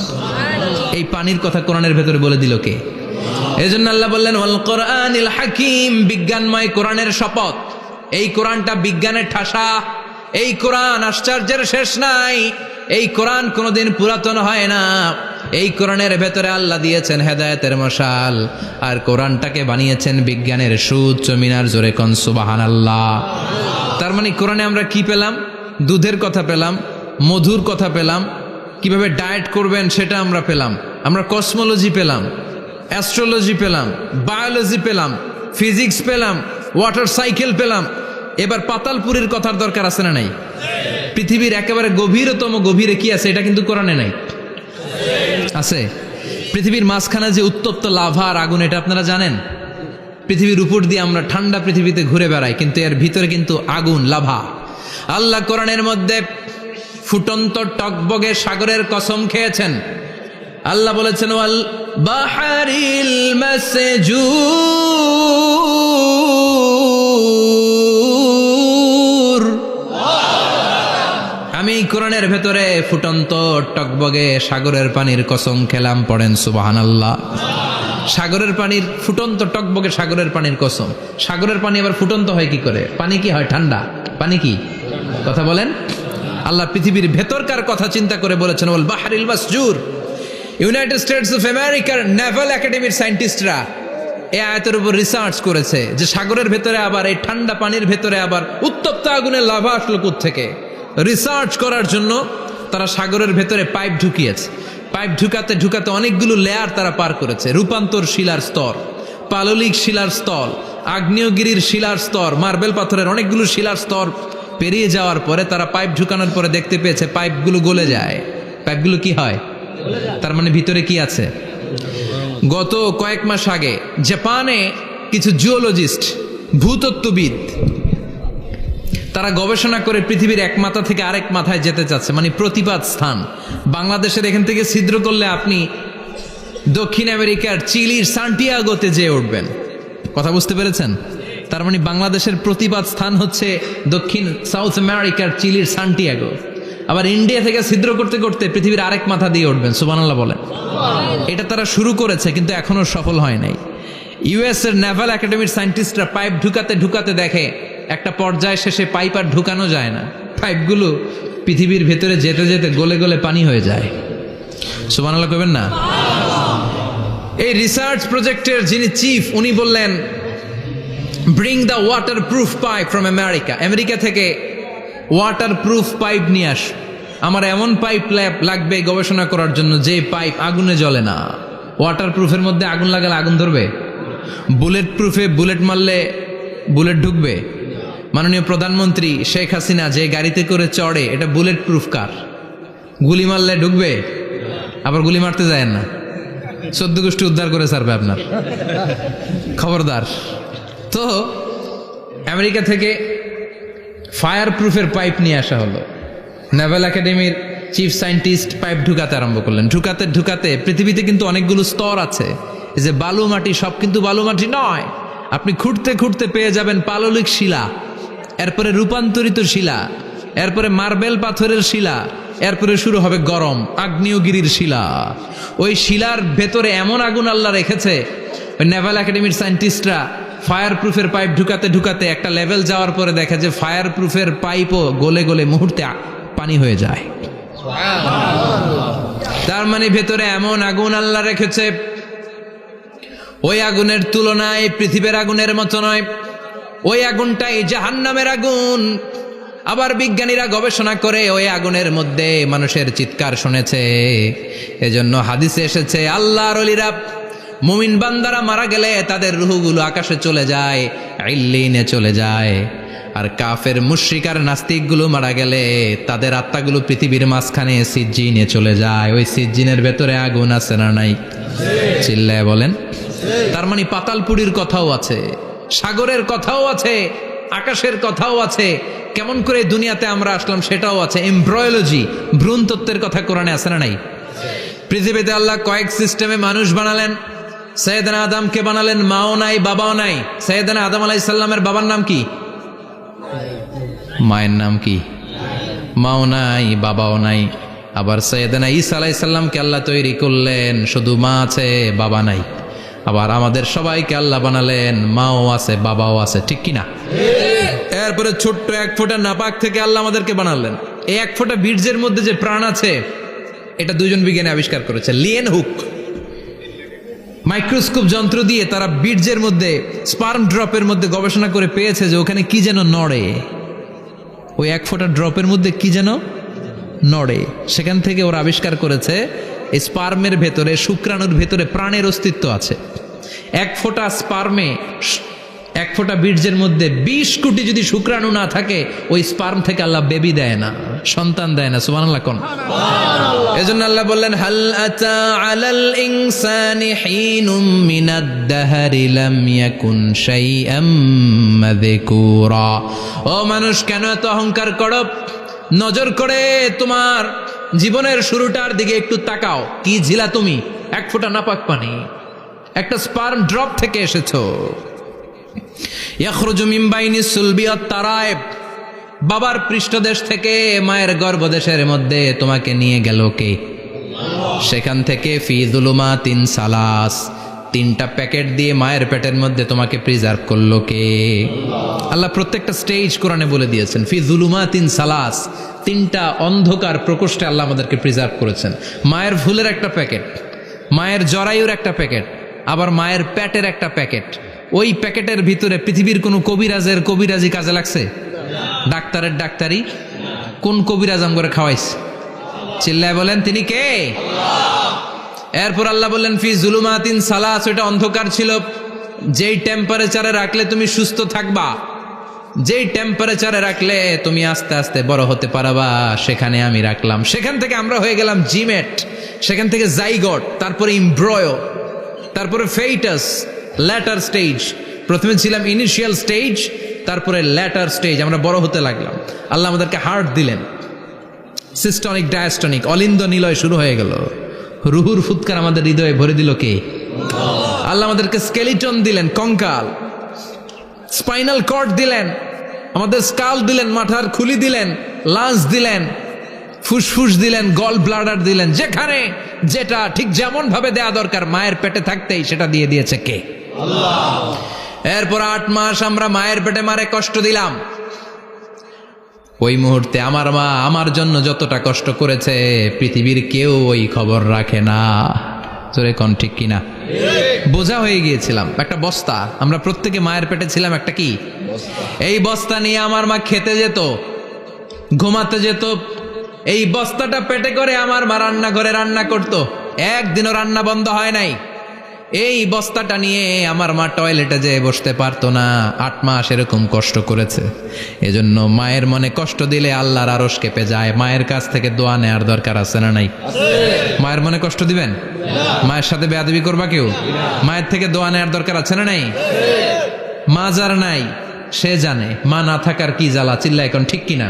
এই পানির কথা কোরআনের ভেতরে বলে দিল কে? এজন্য আল্লাহ বললেন ওয়াল কোরআনিল হাকিম, বিজ্ঞানময় কোরআনের শপথ। এই কোরআনটা বিজ্ঞানের ঠাসা, এই কোরআন আশ্চর্যের শেষ নাই, এই কোরআন কোনোদিন পুরাতন হয় না। এই কোরআনের ভেতরে আল্লাহ দিয়েছেন হেদায়েতের মশাল, আর কোরআনটাকে বানিয়েছেন বিজ্ঞানের সুউচ্চ মিনার। জোরে কোন সুবহানাল্লাহ। তার মানে কোরআনে আমরা কি পেলাম? দুধের কথা পেলাম, মধুর কথা পেলাম, কিভাবে ডায়েট করবেন সেটা আমরা পেলাম, আমরা কসমোলজি পেলাম, অ্যাস্ট্রোলজি পেলাম, বায়োলজি পেলাম, ফিজিক্স পেলাম, ওয়াটার সাইকেল পেলাম। এবার পাতালপুরীর কথার দরকার আছে না নাই? পৃথিবীর একেবারে গভীরতম গভীরে কি আছে এটা কিন্তু কোরআনে নাই, আছে। পৃথিবীর মাঝখানে যে উত্তপ্ত লাভা আর আগুন, এটা আপনারা জানেন? পৃথিবীর উপর দিয়ে আমরা ঠান্ডা পৃথিবীতে ঘুরে বেড়াই, কিন্তু এর ভিতরে কিন্তু আগুন, লাভা। আল্লাহ কোরআনের মধ্যে ফুটন্ত টকবগে সাগরের কসম খেয়েছেন। আল্লাহ বলেছেন ওয়াল বাহারিল মাসজুর, আমি কোরআনের ভেতরে ফুটন্ত টকবগে সাগরের পানির কসম খেলাম। পড়েন সুবহানাল্লাহ। সাগরের পানির ফুটন্ত টকবগে সাগরের পানির কসম। সাগরের পানি আবার ফুটন্ত হয় কি করে? পানি কি হয়? ঠান্ডা। পানি কি? কথা বলেন। আল্লাহ পৃথিবীর ভেতরকার কথা চিন্তা করে বলেছেন ওয়াল বাহরিল মাসজুর। ইউনাইটেড স্টেটস অফ আমেরিকার নেভাল একাডেমির সায়েন্টিস্টরা এই আয়াতের উপর রিসার্চ করেছে যে সাগরের ভেতরে আবার এই ঠান্ডা পানির ভেতরে আবার উত্তপ্ত আগুনের লাভা আসলো কোত্থেকে। রিসার্চ করার জন্য তারা সাগরের ভেতরে পাইপ ঢুকিয়েছে। পাইপ ঢুকাতে ঢুকাতে অনেকগুলো লেয়ার তারা পার করেছে। রূপান্তর শিলার স্তর, পাললিক শিলার স্তর, আগ্নেয়গিরির শিলার স্তর, মার্বেল পাথরের অনেকগুলো শিলার স্তর পেরিয়ে যাওয়ার পরে তারা পাইপ ঢুকানোর পরে দেখতে পেয়েছে পাইপগুলো গলে যায়। পাইপগুলো কি হয়? তার মানে ভিতরে কি আছে? গত কয়েক মাস আগে জাপানে কিছু জিওলজিস্ট, ভূতত্ত্ববিদ, তারা গবেষণা করে পৃথিবীর এক মাথা থেকে আরেক মাথায় যেতে চাচ্ছে, মানে প্রতিপাদ স্থান। বাংলাদেশের এখান থেকে ছিদ্র করলে আপনি দক্ষিণ আমেরিকার চিলির সান্টিয়াগোতে যেয়ে উঠবেন। কথা বুঝতে পেরেছেন? তার মানে বাংলাদেশের প্রতিপাদ স্থান হচ্ছে দক্ষিণ সাউথ আমেরিকার চিলির সান্টিয়াগো। আবার ইন্ডিয়া থেকে ছিদ্র করতে করতে পৃথিবীর আরেক মাথা দিয়ে উঠবেন। সুবহানাল্লাহ বলেন। এটা তারা শুরু করেছে কিন্তু এখনো সফল হয় নাই। ইউএস এর নেভাল একাডেমির সায়েন্টিস্টরা পাইপ ঢুকাতে ঢুকাতে দেখে একটা পর্যায় শেষে পাইপ আর ঢুকানো যায় না। পাইপগুলো পৃথিবীর ভেতরে যেতে যেতে গলে গলে পানি হয়ে যায়। সুবহানাল্লাহ কইবেন না? এই রিসার্চ প্রজেক্টের যিনি চিফ, উনি বললেন bring the water proof pipe from America. America থেকে ওয়াটার প্রুফ পাইপ নিয়ে আস। আমার এমন পাইপ লাগবে গবেষণা করার জন্য যে পাইপ আগুনে জ্বলে না। ওয়াটার প্রুফের মধ্যে আগুন লাগালে আগুন ধরবে? বুলেট প্রুফে বুলেট মারলে বুলেট ঢুকবে? মাননীয় প্রধানমন্ত্রী শেখ হাসিনা যে গাড়িতে করে চড়ে, এটা বুলেট প্রুফ কার? গুলি মারলে ঢুকবে? আবার গুলি মারতে যায় না, 14 গোষ্ঠী উদ্ধার করে ছাড়বে আপনার, খবরদার। তো আমেরিকা থেকে ফায়ার প্রুফের পাইপ নিয়ে আসা হলো। নেভাল একাডেমির চিফ সায়েন্টিস্ট পাইপ ঢুকাতে আরম্ভ করলেন। ঢুকাতে ঢুকাতে পৃথিবীতে কিন্তু অনেকগুলো স্তর আছে। এই যে বালু মাটি, সব কিন্তু বালু মাটি নয়। আপনি খুঁড়তে খুঁড়তে পেয়ে যাবেন পাললিক শিলা, এরপরে রূপান্তরিত শিলা, এরপরে মার্বেল পাথরের শিলা, এরপরে শুরু হবে গরম আগ্নেয়গিরির শিলা। ওই শিলার ভেতরে এমন আগুন আল্লাহ রেখেছে, ওই নেভাল একাডেমির সায়েন্টিস্টরা ফায়ার প্রুফের পাইপ ঢুকাতে ঢুকাতে একটা লেভেল যাওয়ার পরে দেখে যে ফায়ার প্রুফের পাইপও গলে গলে মুহূর্তে পানি হয়ে যায়। তার মানে ভেতরে এমন আগুন আল্লাহ রেখেছে, ওই আগুনের তুলনায় পৃথিবীর আগুনের মতো নয়। ওই আগুনটাই জাহান্নামের আগুন। আবার বিজ্ঞানীরা গবেষণা করে ওই আগুনের মধ্যে মানুষের চিৎকার শুনেছে। এজন্য হাদিসে এসেছে আল্লাহর ওলিরা, মুমিন বান্দারা মারা গেলে তাদের রূহগুলো আকাশে চলে যায়, ইল্লিনে চলে যায়। আর কাফের মুশরিক আর নাস্তিকগুলো মারা গেলে তাদের আত্মাগুলো পৃথিবীর মাঝখানে সিজ্জিনে চলে যায়। ওই সিজ্জিনের ভেতরে আগুন আছে না নাই? চিল্লায় বলেন। তার মানে পাতালপুরীর কথাও আছে, সাগরের কথাও আছে, আকাশের কথাও আছে। কেমন করে দুনিয়াতে আমরা আসলাম সেটাও আছে। এমব্রয়োলজি, ভ্রূণ তত্ত্বের কথা কোরআনে আছে না নাই? পৃথিবীতে আল্লাহ কয়েক সিস্টেমে মানুষ বানালেন। সৈয়দনা আদমকে বানালেন, মাও নাই বাবাও নাই। সৈয়দনা আদম আলাইহিস সালামের বাবার নাম কি? মায়ের নাম কি? মাও নাই বাবাও নাই। আবার সৈয়দনা ঈসা আলাইহিস সালামকে আল্লাহ তৈরি করলেন, শুধু মা আছে বাবা নাই। আবার আমাদের সবাইকে আল্লাহ বানালেন, মাও আছে বাবাও আছে, ঠিক কিনা? এরপরে ছোট্ট 1 ফোঁটা নাপাক থেকে আল্লাহ আমাদেরকে বানালেন। এই 1 ফোঁটা বীর্যের মধ্যে যে প্রাণ আছে, এটা 2 জন বিজ্ঞানী আবিষ্কার করেছে। লিয়েন হুক মাইক্রোস্কোপ যন্ত্র দিয়ে তারা বীর্যের মধ্যে, স্পার্ম ড্রপের মধ্যে গবেষণা করে পেয়েছে যে ওখানে কি যেন নড়ে। ওই 1 ফোঁটা ড্রপের মধ্যে কি যেন নড়ে। সেখান থেকে ওরা আবিষ্কার করেছে এই স্পার্মের ভেতরে, শুক্রাণুর ভেতরে প্রাণের অস্তিত্ব আছে। 1 ফোঁটা স্পার্মে এক ফোঁটা বীর্যের মধ্যে 20 কোটি যদি শুক্রাণু না থাকে, ওই স্পার্ম থেকে আল্লাহ বেবি দেয় না, সন্তান দেয় না। সুবহানাল্লাহ কোন? এজন্য আল্লাহ বললেন, হাল আতা আলাল ইনসানি হিনুম মিনাদ দাহরি লাম ইয়াকুন শাইআম মাযকুরা। ও মানুষ, কেন এত অহংকার করো? নজর করে তোমার জীবনের শুরুটার দিকে একটু তাকাও। কি ঝিলা তুমি? এক ফোঁটা নাপাক পানি, একটা স্পার্ম ড্রপ থেকে এসেছো। ইয়াখরুজু মিন বাইনিস সুলবি ওয়াত তারায়েব, বাবার পৃষ্ঠদেশ থেকে মায়ের গর্ভদেশের মধ্যে তোমাকে নিয়ে গেল কে? সেখান থেকে ফি যুলুমাতিন সালাস, 3টা প্যাকেট দিয়ে মায়ের পেটের মধ্যে তোমাকে প্রিজার্ভ করলো কে? আল্লাহ প্রত্যেকটা স্টেজ কোরআনে বলে দিয়েছেন। ফি যুলুমাতিন সালাস, 3টা অন্ধকার প্রকোষ্ঠে আল্লাহ আমাদেরকে প্রিজার্ভ করেছেন। মায়ের ভুলের একটা প্যাকেট, মায়ের জরায়ুর একটা প্যাকেট, আবার মায়ের পেটের একটা প্যাকেট। ওই প্যাকেটের ভিতরে পৃথিবীর কোনো কবিরাজের কবিরাজি কাজে লাগছে? ডাক্তারের ডাক্তারি? কোন কবিরাজ আম করে খাওয়াইছে? চিল্লায় বলেন তিনি কে? এরপর আল্লাহ বললেন ফি যুলুমাতিন সালাস, ওটা অন্ধকার ছিল। যেই টেম্পারেচারে রাখলে তুমি সুস্থ থাকবা, যেই টেম্পারেচারে রাখলে তুমি আস্তে আস্তে বড় হতে পারবা, সেখানে আমি রাখলাম। সেখান থেকে আমরা হয়ে গেলাম জিমেট, সেখান থেকে জাইগট, তারপরে ইমব্রয়ো, তারপরে ফেইটাস, ল্যাটার স্টেজ। প্রথমে ছিলাম ইনিশিয়াল স্টেজ, তারপরে ল্যাটার স্টেজ, আমরা বড় হতে লাগলাম। আল্লাহ আমাদেরকে হার্ট দিলেন, সিস্টনিক ডায়াস্টনিক, অলিন্দ নিলয় শুরু হয়ে গেল। রুহুর ফুৎকার আমাদের হৃদয়ে ভরে দিল কে? আল্লাহ আমাদেরকে স্কেলিটন দিলেন, কঙ্কাল, স্পাইনাল কর্ড দিলেন, আমাদের স্কাল দিলেন, মাথার খুলি দিলেন, লাঞ্চ দিলেন, ফুসফুস দিলেন, গল ব্লাডার দিলেন। যেখানে যেটা ঠিক যেমন ভাবে দেয়া দরকার মায়ের পেটে থাকতেই সেটা দিয়ে দিয়েছে কে? আল্লাহ। এরপর 8 মাস আমরা মায়ের পেটে মারে কষ্ট দিলাম। ওই মুহূর্তে আমার মা আমার জন্য যতটা কষ্ট করেছে পৃথিবীর কেউ ওই খবর রাখে না। জোরে কোন ঠিক কিনা? বোঝা হয়ে গিয়েছিলাম, একটা বস্তা। আমরা প্রত্যেকে মায়ের পেটে ছিলাম একটা কি? এই বস্তা নিয়ে আমার মা খেতে যেত, ঘুমাতে যেত। এই বস্তাটা পেটে করে আমার মা রান্নাঘরে রান্না করত, একদিনও রান্না বন্ধ হয় নাই। এই বস্তাটা নিয়ে আমার মা টয়লেটে যেয়ে বসতে পারতো না। 8 মাস এরকম কষ্ট করেছে। এজন্য মায়ের মনে কষ্ট দিলে আল্লাহর আরশ কেঁপে যায়। মায়ের কাছ থেকে দোয়া নেওয়ার দরকার আছে না নাই? মায়ের মনে কষ্ট দিবেন? মায়ের সাথে বেয়াদবি করবা কেউ? মায়ের থেকে দোয়া নেওয়ার দরকার আছে না নাই? মা যার নাই সে জানে মা না থাকার কি জ্বালা। চিল্লা এখন ঠিক কিনা?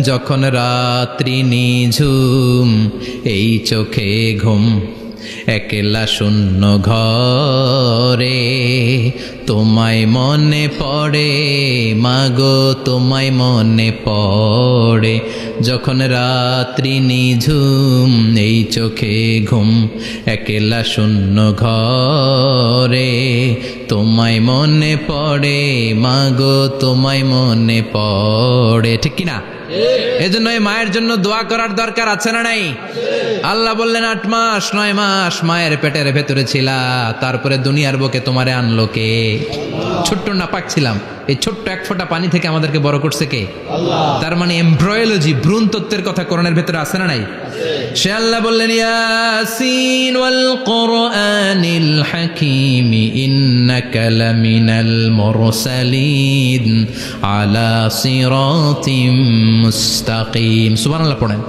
যখন রাত্রি নিঝুম, এই চোখে ঘুম, একলা শূন্য ঘরে, তোমায় মনে পড়ে মাগো, তোমায় মনে পড়ে। যখন রাত্রি নিঝুম, এই চোখে ঘুম, একলা শূন্য ঘরে, তোমায় মনে পড়ে মাগো, তোমায় মনে পড়ে। ঠিক কিনা? এজন্য এই মায়ের জন্য দোয়া করার দরকার আছে না নাই? আল্লাহ বললেন 8 মাস 9 মাস মায়ের পেটের ভেতরে ছিলা, তারপরে দুনিয়ার বুকে তোমারে আনলো কে? ছোট্ট নাপাক ছিলাম, এই ছোট্ট এক ফোঁটা পানি থেকে আমাদেরকে বড় করছে কে? আল্লাহ। তার মানে এমব্রয়োলজি, ভ্রূণ তত্ত্বের কথা কোরআনের ভেতরে আছে না নাই? সে আল্লাহ বললেন ইয়াসিন ওয়াল কোরআনিল হাকিম ইন্নাকা লামিনাল মুরসালিন আলা সিরাতিম মুস্তাকিম। সুবহানাল্লাহ পড়েন।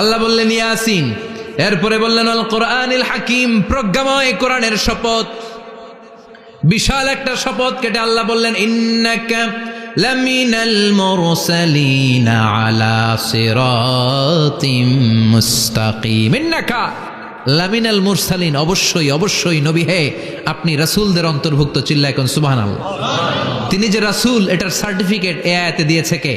আল্লাহ বললেন ইয়াসিন, এরপরে বললেন আল কোরআনিল হাকিম, প্রজ্ঞাময় কোরআনের শপথ। বিশাল একটা শপথ কেটে আল্লাহ বললেন ইন্নাকা লামিনাল মুরসালিন আলা সিরাতিম মুস্তাকিম। ইন্নাকা লামিনাল মুরসালিন, অবশ্যই অবশ্যই নবী হে আপনি রাসূলদের অন্তর্ভুক্ত। চিল্লা এখন সুবহানাল্লাহ। তিনি যে রাসূল এটার সার্টিফিকেট এই আয়াতে দিয়েছে কে?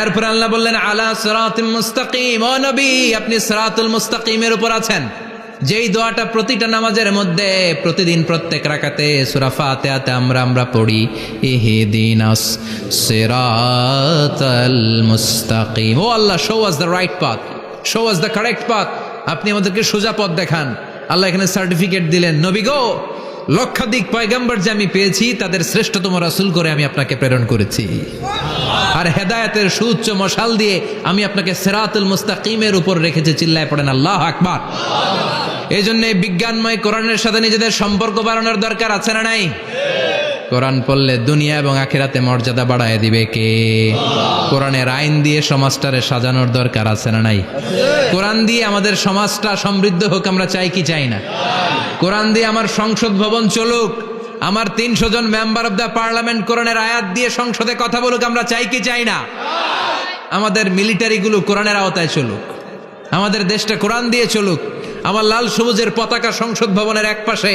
এরপর আল্লাহ বললেন আলা সিরাতিম মুস্তাকিম, ও নবী আপনি সিরাতুল মুস্তাকিমের উপর আছেন। যেই দোয়াটা প্রতিটা নামাজের মধ্যে প্রতিদিন প্রত্যেক রাকাতে সূরা ফাতিহাতে আমরা পড়ি, ইহদিনাস সিরাতাল মুস্তাকিম। O Allah, show us the right path, show us the correct path. আপনি আমাদেরকে সোজা পথ দেখান। আল্লাহ এখানে সার্টিফিকেট দিলেন, নবী গো, লক্ষাধিক পয়গম্বর যে আমি পেয়েছি তাদের শ্রেষ্ঠতম রাসূল করে আমি আপনাকে প্রেরণ করেছি, আর হেদায়েতের সুউচ্চ মশাল দিয়ে আমি আপনাকে সিরাতুল মুস্তাকিমের উপর রেখেছি। চিল্লায় পড়েন আল্লাহু আকবার। এই জন্য বিজ্ঞানময় কোরআনের সাথে নিজেদের সম্পর্ক বাড়ানোর দরকার আছে না নাই? কোরআন পড়লে দুনিয়া এবং আখিরাতে মর্যাদা বাড়ায় দিবে কে? কোরআনের আইন দিয়ে সমাজটারে সাজানোর দরকার আছে না নাই? কোরআন দিয়ে আমাদের সমাজটা সমৃদ্ধ হোক আমরা চাই কি চাই না? কোরআন দিয়ে আমার সংসদ ভবন চলুক, আমার 300 জন মেম্বার অব দ্য পার্লামেন্ট কোরআনের আয়াত দিয়ে সংসদে কথা বলুক, আমরা চাই কি চাই না? আমাদের মিলিটারিগুলো কোরআনের আওতায় চলুক, আমাদের দেশটা কোরআন দিয়ে চলুক। আমার লাল সবুজের পতাকা সংসদ ভবনের এক পাশে,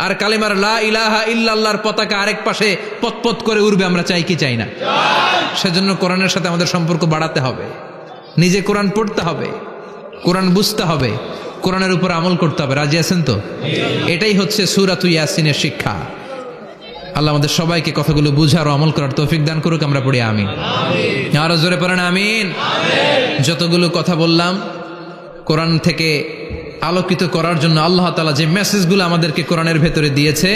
আর কালিমার লা ইলাহা ইল্লাল্লাহর পতাকা আরেক পাশে পতপত করে উড়বে, আমরা চাই কি চাই না? সেজন্য কোরআনের সাথে আমাদের সম্পর্ক বাড়াতে হবে, নিজে কোরআন পড়তে হবে, কোরআন বুঝতে হবে, কোরআনের উপর আমল করতে হবে। রাজি আছেন তো? এটাই হচ্ছে সূরাতুল ইয়াসিনের শিক্ষা। আল্লাহ আমাদের সবাইকে কথাগুলো বুঝার ও আমল করার তৌফিক দান করুক। আমরা পড়ি আমিন। আরো জোরে পড়েন আমিন। যতগুলো কথা বললাম কোরআন থেকে আলোকিত করার জন্য আল্লাহ তাআলা যে মেসেজগুলো আমাদেরকে কোরআনের ভেতরে দিয়েছে,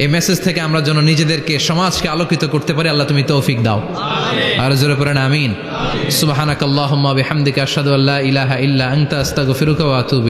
এই মেসেজ থেকে আমরা যেন নিজেদেরকে, সমাজকে আলোকিত করতে পারি। আল্লাহ তুমি তৌফিক দাও। আরো জোরে পড়েন আমিন। সুবহানাকাল্লাহুম্মা বিহামদিকা আশহাদু আল্লা ইলাহা ইল্লা আনতা আস্তাগফিরুকা ওয়া আতুবু